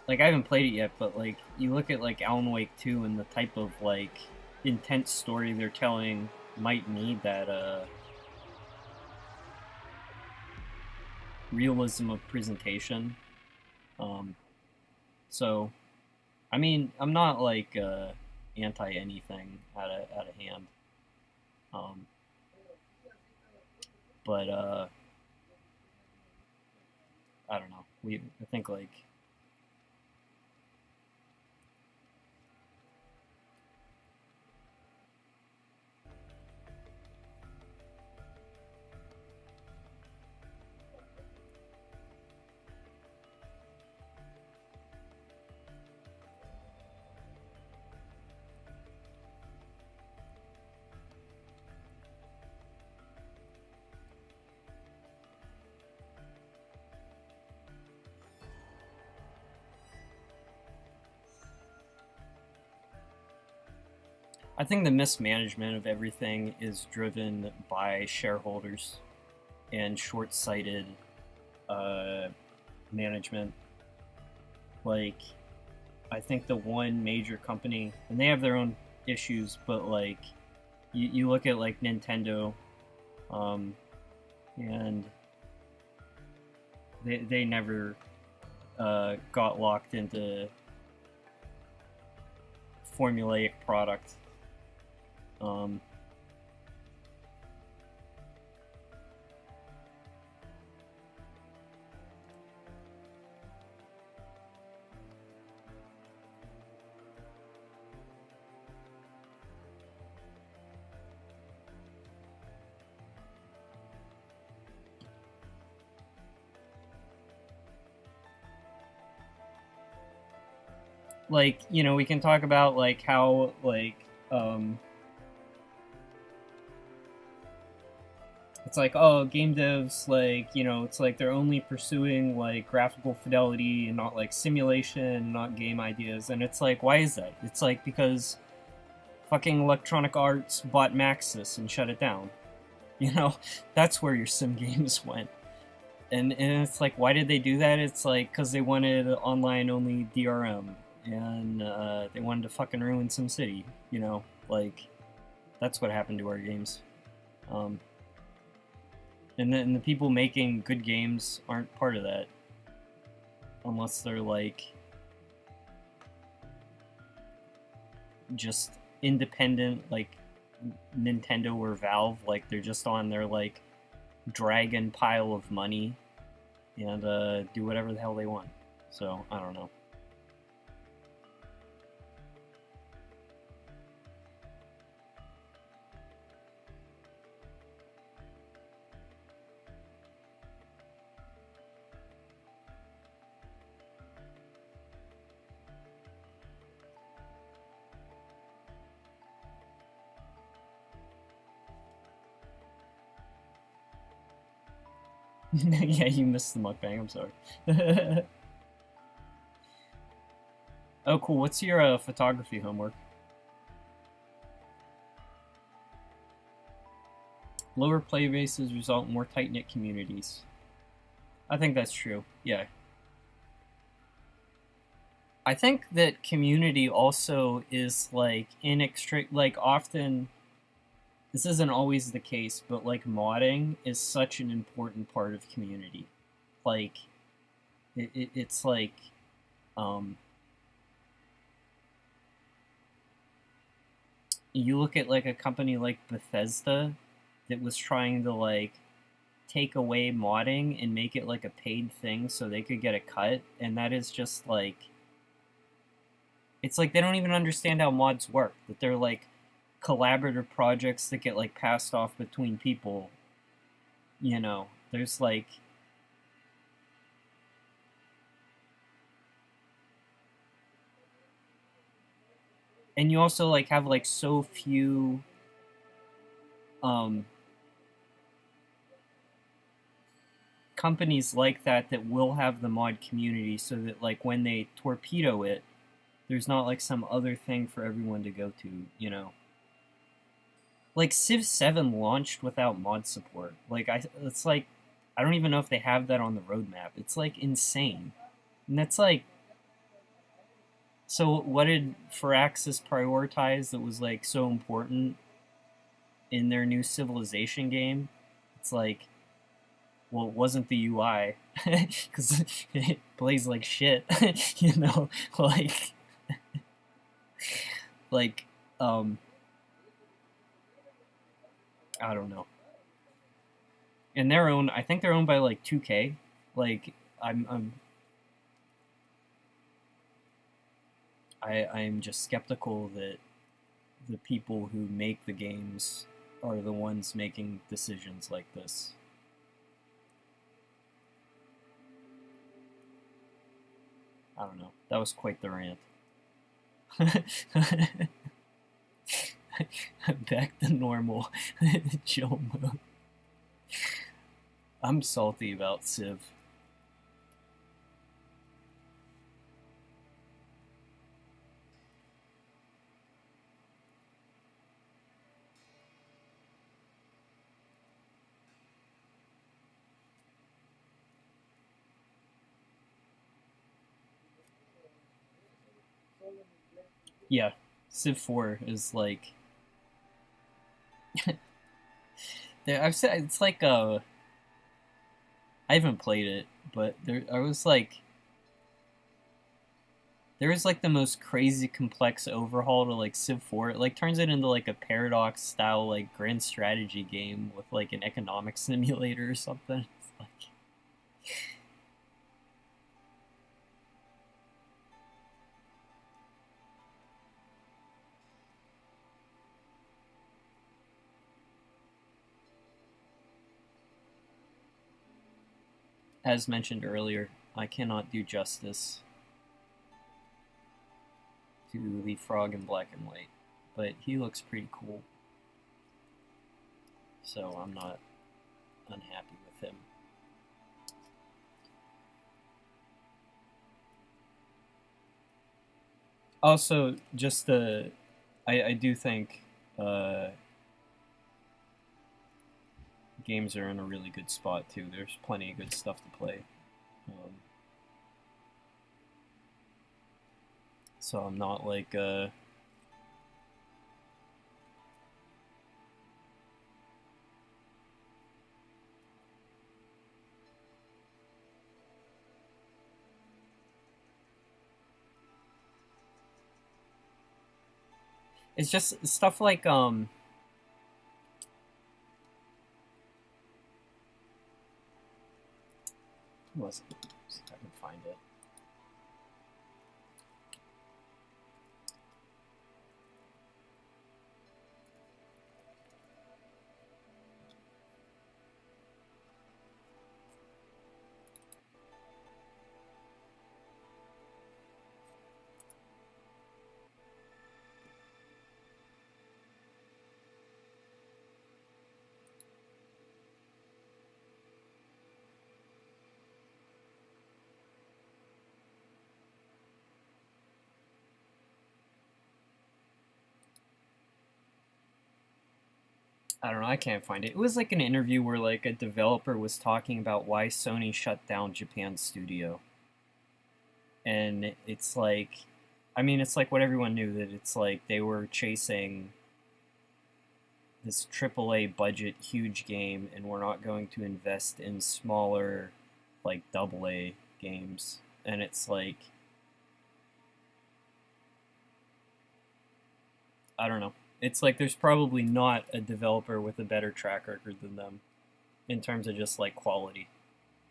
like I haven't played it yet, but like you look at like Alan Wake 2 and the type of like intense story they're telling might need that realism of presentation. Um, so, I mean, I'm not like anti anything out of hand, um, but I don't know. I think like I think the mismanagement of everything is driven by shareholders and short-sighted uh, management. Like, I think the one major company, and they have their own issues, but like, you look at like Nintendo, um, and they never got locked into formulaic product. Um, like, you know, we can talk about like how like it's like, oh, game devs, like, you know, it's like they're only pursuing like graphical fidelity and not like simulation, not game ideas. And it's like, why is that? It's like because fucking Electronic Arts bought Maxis and shut it down. You know, that's where your sim games went. And it's like, why did they do that? It's like because they wanted online only DRM, and they wanted to fucking ruin SimCity. You know, like that's what happened to our games. And then the people making good games aren't part of that, unless they're like just independent, like Nintendo or Valve. Like they're just on their like dragon pile of money and do whatever the hell they want. So I don't know. Yeah, you missed the mukbang. I'm sorry. Oh, cool. What's your photography homework? Lower play bases result in more tight-knit communities. I think that's true. Yeah. I think that community also is like like often. This isn't always the case, but like modding is such an important part of community. Like, it's like, you look at like a company like Bethesda that was trying to like take away modding and make it like a paid thing so they could get a cut, and that is just like, it's like they don't even understand how mods work. That they're like collaborative projects that get like passed off between people. You know, there's like and you also like have like so few companies like that that will have the mod community, so that like when they torpedo it, there's not like some other thing for everyone to go to, you know. Like Civ 7 launched without mod support. Like it's like I don't even know if they have that on the roadmap. It's like insane. And that's like, so what did Firaxis prioritize that was like so important in their new Civilization game? It's like, well, it wasn't the UI because it plays like shit, you know, like like I don't know. And they're owned. I think they're owned by like 2K. Like I'm just skeptical that the people who make the games are the ones making decisions like this. I don't know. That was quite the rant. Back to normal. Chill mode. I'm salty about Civ. Yeah, Civ 4 is like I've said it's like I haven't played it, but there was like the most crazy complex overhaul to like Civ 4. It like turns it into like a Paradox style like grand strategy game with like an economic simulator or something. It's like as mentioned earlier, I cannot do justice. to the frog in black and white, but he looks pretty cool. So I'm not unhappy with him. Also, just I do think games are in a really good spot too. There's plenty of good stuff to play. So I'm not like it's just stuff like who was it? See if I can find it. I don't know, I can't find it. It was like an interview where like a developer was talking about why Sony shut down Japan's studio. And it's like, I mean, it's like what everyone knew, that it's like they were chasing this AAA budget huge game and we're not going to invest in smaller like AA games. And it's like, I don't know. It's like there's probably not a developer with a better track record than them in terms of just like quality.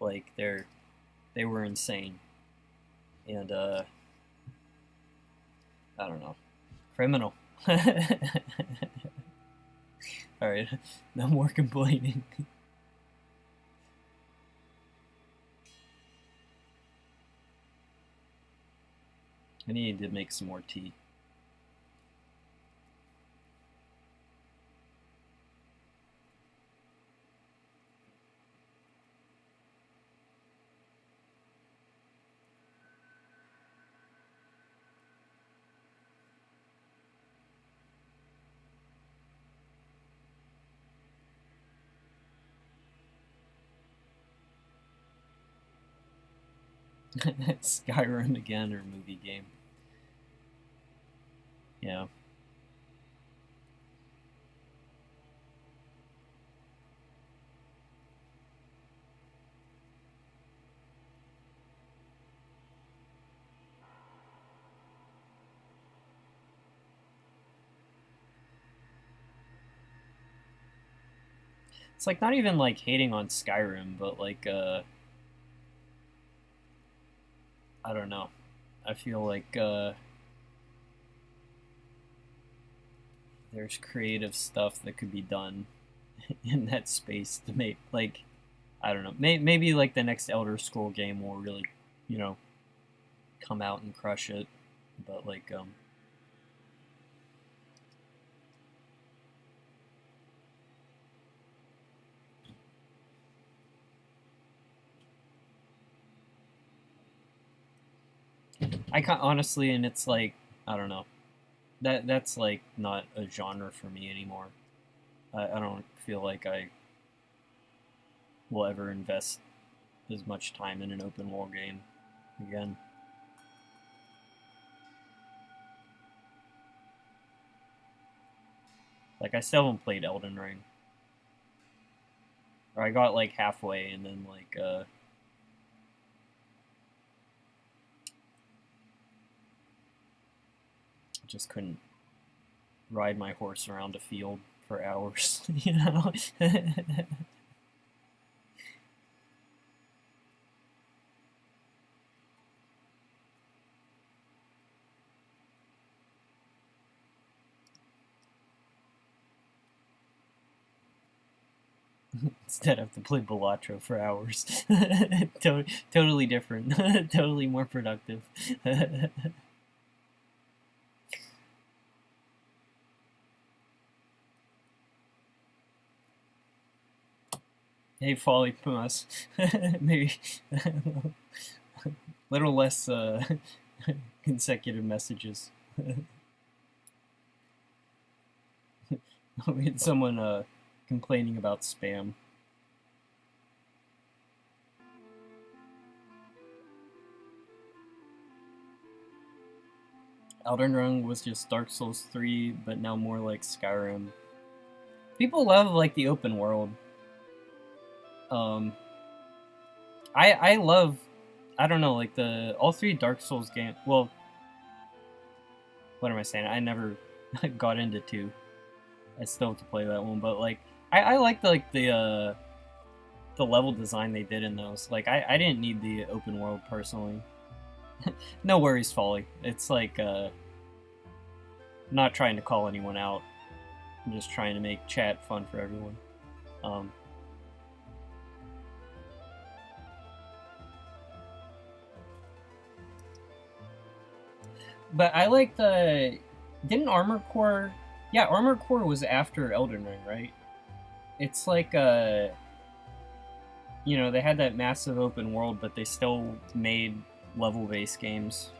Like they were insane. And I don't know. Criminal. Alright, no more complaining. I need to make some more tea. Skyrim again, or movie game. Yeah. It's like not even like hating on Skyrim, but like I don't know. I feel like there's creative stuff that could be done in that space to make, like, I don't know. Maybe like the next Elder Scroll game will really, you know, come out and crush it. But like I can't honestly, and it's like, I don't know. That's like not a genre for me anymore. I don't feel like I will ever invest as much time in an open world game again. Like I still haven't played Elden Ring. Or I got like halfway and then like just couldn't ride my horse around a field for hours, you know? Instead, I have to play Balatro for hours. Totally different. Totally more productive. Hey, Folly Pumas. Maybe a little less consecutive messages. We had someone complaining about spam. Elden Ring was just Dark Souls 3, but now more like Skyrim. People love like the open world. I love, I don't know, like all three Dark Souls games. Well, what am I saying? I never got into 2. I still have to play that one, but like I like the level design they did in those. Like I didn't need the open world personally. No worries, Folly. It's like not trying to call anyone out. I'm just trying to make chat fun for everyone. But I like didn't Armored Core? Yeah, Armored Core was after Elden Ring, right? It's like you know, they had that massive open world, but they still made level-based games.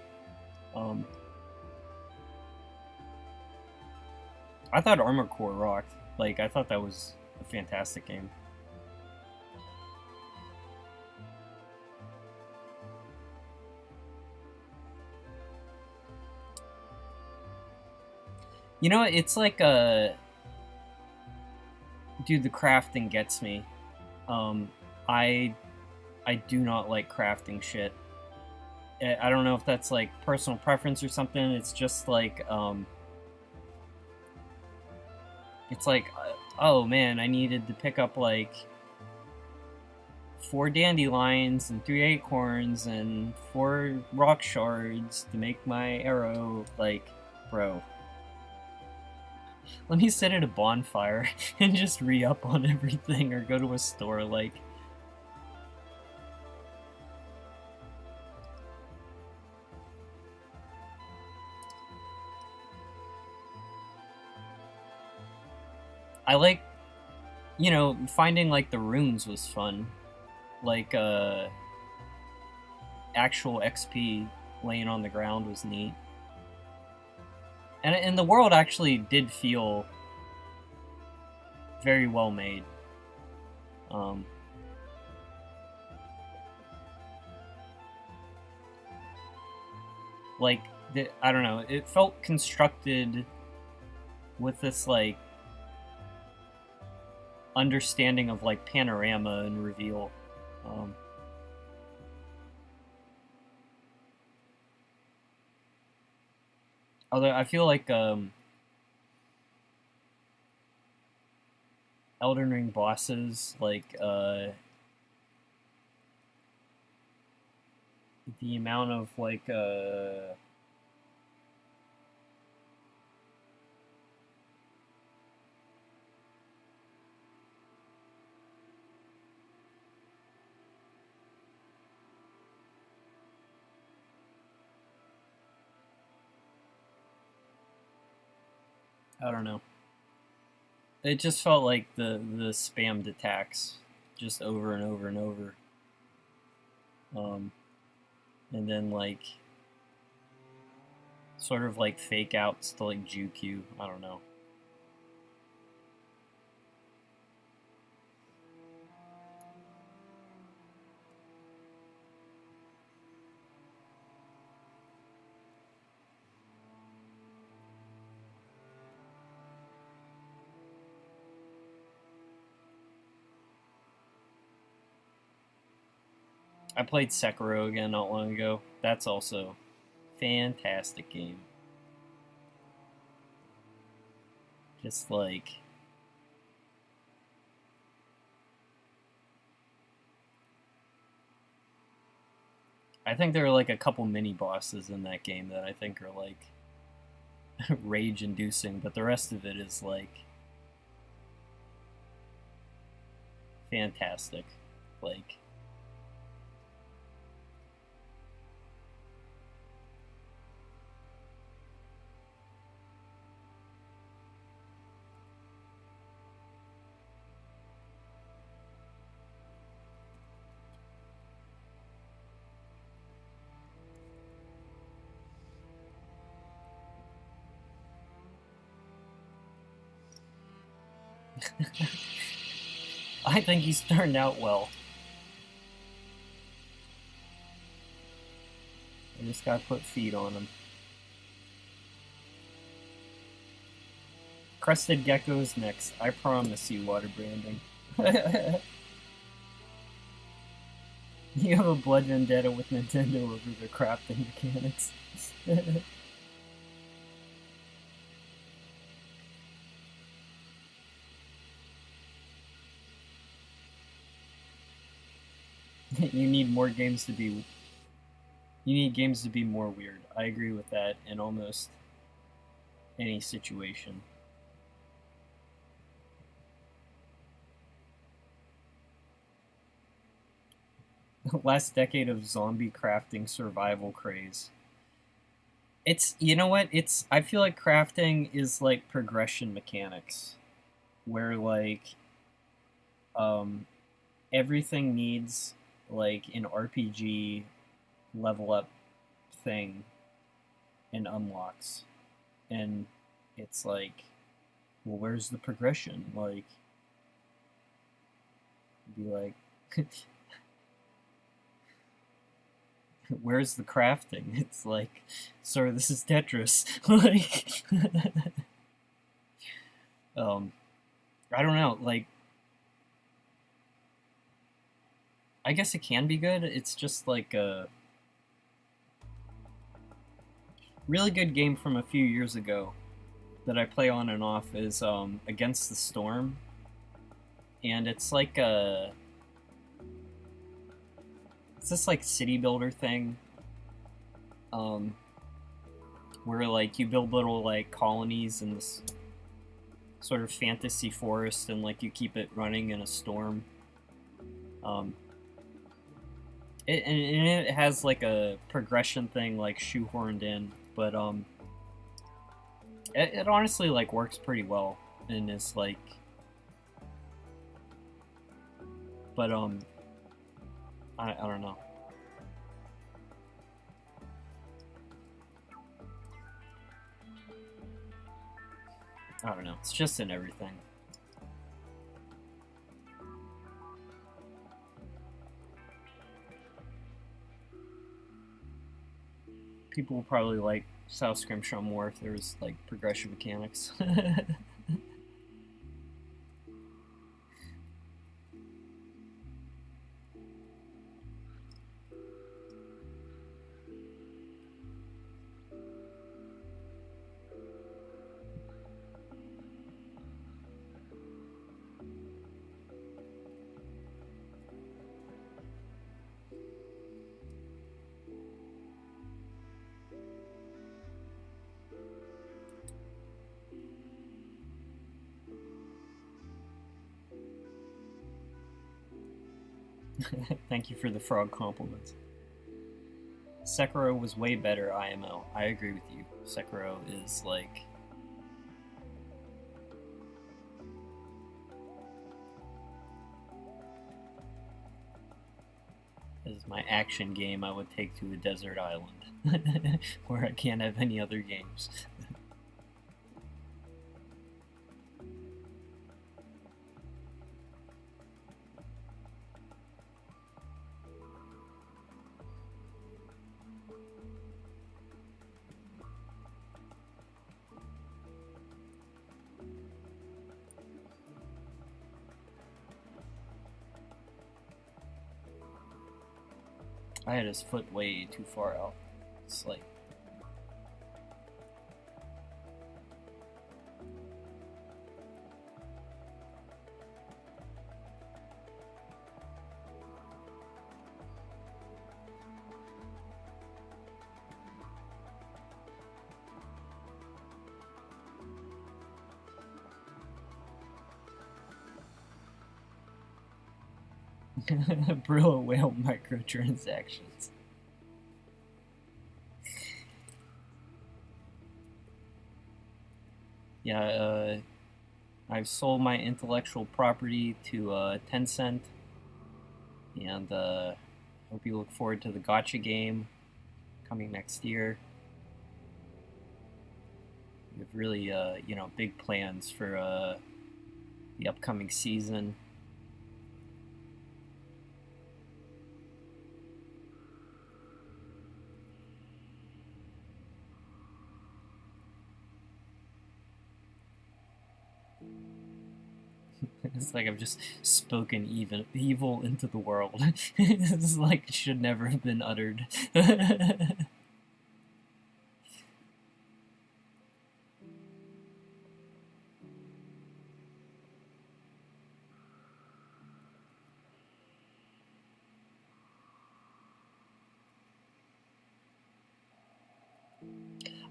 I thought Armored Core rocked. Like, I thought that was a fantastic game. You know, it's like dude, the crafting gets me. I do not like crafting shit. I don't know if that's like personal preference or something. It's just like it's like oh man, I needed to pick up like 4 dandelions and 3 acorns and 4 rock shards to make my arrow. Like, bro, let me sit at a bonfire and just re-up on everything, or go to a store. Like, I like, you know, finding like the runes was fun. Like actual XP laying on the ground was neat. And the world actually did feel very well made. Like, I don't know, it felt constructed with this like understanding of like panorama and reveal. Although I feel like Elden Ring bosses, like the amount of like I don't know. It just felt like the spammed attacks just over and over and over. And then like sort of like fake outs to like juke you. I don't know. I played Sekiro again not long ago. That's also fantastic game. Just like I think there are like a couple mini bosses in that game that I think are like rage inducing, but the rest of it is like fantastic. Like I think he's turned out well. I just gotta put feet on him. Crested Gecko's next. I promise you, water branding. You have a blood vendetta with Nintendo over their crafting mechanics. You need more games to be... You need games to be more weird. I agree with that in almost any situation. Last decade of zombie crafting survival craze. It's, you know what, it's, I feel like crafting is like progression mechanics, where like, everything needs like an RPG level up thing and unlocks, and it's like, well, where's the progression? Like, be like, where's the crafting? It's like, sorry, this is Tetris. Like, I don't know, like, I guess it can be good. It's just like a really good game from a few years ago that I play on and off is Against the Storm, and it's like a, it's this like city builder thing, where like you build little like colonies in this sort of fantasy forest, and like you keep it running in a storm. It has like a progression thing like shoehorned in, but it honestly like works pretty well, and is like, but I don't know. I don't know. It's just in everything. People will probably like South Scrimshaw more if there was like progression mechanics. Thank you for the frog compliments. Sekiro was way better, IMO. I agree with you. Sekiro is like... is my action game I would take to a desert island, where I can't have any other games. I had his foot way too far out. It's like... Brillo whale microtransactions. Yeah, I've sold my intellectual property to Tencent, and hope you look forward to the gotcha game coming next year. We have really, you know, big plans for the upcoming season. It's like I've just spoken evil into the world. It's like it should never have been uttered.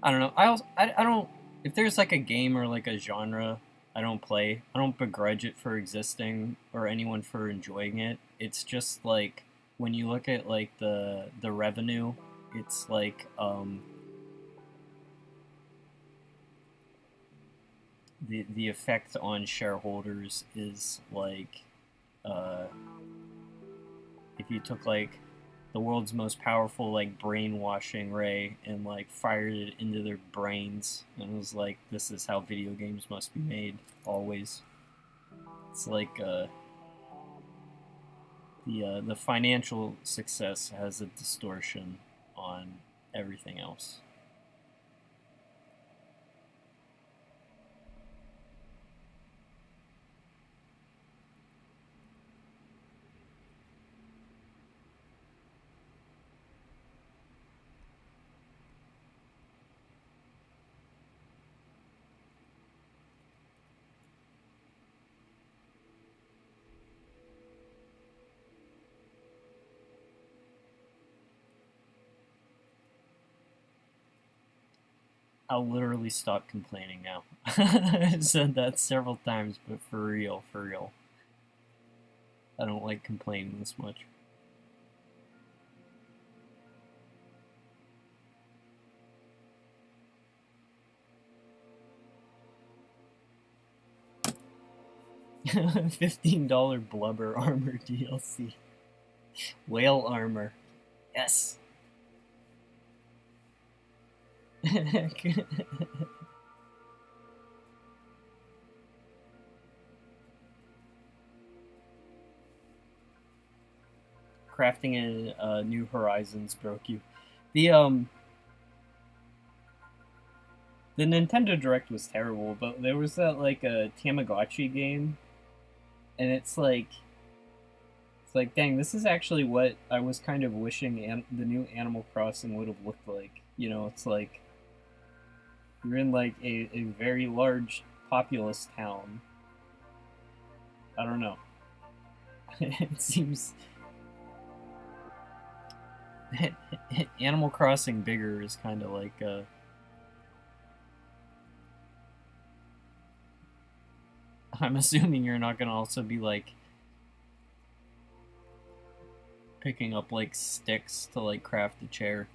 I don't know. I don't. If there's like a game or like a genre I don't play, I don't begrudge it for existing or anyone for enjoying it. It's just like when you look at like the revenue, it's like the effect on shareholders is like if you took like the world's most powerful like brainwashing ray and like fired it into their brains and was like, this is how video games must be made always. It's like the financial success has a distortion on everything else. I'll literally stop complaining now. I've said that several times, but for real, for real. I don't like complaining this much. $15 blubber armor DLC. Whale armor. Yes. Crafting in New Horizons broke you. The Nintendo Direct was terrible, but there was that like a Tamagotchi game, and it's like, dang, this is actually what I was kind of wishing the new Animal Crossing would have looked like. You know, it's like you're in like a very large populous town. I don't know. It seems Animal Crossing bigger is kind of like I'm assuming you're not gonna also be like picking up like sticks to like craft a chair.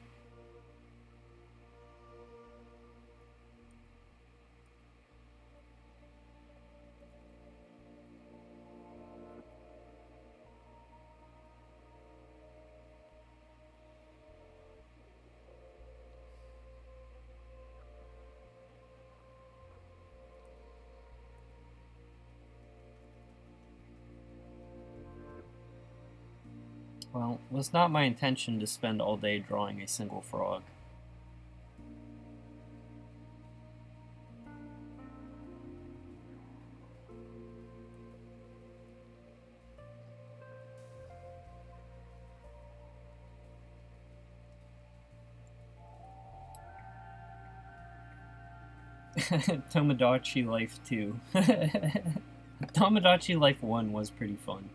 Well, it was not my intention to spend all day drawing a single frog. Tomodachi Life 2. Tomodachi Life 1 was pretty fun.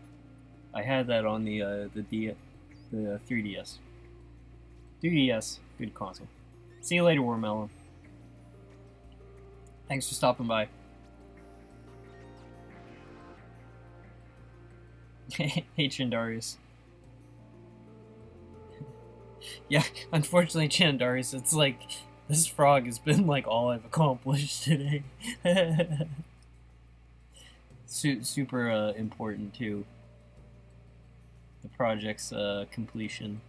I had that on the 3DS. 3DS, good console. See you later, Warmelon. Thanks for stopping by. Hey, Chandarius. Yeah, unfortunately, Chandarius, it's like this frog has been like all I've accomplished today. Super important too. The project's completion.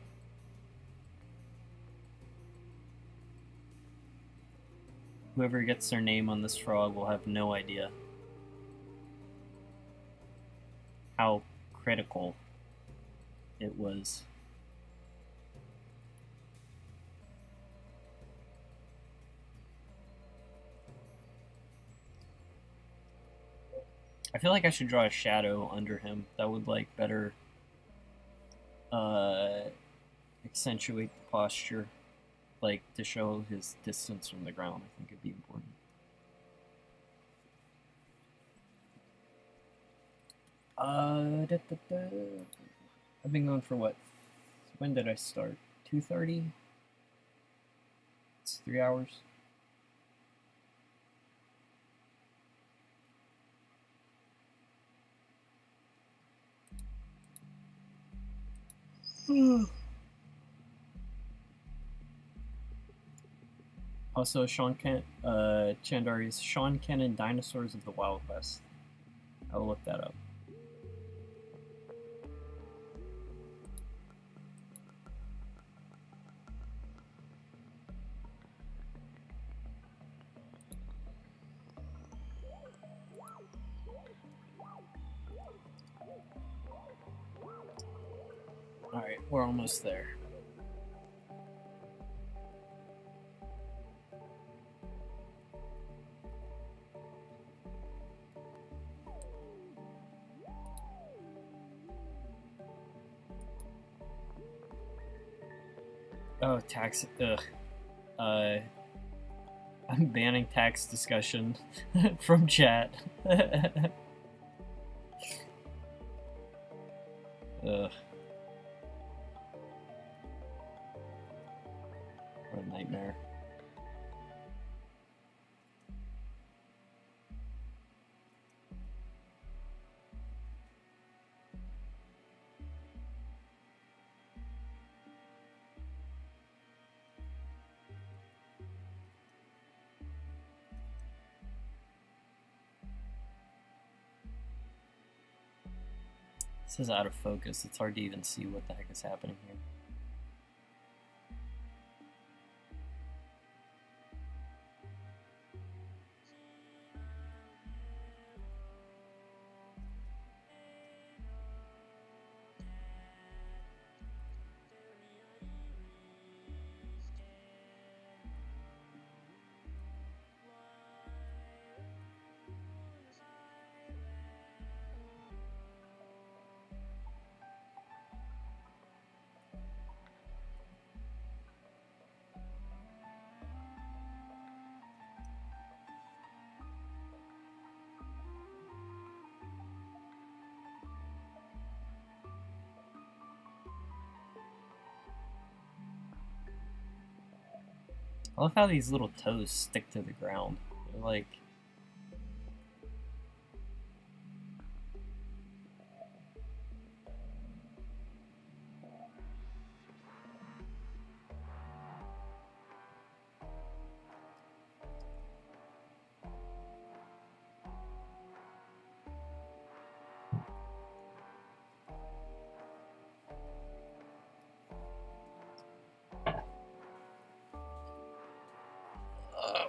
Whoever gets their name on this frog will have no idea. how critical it was. I feel like I should draw a shadow under him that would like better accentuate the posture, like to show his distance from the ground. I think it'd be important. I've been going for what? When did I start? 2:30. It's 3 hours. Also, Chandari's Sean Cannon Dinosaurs of the Wild West. I'll look that up. Alright, we're almost there. Oh, tax. Ugh. I'm banning tax discussion from chat. Ugh. What a nightmare. This is out of focus. It's hard to even see what the heck is happening here. I love how these little toes stick to the ground. They're like...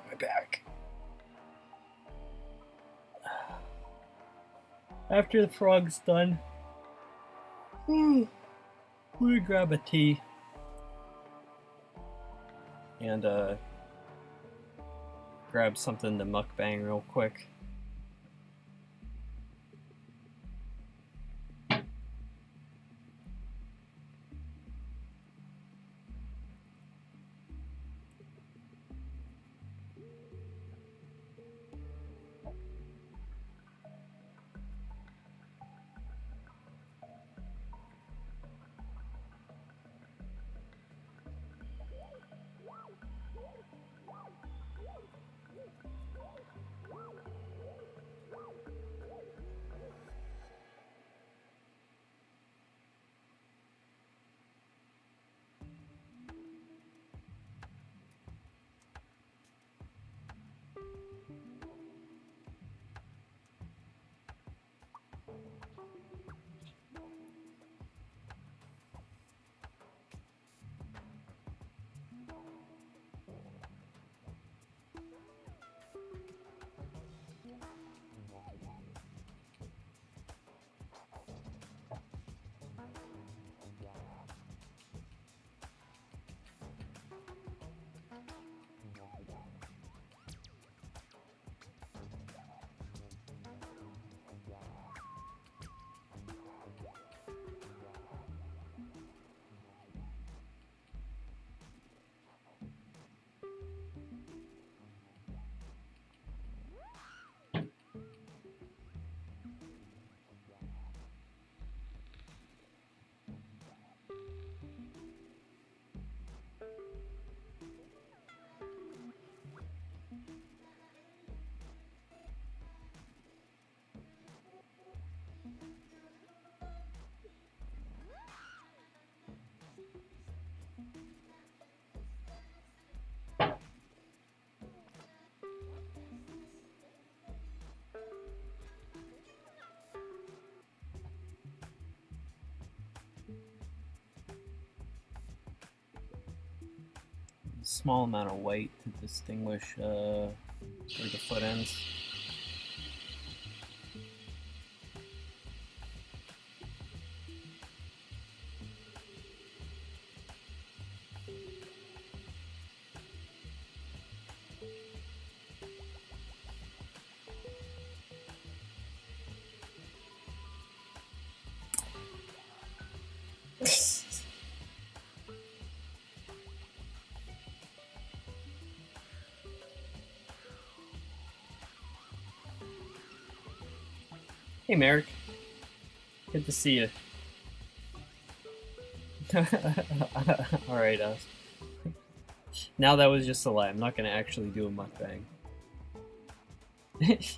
my back. After the frog's done, we grab a tea and grab something to mukbang real quick. small amount of white to distinguish where the foot ends. Hey, Merrick. Good to see you. Alright, now that was just a lie. I'm not gonna actually do a mukbang.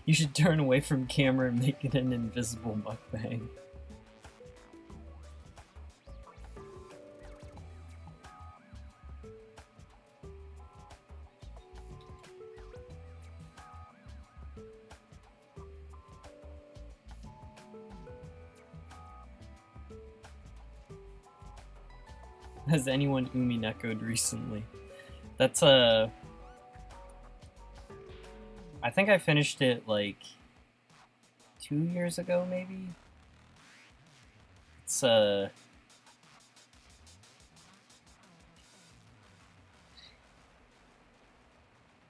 You should turn away from camera and make it an invisible mukbang. Has anyone Umineko'd recently? That's I think I finished it like 2 years ago, maybe? It's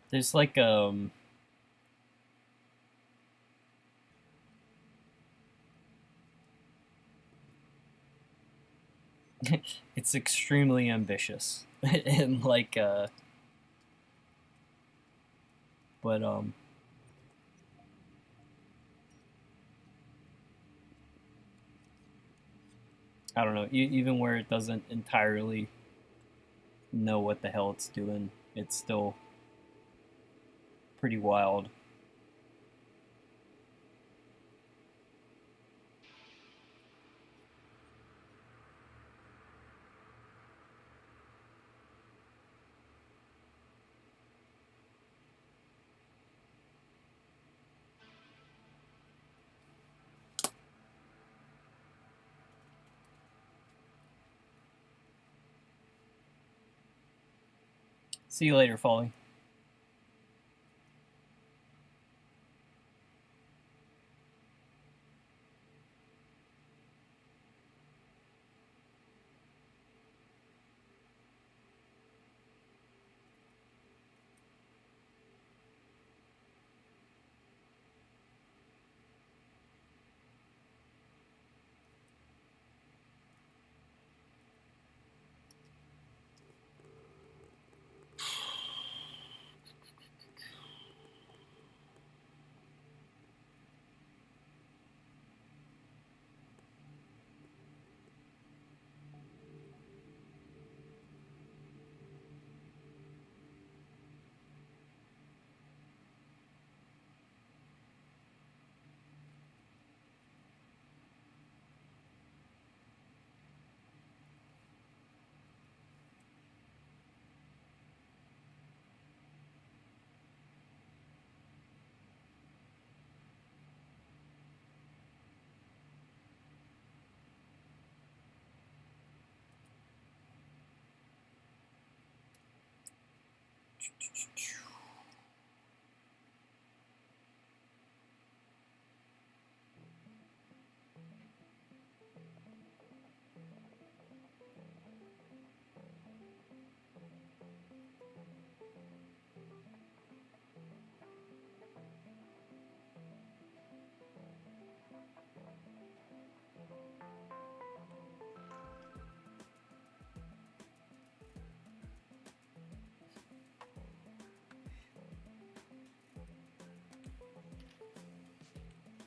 there's like it's extremely ambitious and like but I don't know, even where it doesn't entirely know what the hell it's doing, it's still pretty wild. See you later, Folly.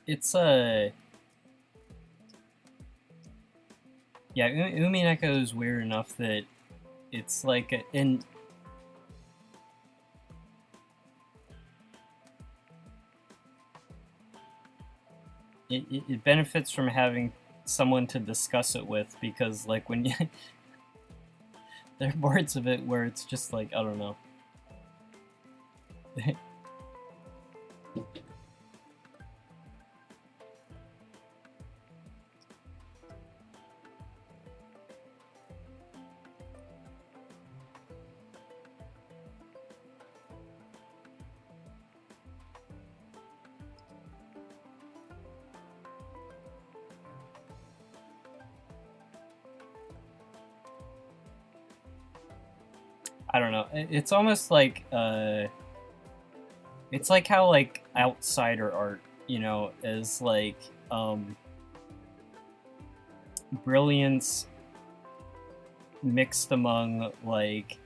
It's yeah, Umineko is weird enough that it's like it benefits from having someone to discuss it with, because like when you there are parts of it where it's just like, I don't know. I don't know. It's almost like it's like how like outsider art, you know, is like brilliance mixed among like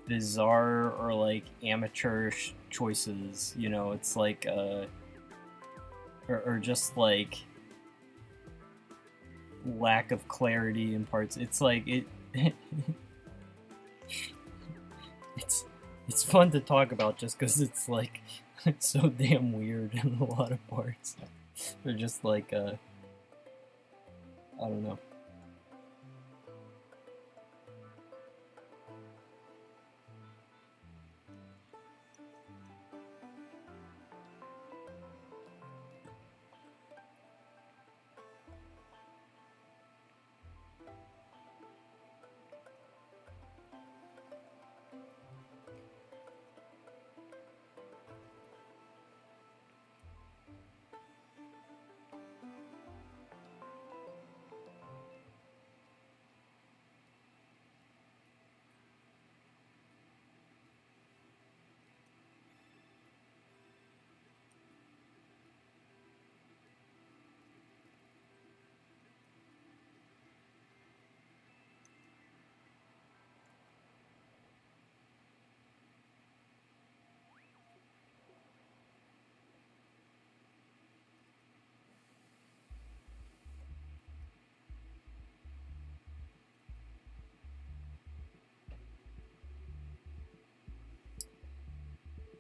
bizarre or like amateurish choices, you know. It's like or just like lack of clarity in parts. It's like it it's fun to talk about just because it's like it's so damn weird in a lot of parts. They're just like I don't know.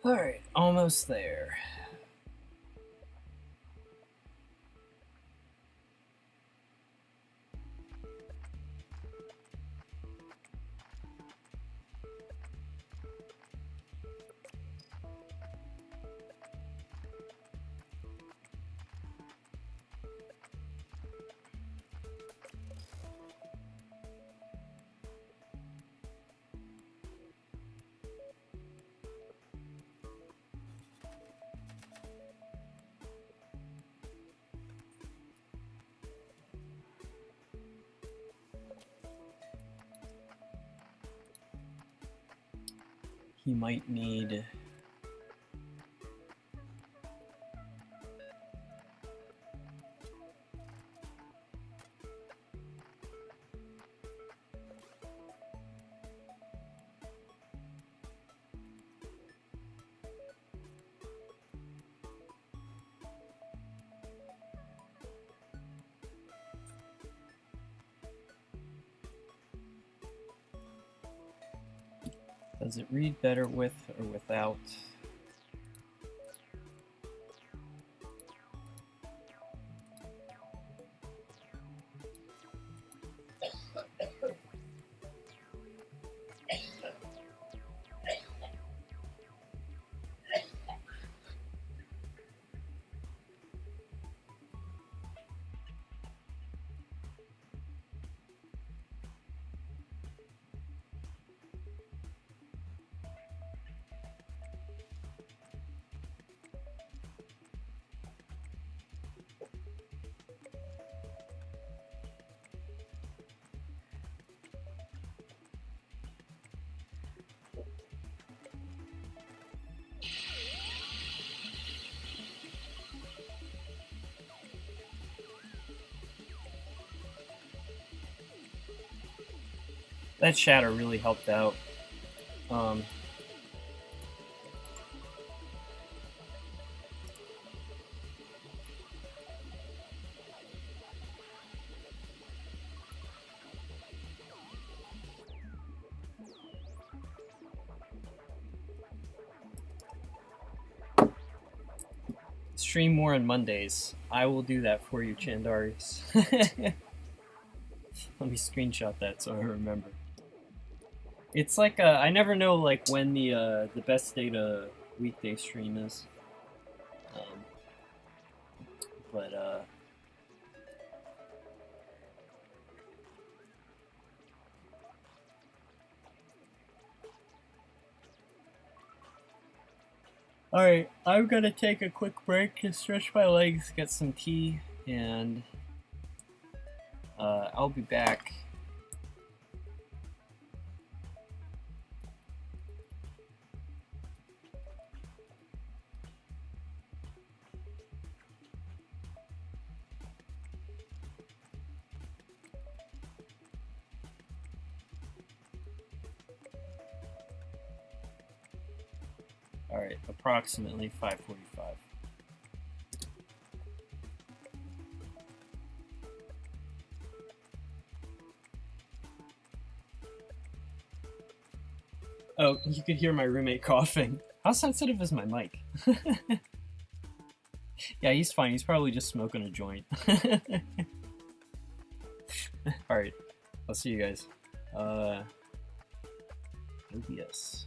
Alright, almost there. He might need Does it read better with or without? That shadow really helped out. Stream more on Mondays. I will do that for you, Chandarius. Let me screenshot that so I remember. It's like I never know like when the best day to weekday stream is. But alright, I'm gonna take a quick break to stretch my legs, get some tea, and I'll be back. Alright, approximately 5:45. Oh, you could hear my roommate coughing. How sensitive is my mic? Yeah, he's fine. He's probably just smoking a joint. Alright, I'll see you guys. OBS.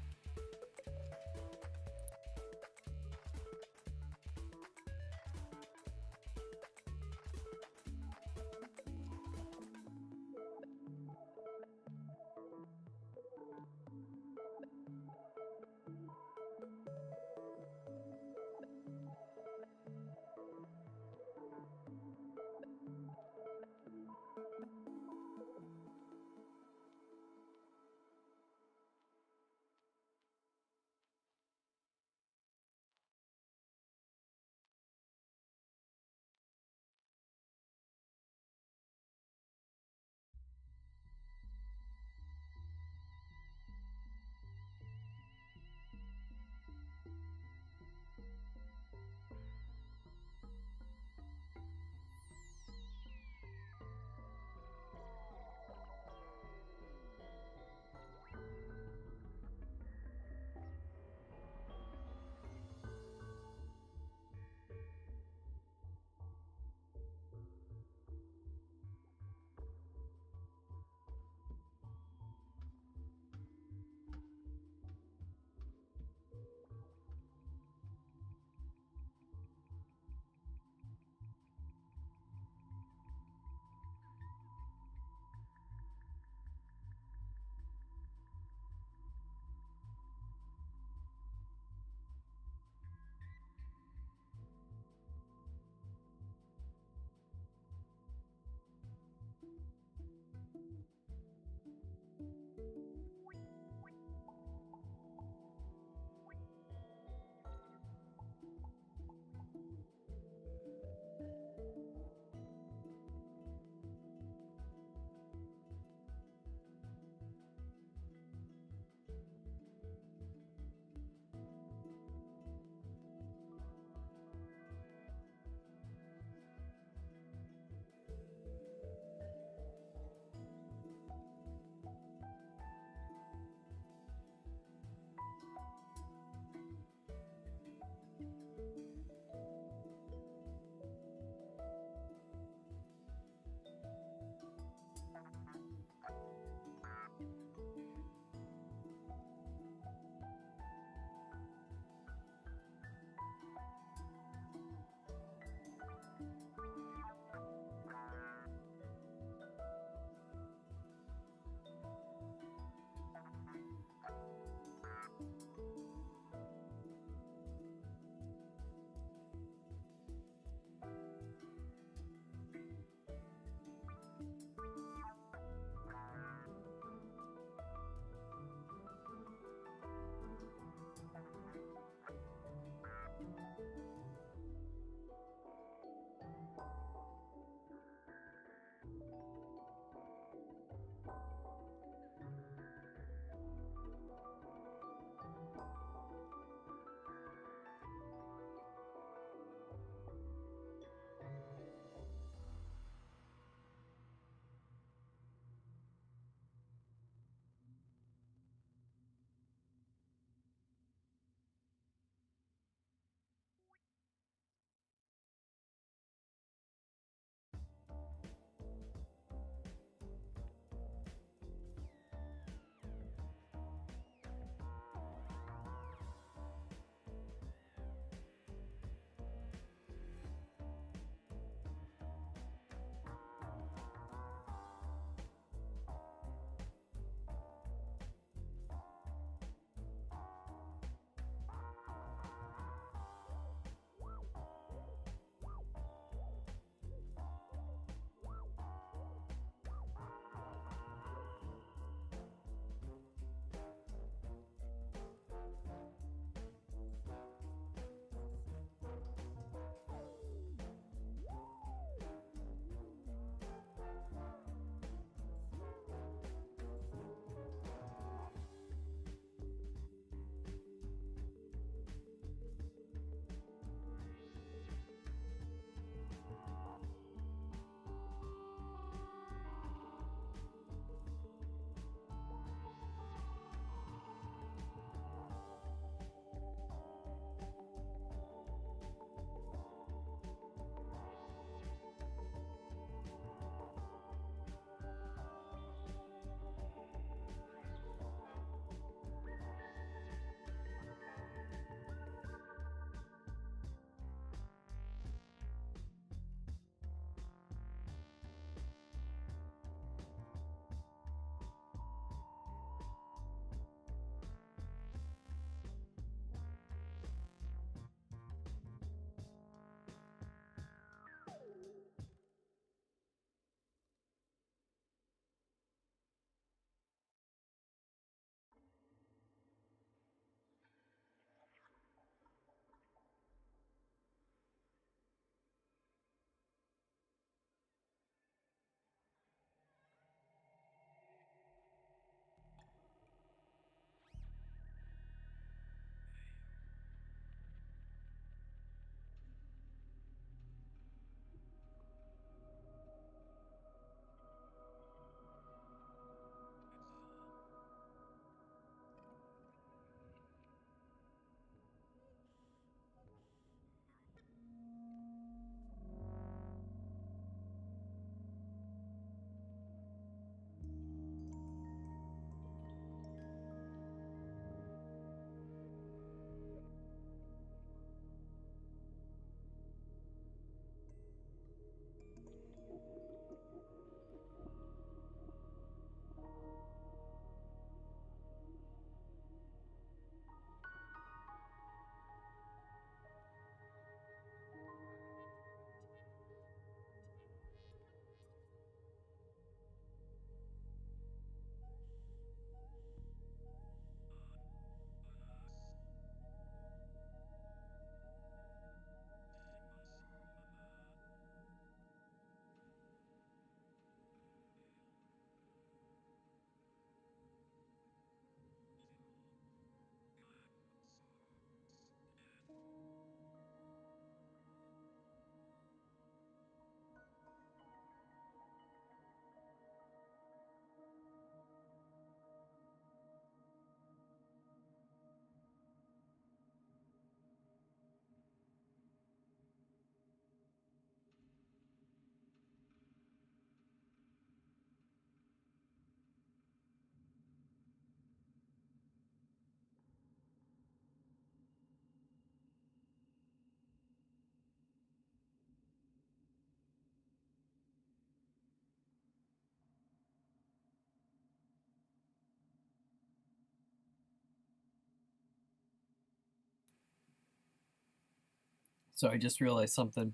So I just realized something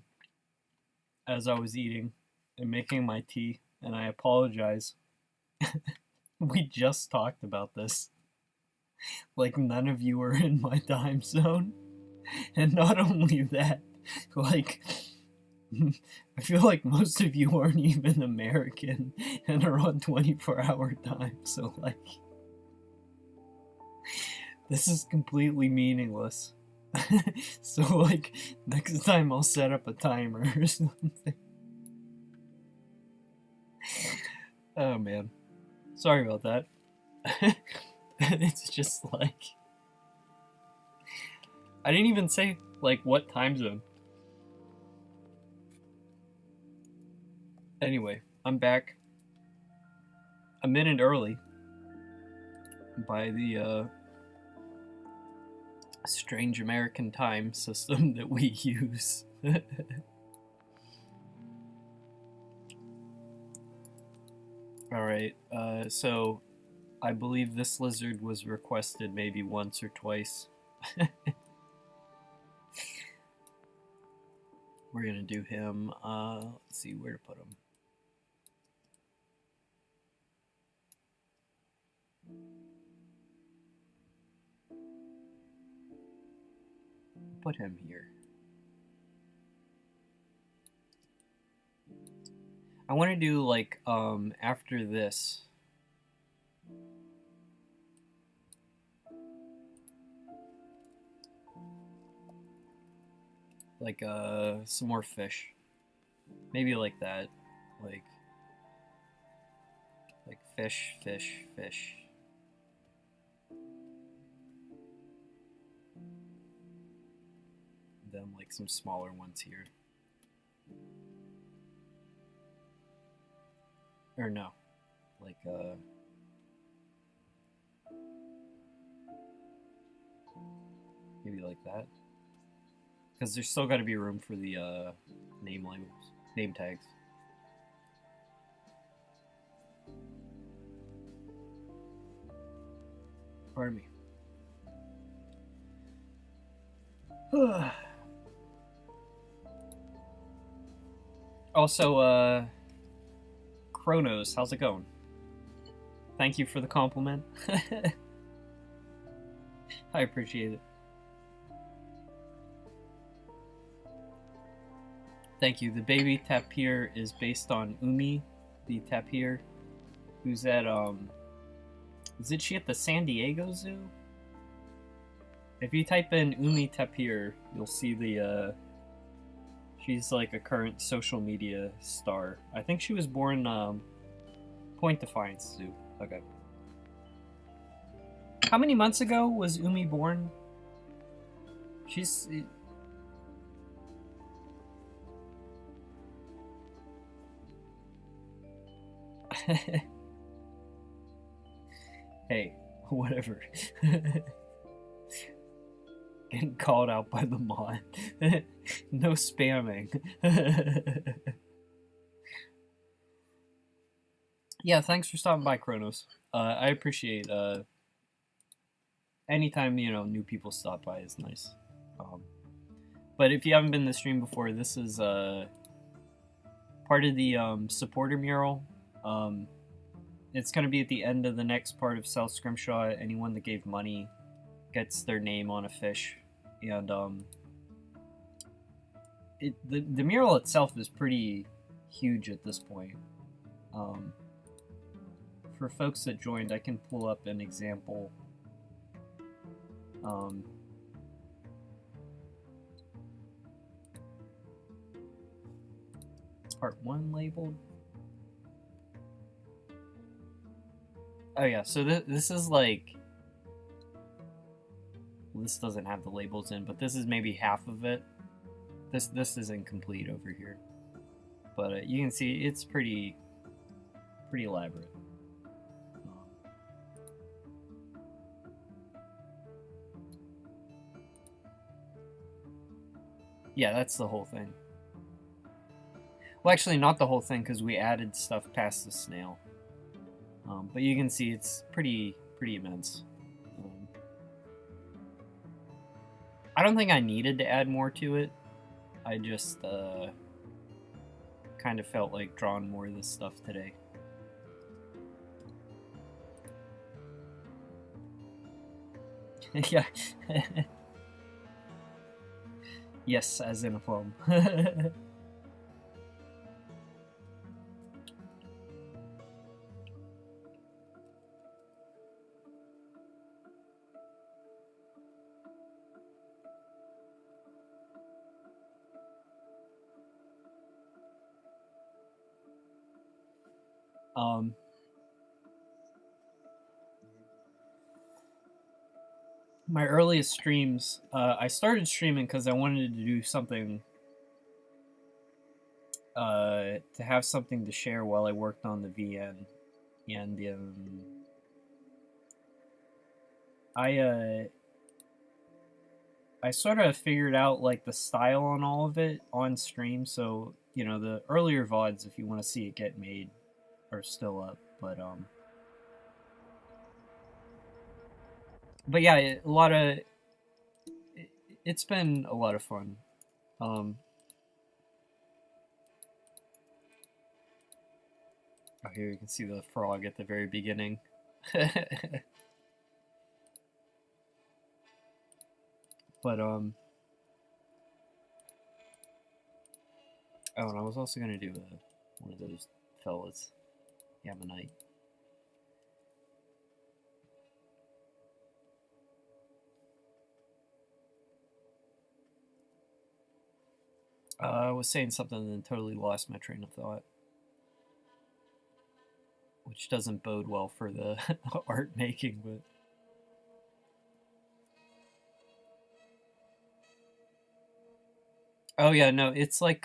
as I was eating and making my tea, and I apologize. We just talked about this. Like, none of you are in my time zone. And not only that, like, I feel like most of you aren't even American and are on 24-hour time, so, like, this is completely meaningless. So, like, next time I'll set up a timer or something. Oh, man. Sorry about that. It's just, like... I didn't even say, like, what time zone. Anyway, I'm back. A minute early. By the, strange American time system that we use. Alright, so I believe this lizard was requested maybe once or twice. We're gonna do him, let's see where to put him. Put him here. I want to do, like, after this. Like, some more fish. Maybe like that. Like fish, fish, fish. Then, like, some smaller ones here. Or no. Like, maybe like that. Because there's still got to be room for the, name labels. Name tags. Pardon me. Also, Kronos, how's it going? Thank you for the compliment. I appreciate it. Thank you. The baby tapir is based on Umi, the tapir, who's at, isn't she at the San Diego Zoo? If you type in Umi tapir, you'll see the, she's like a current social media star. I think she was born, Point Defiance Zoo. Okay. How many months ago was Umi born? She's... Hey, whatever. Getting called out by the mod. No spamming. Yeah, thanks for stopping by, Kronos. I appreciate, anytime, you know, new people stop by is nice. But if you haven't been to the stream before, this is, part of the, supporter mural. It's going to be at the end of the next part of South Scrimshaw. Anyone that gave money gets their name on a fish. And, the mural itself is pretty huge at this point. For folks that joined, I can pull up an example. Part 1 labeled. Oh yeah, so this is like... Well, this doesn't have the labels in, but this is maybe half of it. This is incomplete over here. But you can see it's pretty elaborate. Yeah, that's the whole thing. Well, actually, not the whole thing, because we added stuff past the snail. But you can see it's pretty immense. I don't think I needed to add more to it, I just kind of felt like drawing more of this stuff today. Yeah. Yes, as in a plum. My earliest streams, I started streaming because I wanted to do something, to have something to share while I worked on the VN, and I sort of figured out like the style on all of it on stream. So you know, the earlier VODs, if you want to see it get made, are still up. But yeah, a lot of it's been a lot of fun. Oh, here you can see the frog at the very beginning. But oh, and I was also gonna do one of those fellas, Ammonite. I was saying something and then totally lost my train of thought, which doesn't bode well for the art making, but. Oh yeah, no, it's like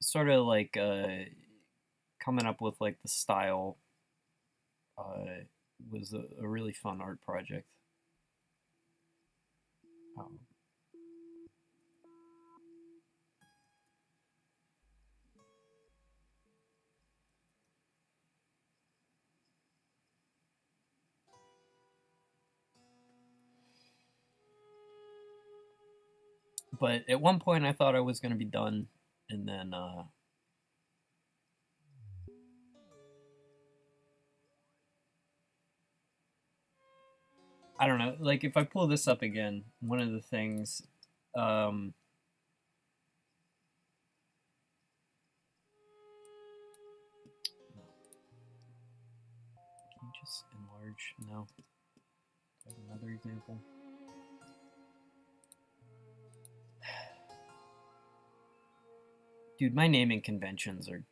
sort of like coming up with like the style was a really fun art project. Um, but at one point I thought I was going to be done, and then I don't know, like if I pull this up again, one of the things can you just enlarge? No. Another example. Dude, my naming conventions are...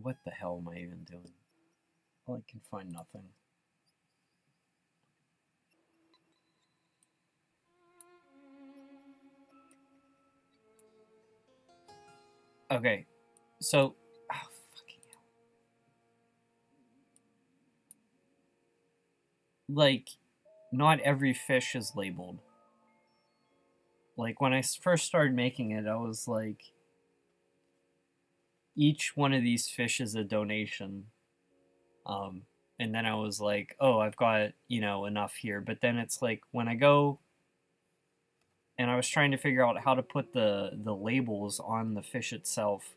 What the hell am I even doing? Well, I can find nothing. Okay, so... Oh, fucking hell. Like, not every fish is labeled. Like, when I first started making it, I was like... Each one of these fish is a donation. And then I was like, oh, I've got, you know, enough here. But then it's like, when I go... And I was trying to figure out how to put the labels on the fish itself.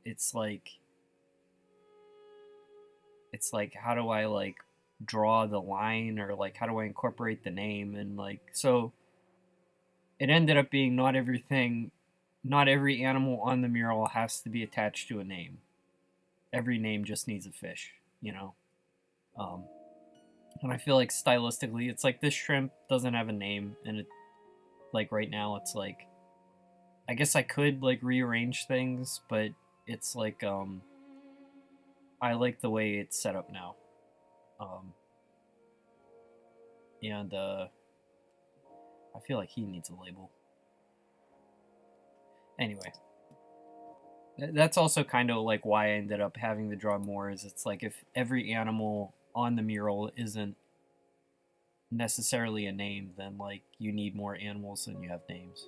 It's like how do I like draw the line, or like how do I incorporate the name, and like so it ended up being not every animal on the mural has to be attached to a name. Every name just needs a fish, you know. And I feel like stylistically it's like this shrimp doesn't have a name, and it like right now it's like I guess I could like rearrange things, but it's like I like the way it's set up now. And I feel like he needs a label. Anyway, that's also kind of like why I ended up having to draw more, is it's like if every animal on the mural isn't necessarily a name, then like you need more animals than you have names.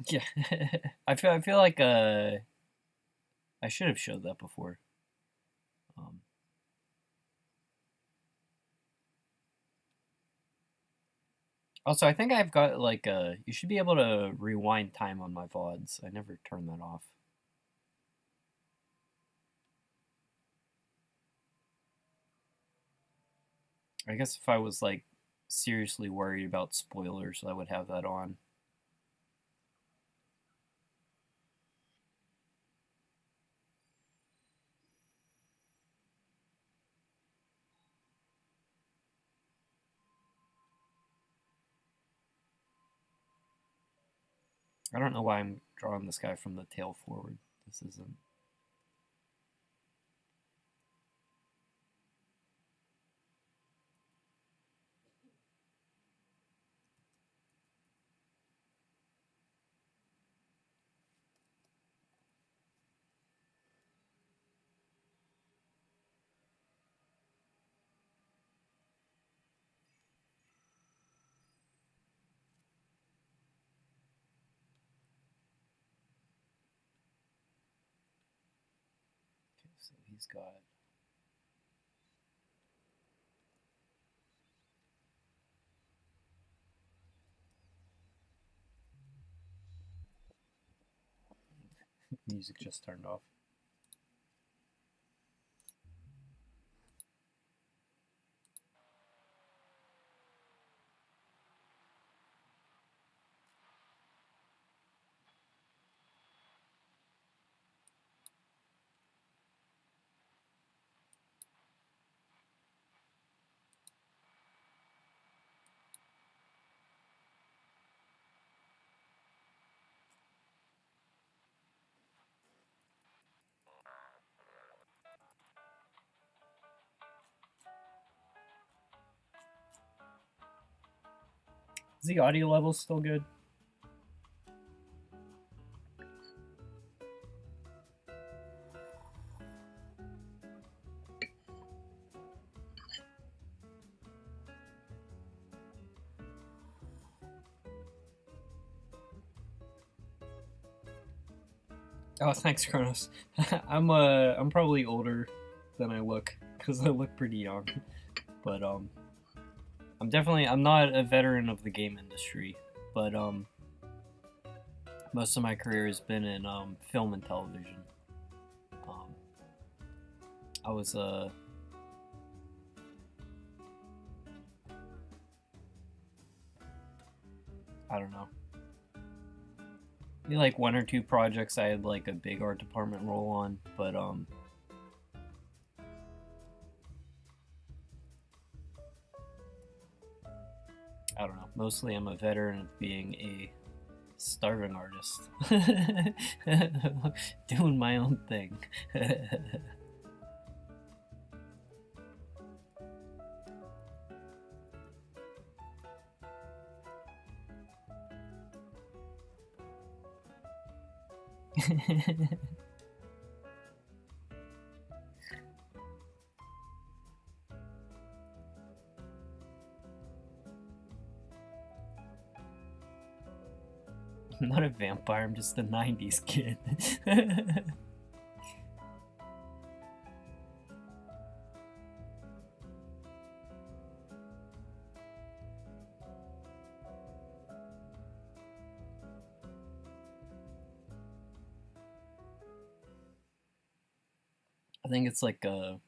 Yeah, I feel like I should have showed that before. Um, Also, I think I've got like you should be able to rewind time on my VODs. I never turn that off. I guess if I was like seriously worried about spoilers, I would have that on. I don't know why I'm drawing this guy from the tail forward. This isn't. Okay, so he's got. Music just turned off. Is the audio level still good? Oh, thanks, Kronos. I'm probably older than I look because I look pretty young, but I'm not a veteran of the game industry, but most of my career has been in film and television. I was I don't know, maybe like one or two projects I had like a big art department role on, but I don't know. Mostly, I'm a veteran of being a starving artist, doing my own thing. I'm not a vampire, I'm just a 90s kid. I think it's like I'm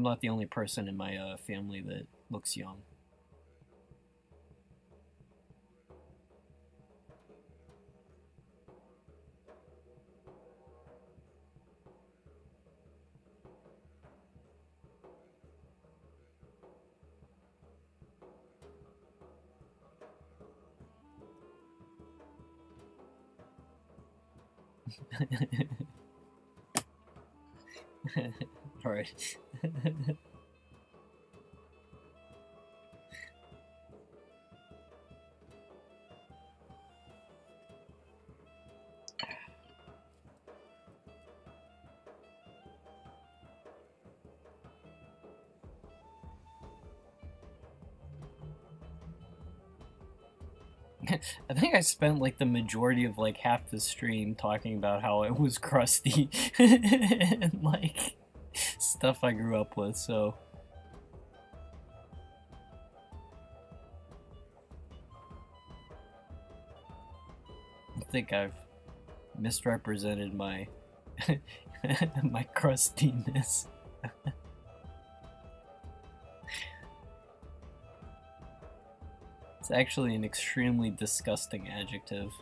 not the only person in my family that looks young. Alright. I think I spent like the majority of like half the stream talking about how it was crusty and like stuff I grew up with, so. I think I've misrepresented my my crustiness. It's actually an extremely disgusting adjective.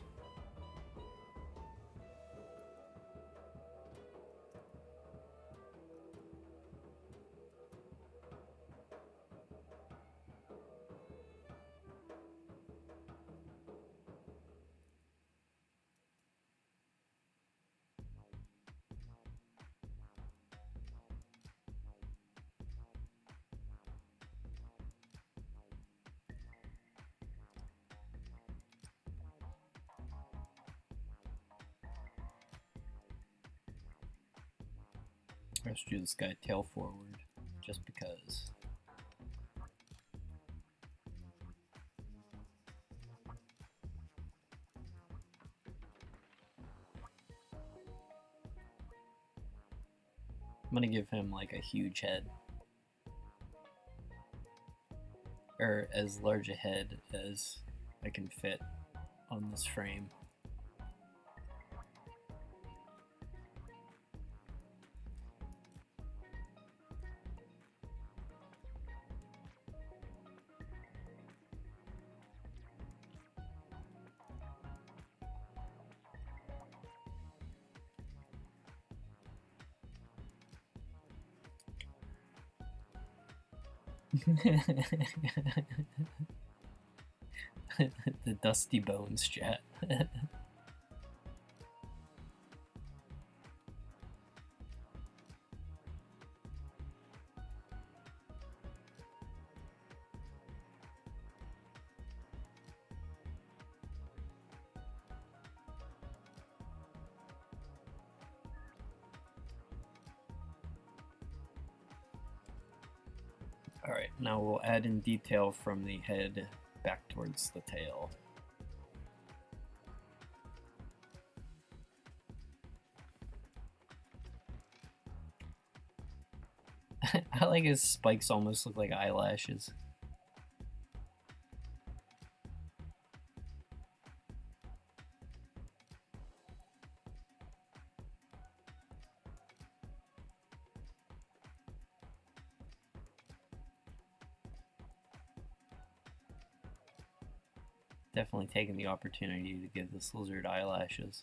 Let's do this guy tail forward, just because. I'm gonna give him like a huge head. Or as large a head as I can fit on this frame. The Dusty Bones chat. Alright, now we'll add in detail from the head back towards the tail. I like his spikes almost look like eyelashes. Definitely taking the opportunity to give this lizard eyelashes.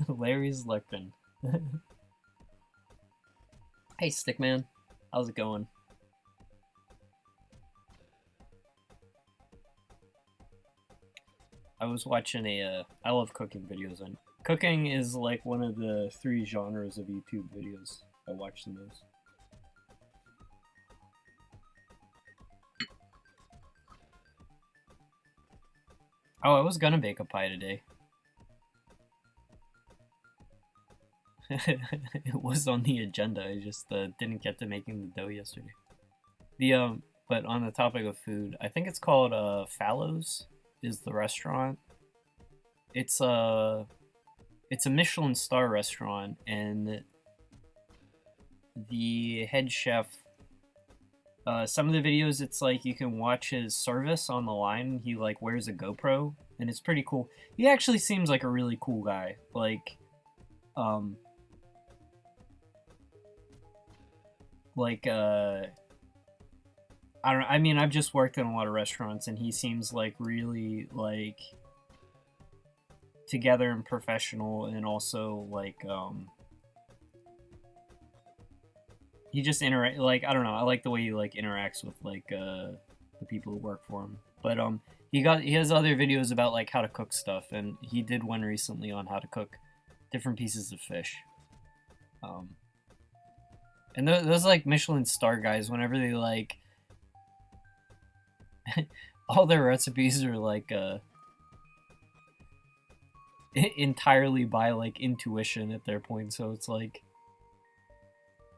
Larry's lurking. Hey, Stickman, how's it going? I was watching I love cooking videos, and cooking is like one of the 3 genres of YouTube videos I watch the most. Oh, I was gonna bake a pie today. It was on the agenda, I just didn't get to making the dough yesterday. But on the topic of food, I think it's called Fallows is the restaurant. It's a Michelin star restaurant, and the head chef, some of the videos, it's like you can watch his service on the line. He like wears a GoPro, and it's pretty cool. He actually seems like a really cool guy. Like, I don't know, I mean, I've just worked in a lot of restaurants, and he seems like really like together and professional, and also like he just interact like I don't know. I like the way he like interacts with like the people who work for him. But he has other videos about like how to cook stuff, and he did one recently on how to cook different pieces of fish. And those like Michelin star guys, whenever they like all their recipes are like entirely by like intuition at their point, so it's like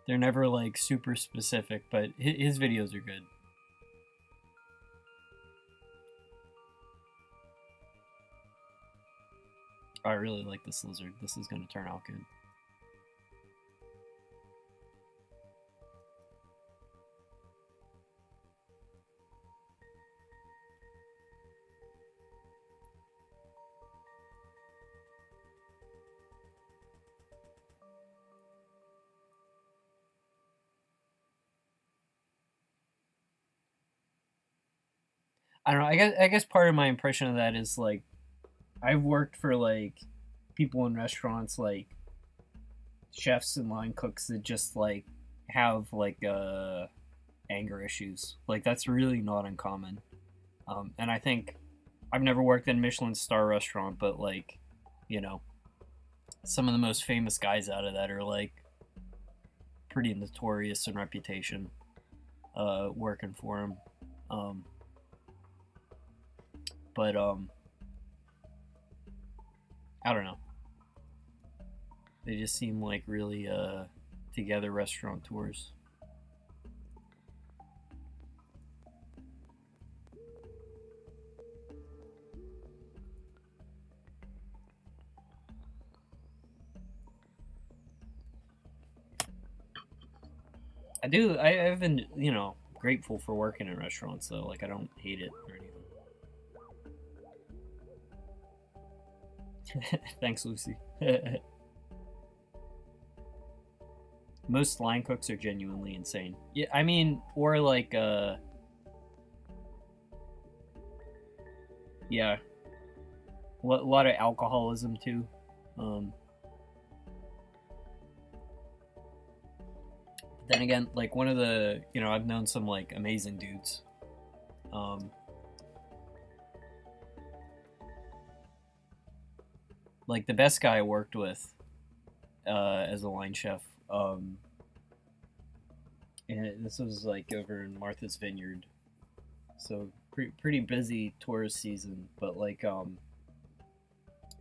they're never like super specific, but his videos are good. I really like this lizard. This is going to turn out good. I don't know. I guess part of my impression of that is like I've worked for like people in restaurants, like chefs and line cooks that just like have like anger issues. Like that's really not uncommon. And I think I've never worked in a Michelin star restaurant, but like, you know, some of the most famous guys out of that are like pretty notorious in reputation working for him. But I don't know. They just seem like really together restaurateurs. I've been, you know, grateful for working in restaurants though. Like I don't hate it or anything. Thanks, Lucy. Most line cooks are genuinely insane. Yeah, I mean, or like, yeah, a lot of alcoholism too. Then again, like one of the, you know, I've known some like amazing dudes. Like the best guy I worked with as a line chef, and this was like over in Martha's Vineyard, so pretty busy tourist season. But like,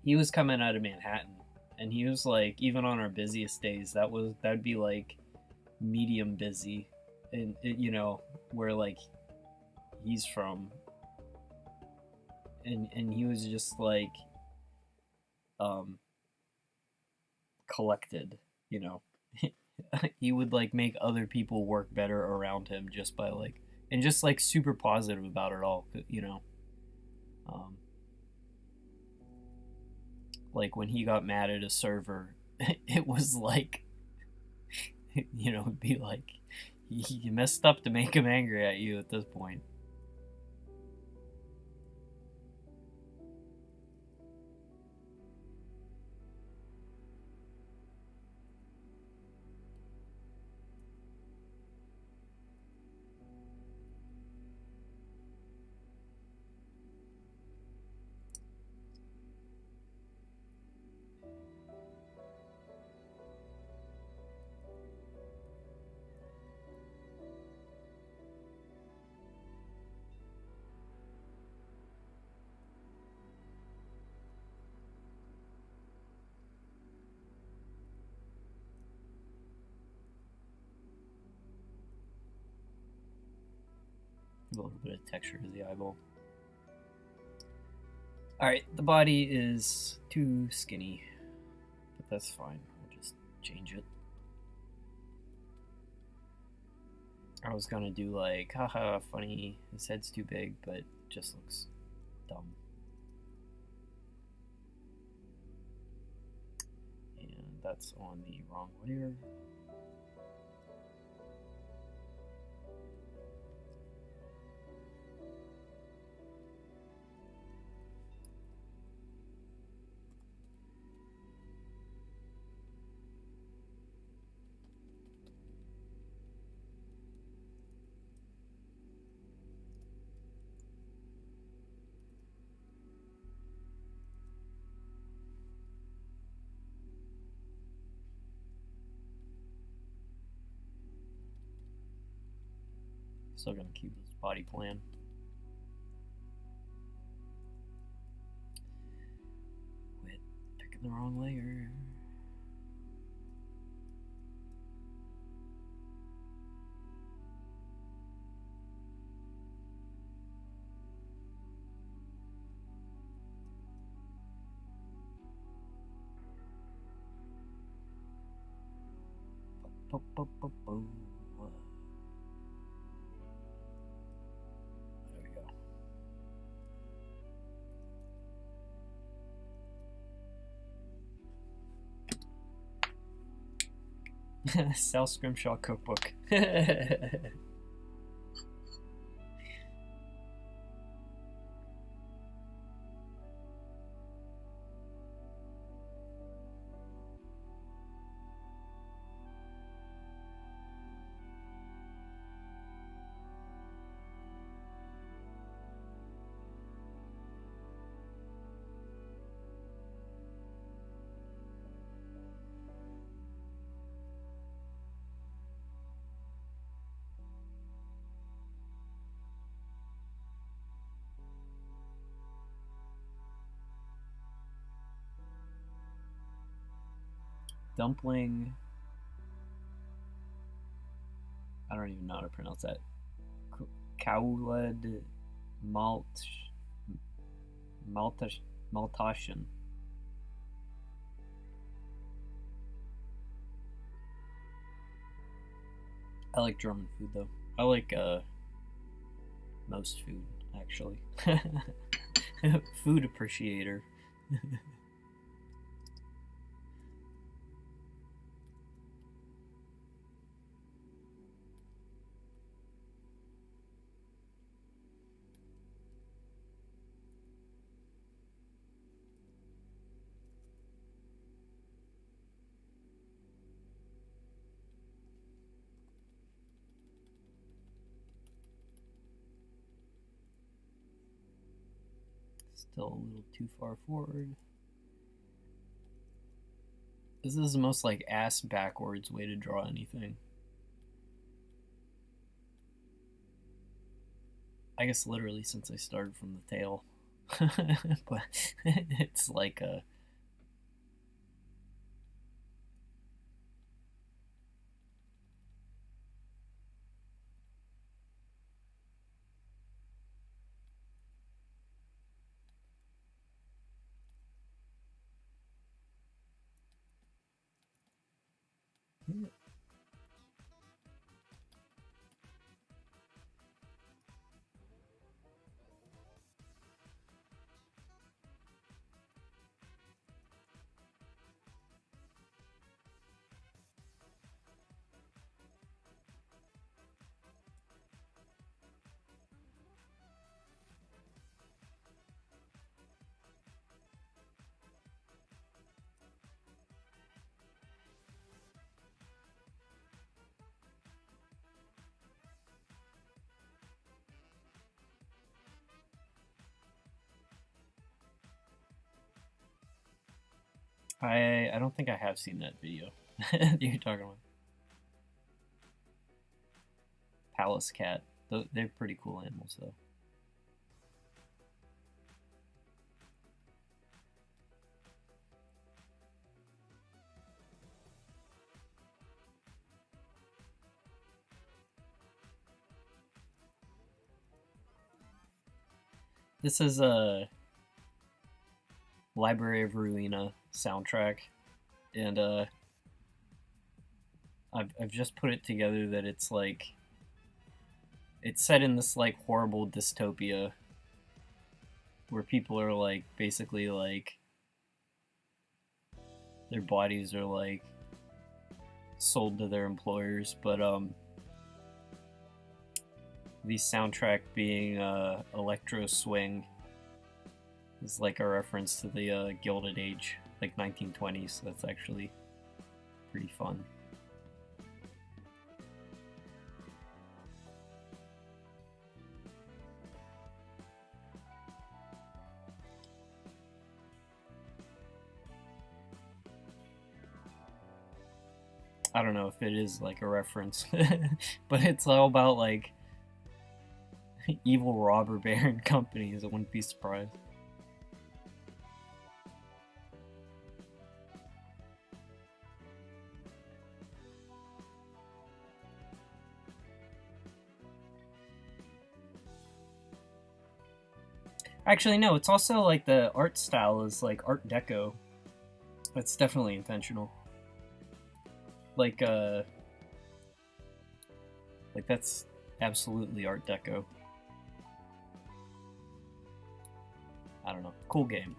he was coming out of Manhattan, and he was like, even on our busiest days, that'd be like medium busy, and you know where like he's from, and he was just like collected, you know. He would like make other people work better around him just by like, and just like super positive about it all, you know. Like when he got mad at a server, it was like, you know, it'd be like you messed up to make him angry at you at this point. A little bit of texture to the eyeball. Alright, the body is too skinny, but that's fine. We'll just change it. I was gonna do like, haha, funny, his head's too big, but it just looks dumb. And that's on the wrong one here. Still gonna keep his body plan. Quit picking the wrong layer. There we go. Sell Scrimshaw cookbook. Dumpling. I don't even know how to pronounce that. Cowled Maltashian. I like German food though. I like most food actually. Food appreciator. Still a little too far forward. This is the most like ass backwards way to draw anything. I guess literally since I started from the tail. But it's like a I don't think I have seen that video that you're talking about. Palace cat. They're pretty cool animals though. This is a Library of Ruina soundtrack, and I've just put it together that it's like it's set in this like horrible dystopia where people are like basically like their bodies are like sold to their employers, but the soundtrack being electro swing is like a reference to the Gilded Age, like 1920s. So that's actually pretty fun. I don't know if it is like a reference, but it's all about like Evil robber baron companies, I wouldn't be surprised. Actually, no, it's also like the art style is like Art Deco. That's definitely intentional. Like that's absolutely Art Deco. I don't know. Cool game.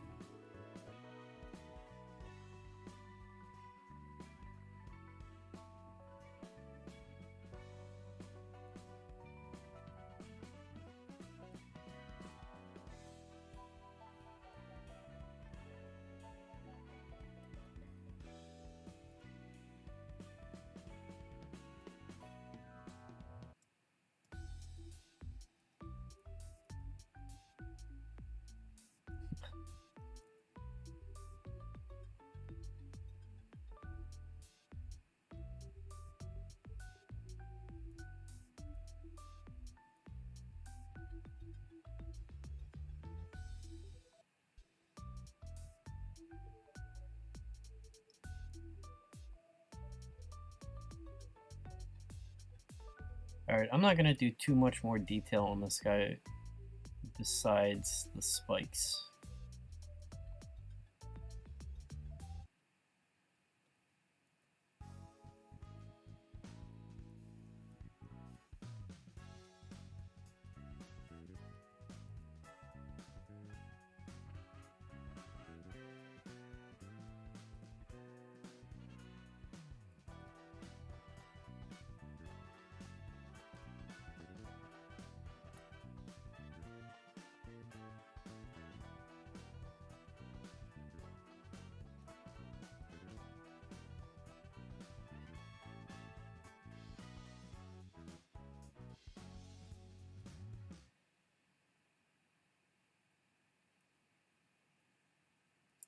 Alright, I'm not gonna do too much more detail on this guy besides the spikes.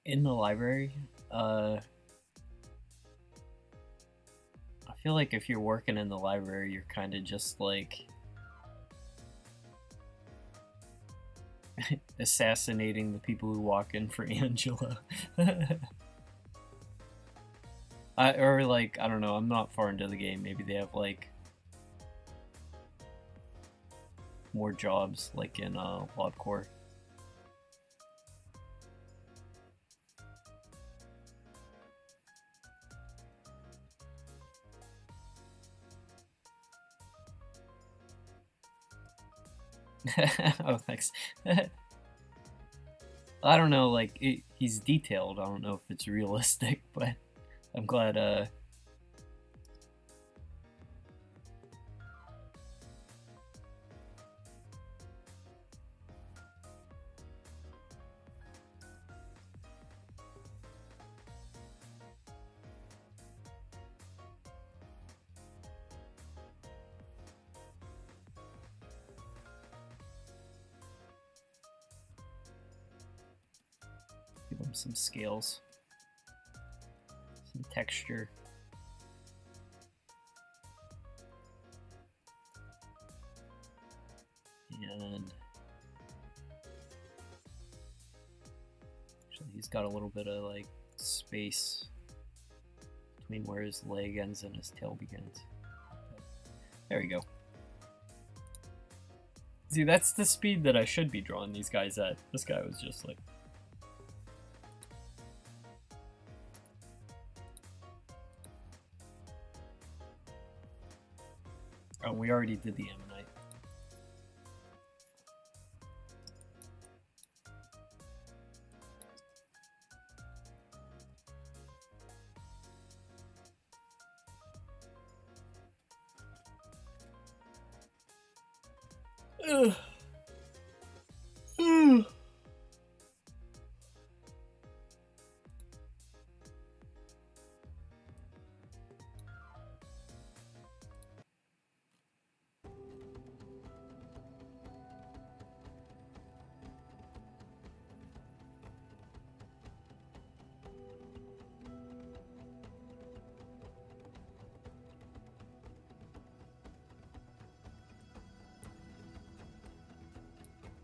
In the library, I feel like if you're working in the library, you're kind of just like assassinating the people who walk in for Angela. Or like, I don't know, I'm not far into the game. Maybe they have like more jobs like in LobCorp. Oh, thanks. I don't know, like, he's detailed. I don't know if it's realistic, but I'm glad, give him some scales, some texture. And actually, he's got a little bit of like space between where his leg ends and his tail begins. There we go. See, that's the speed that I should be drawing these guys at. This guy was just like... Oh, we already did the Ammonite. Ugh. Ugh.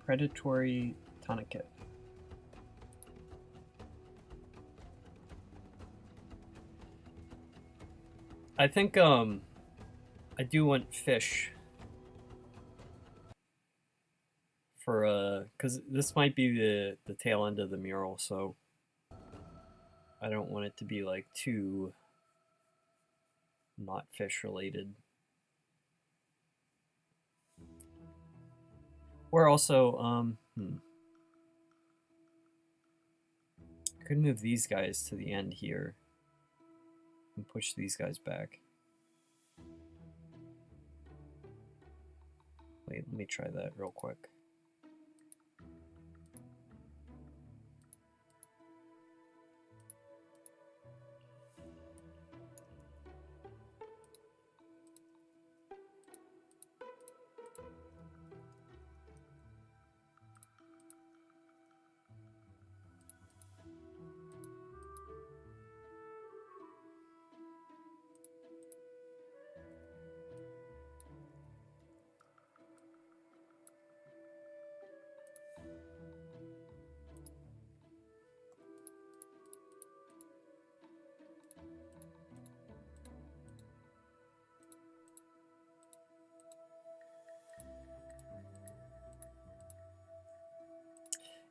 Predatory tourniquet. I think I do want fish for because this might be the tail end of the mural, so I don't want it to be like too not fish related. Or also I could move these guys to the end here and push these guys back. Wait, let me try that real quick.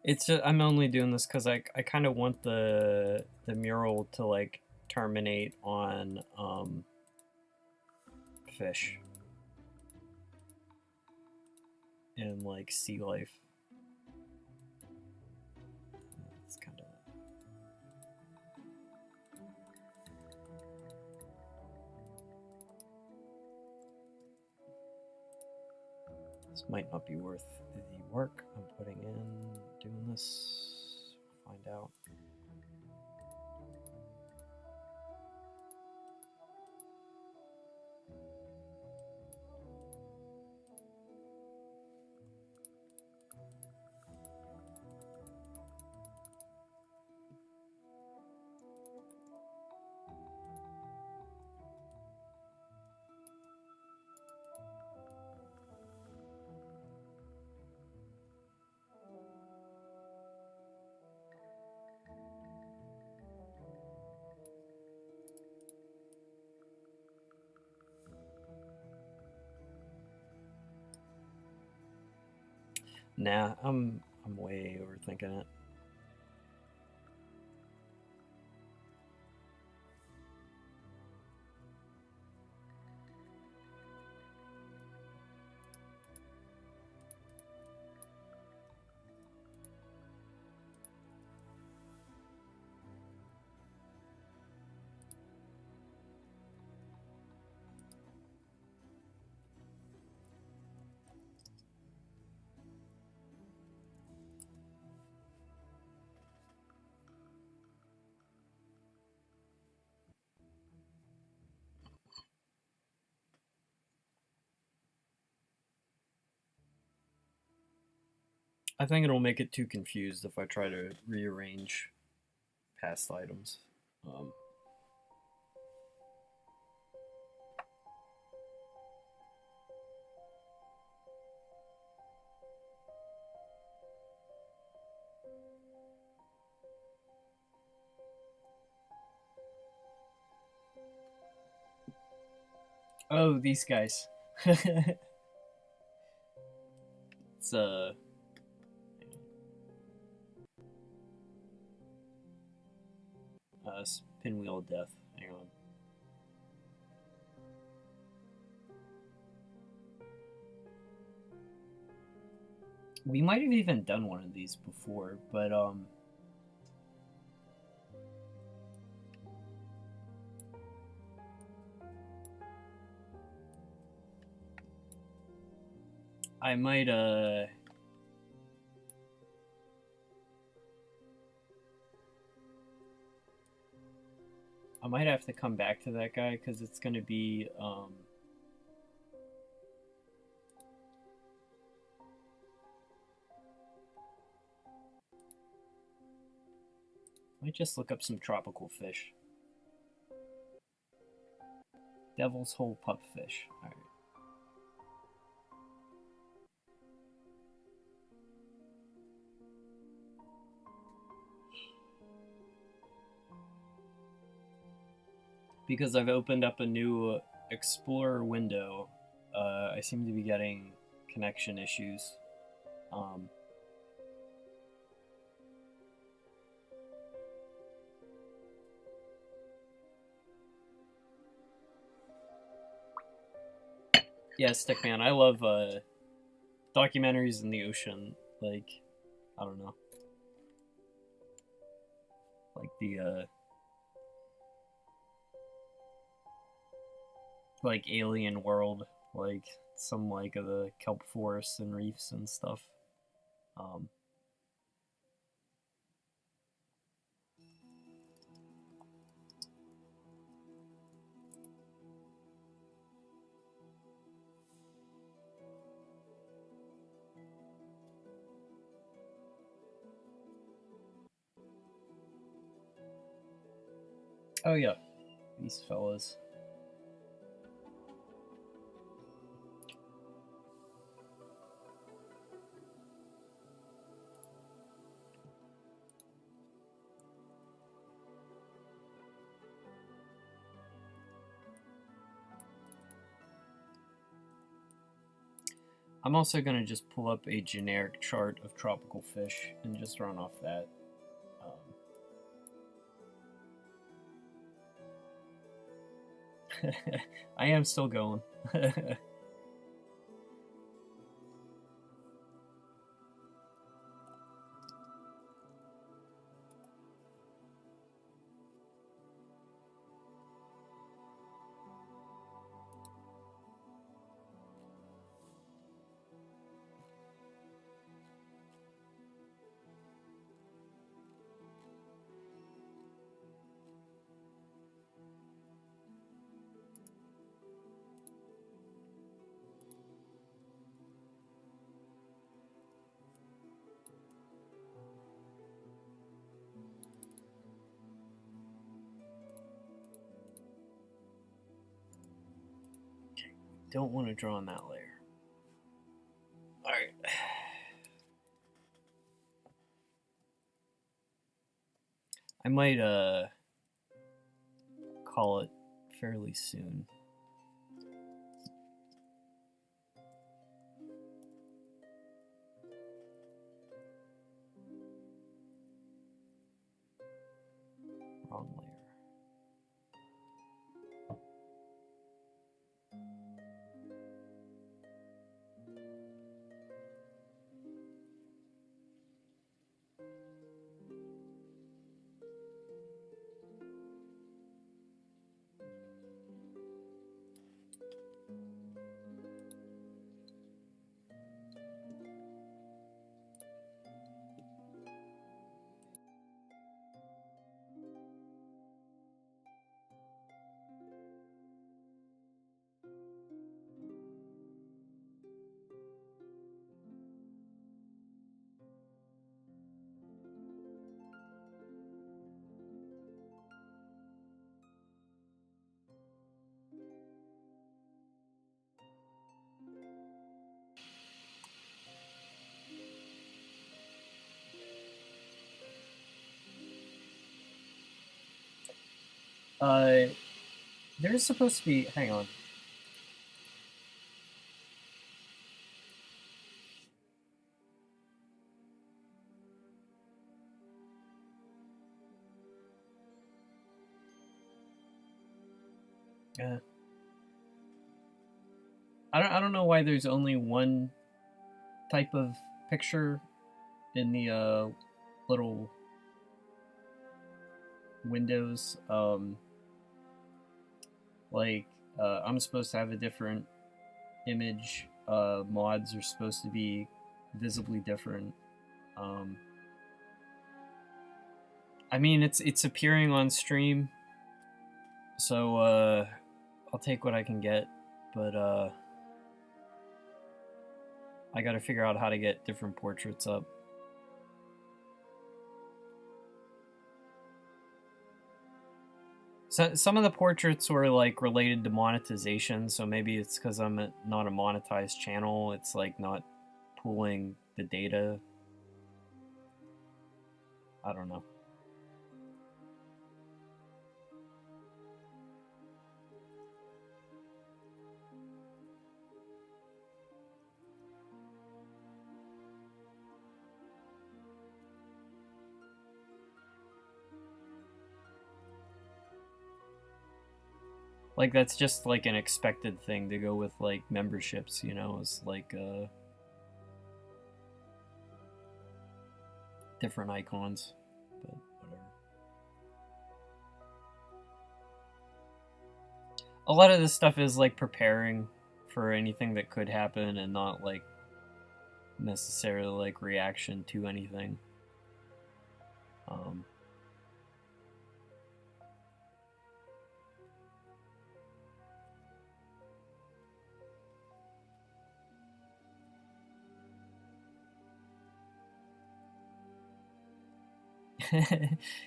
It's just, I'm only doing this because I kind of want the mural to like terminate on fish and like sea life. It's kind of this might not be worth the work I'm putting in doing this. Find out. Nah, I'm way overthinking it. I think it'll make it too confused if I try to rearrange past items. Oh, these guys. It's pinwheel of death. Hang on. We might have even done one of these before, but I might have to come back to that guy because it's gonna be might just look up some tropical fish. Devil's Hole pupfish. Alright. because I've opened up a new Explorer window, I seem to be getting connection issues. Yeah, Stickman, I love documentaries in the ocean. Like, I don't know. Like the like Alien World, like some like of the kelp forests and reefs and stuff. Oh yeah, these fellas. I'm also going to just pull up a generic chart of tropical fish and just run off that. I am still going. Don't want to draw on that layer. Alright. I might call it fairly soon. Wrong layer. There's supposed to be. Hang on. Yeah. I don't know why there's only one type of picture in the little windows. I'm supposed to have a different image. Mods are supposed to be visibly different. I mean, it's appearing on stream, so I'll take what I can get, but I gotta figure out how to get different portraits up. So, some of the portraits were like related to monetization, so maybe it's because I'm not a monetized channel, it's like not pooling the data. I don't know. Like that's just like an expected thing to go with like memberships, you know, it's like different icons, but whatever. A lot of this stuff is like preparing for anything that could happen and not like necessarily like reaction to anything.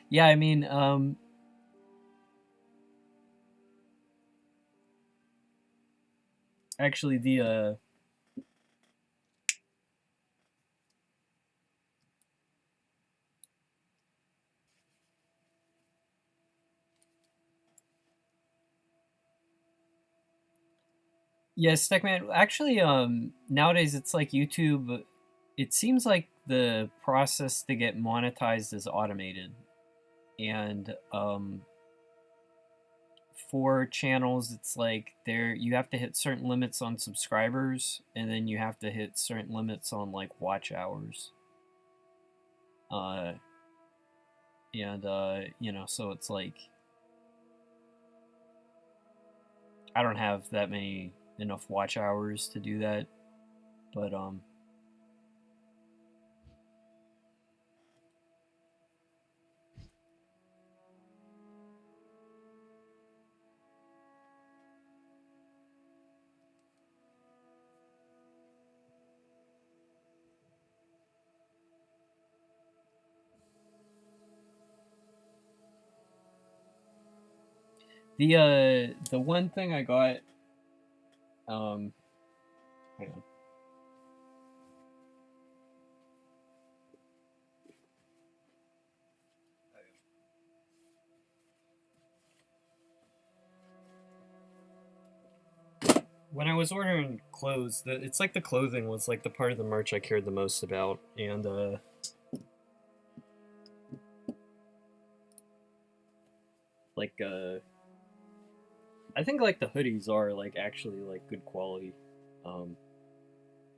Yeah, I mean, actually, the yeah, Stickman. Actually, nowadays it's like YouTube. It seems like the process to get monetized is automated, and for channels, it's like there you have to hit certain limits on subscribers, and then you have to hit certain limits on like watch hours. And you know, so it's like I don't have that many enough watch hours to do that, but the one thing I got hang on. When I was ordering clothes, it's like the clothing was like the part of the merch I cared the most about, and like I think like the hoodies are like actually like good quality,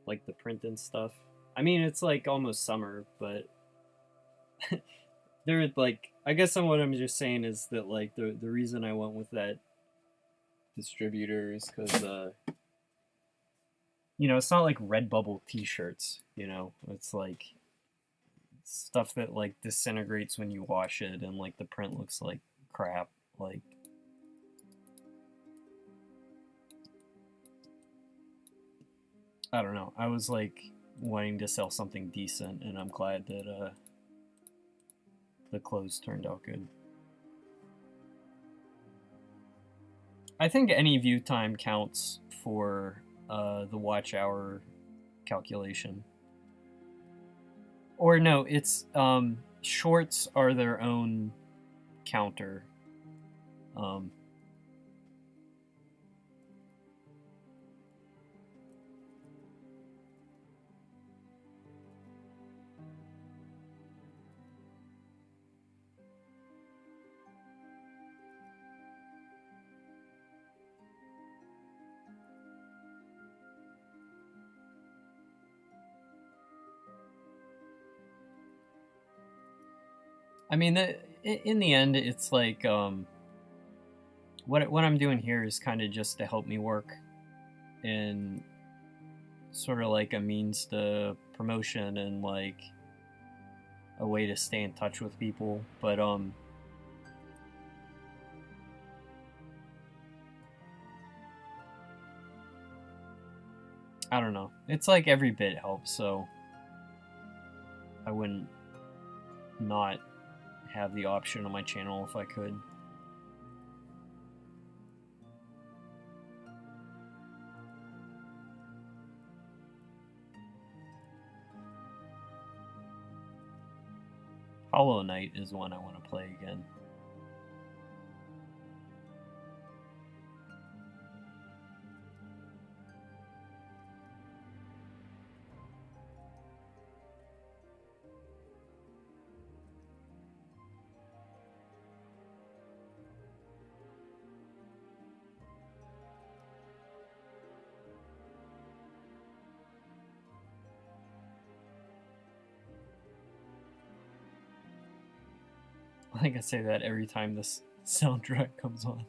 like the print and stuff. I mean, it's like almost summer, but they're like I guess what I'm just saying is that like the reason I went with that distributor is because you know, it's not like Redbubble t-shirts, you know, it's like stuff that like disintegrates when you wash it and like the print looks like crap, like I don't know, I was like wanting to sell something decent, and I'm glad that the clothes turned out good. I think any view time counts for the watch hour calculation. Or no, it's shorts are their own counter. Um, I mean, in the end, it's like what I'm doing here is kind of just to help me work, and sort of like a means to promotion and like a way to stay in touch with people. But I don't know. It's like every bit helps, so I wouldn't not have the option on my channel if I could. Hollow Knight is one I want to play again. like I say that every time this soundtrack comes on.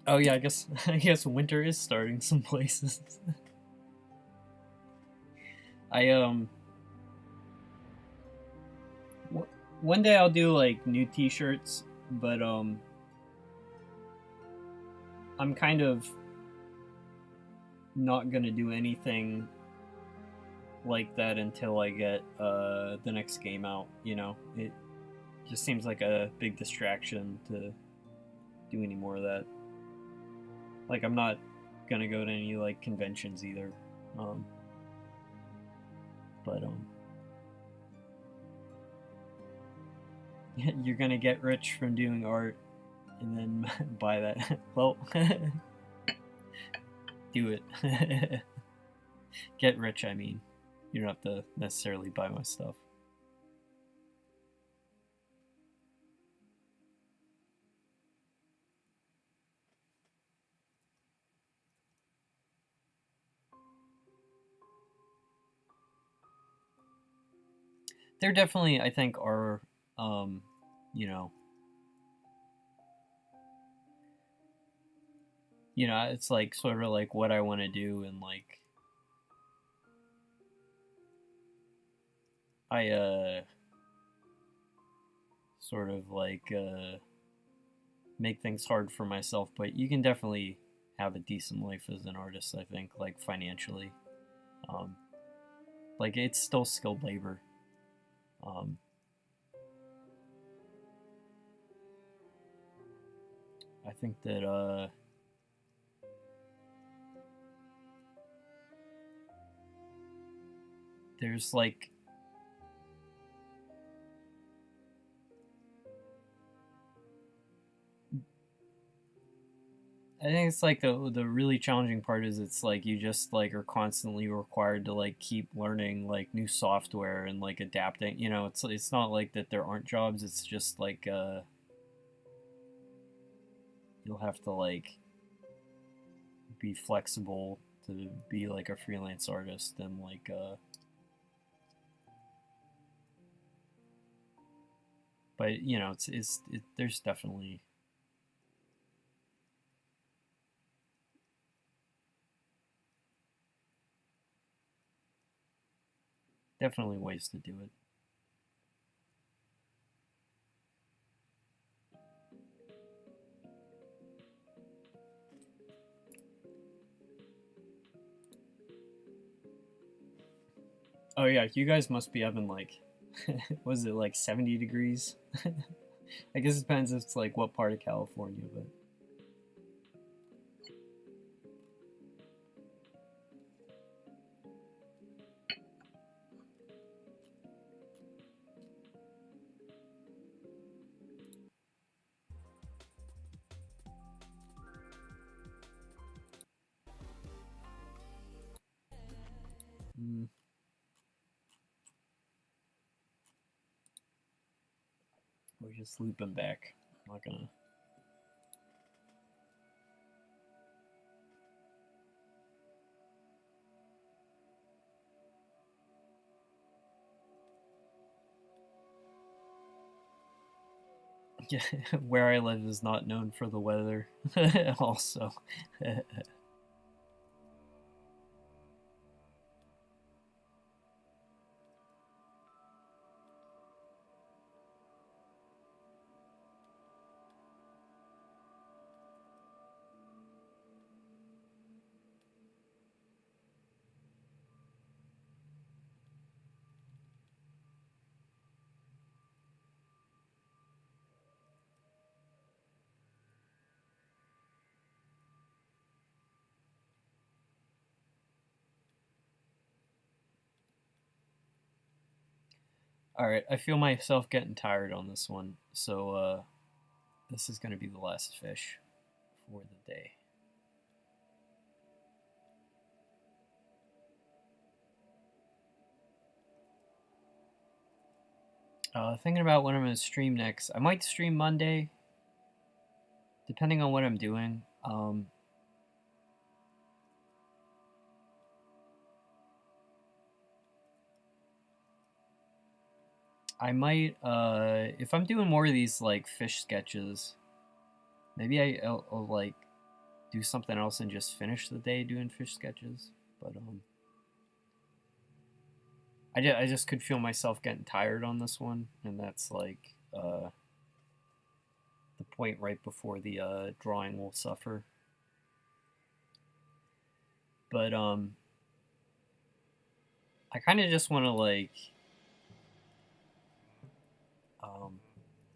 Oh yeah, I guess winter is starting some places. I one day I'll do like new t-shirts, but I'm kind of not gonna do anything like that until I get the next game out, you know. It just seems like a big distraction to do any more of that. Like I'm not gonna go to any like conventions either. But you're gonna get rich from doing art and then buy that. Well, do it. Get rich, I mean. You don't have to necessarily buy my stuff. There definitely, I think, are, you know, it's like sort of like what I want to do, and like I sort of like make things hard for myself, but you can definitely have a decent life as an artist, I think, like financially. Um, like it's still skilled labor. Um, I think that there's like I think it's like the really challenging part is it's like you just like are constantly required to like keep learning like new software and like adapting. You know, it's not like that there aren't jobs. It's just like you'll have to like be flexible to be like a freelance artist, and like but you know there's definitely ways to do it. Oh yeah, you guys must be having like was it like 70 degrees? I guess it depends if it's like what part of California, but mm, we're just looping back. I'm not gonna. Yeah, where I live is not known for the weather. Also, Alright, I feel myself getting tired on this one, so this is going to be the last fish for the day. Thinking about when I'm going to stream next. I might stream Monday, depending on what I'm doing. I might, if I'm doing more of these, like, fish sketches, maybe I'll like, do something else and just finish the day doing fish sketches. But, I just could feel myself getting tired on this one, and that's, like, the point right before the, drawing will suffer. But, I kind of just want to, like,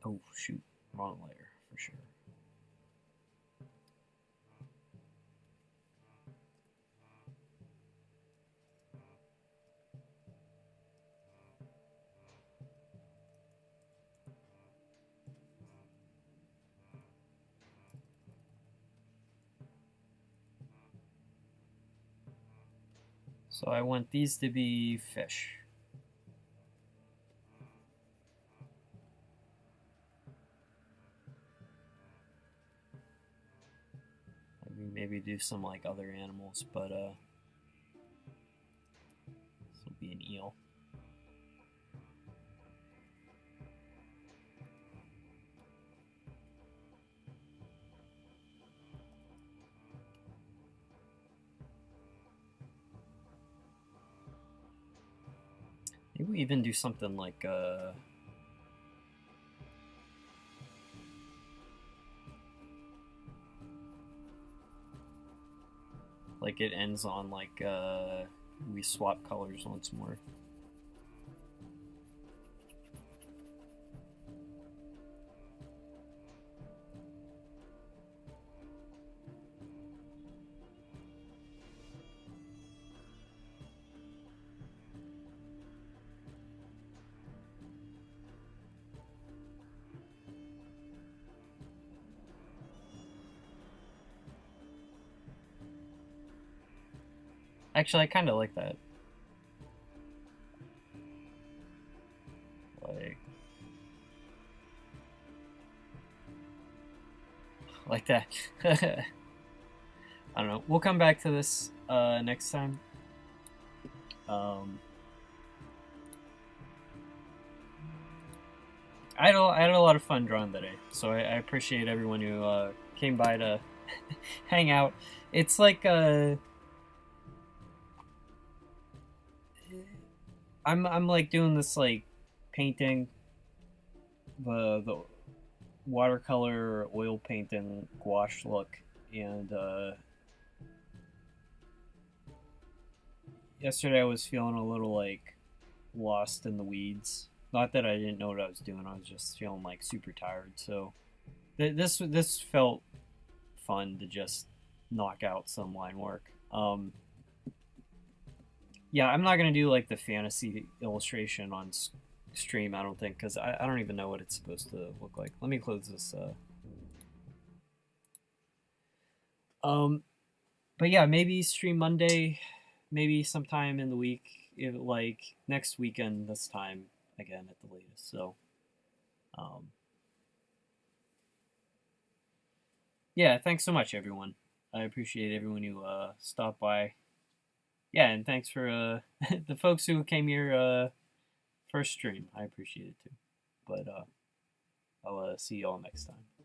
oh, shoot, wrong layer, for sure. So I want these to be fish. Maybe do some like other animals, but this will be an eel. Maybe we even do something like it ends on like we swap colors once more. Actually, I kind of like that. Like that. I don't know. We'll come back to this next time. I had a lot of fun drawing today, so I appreciate everyone who came by to hang out. It's like I'm like doing this like painting, the watercolor oil painting gouache look, and yesterday I was feeling a little like lost in the weeds. Not that I didn't know what I was doing, I was just feeling like super tired. So this felt fun to just knock out some line work. Yeah, I'm not gonna do like the fantasy illustration on stream, I don't think, because I don't even know what it's supposed to look like. Let me close this. But yeah, maybe stream Monday, maybe sometime in the week, like next weekend this time again at the latest. So, yeah, thanks so much, everyone. I appreciate everyone who stopped by. Yeah, and thanks for the folks who came here first stream. I appreciate it too. But I'll see you all next time.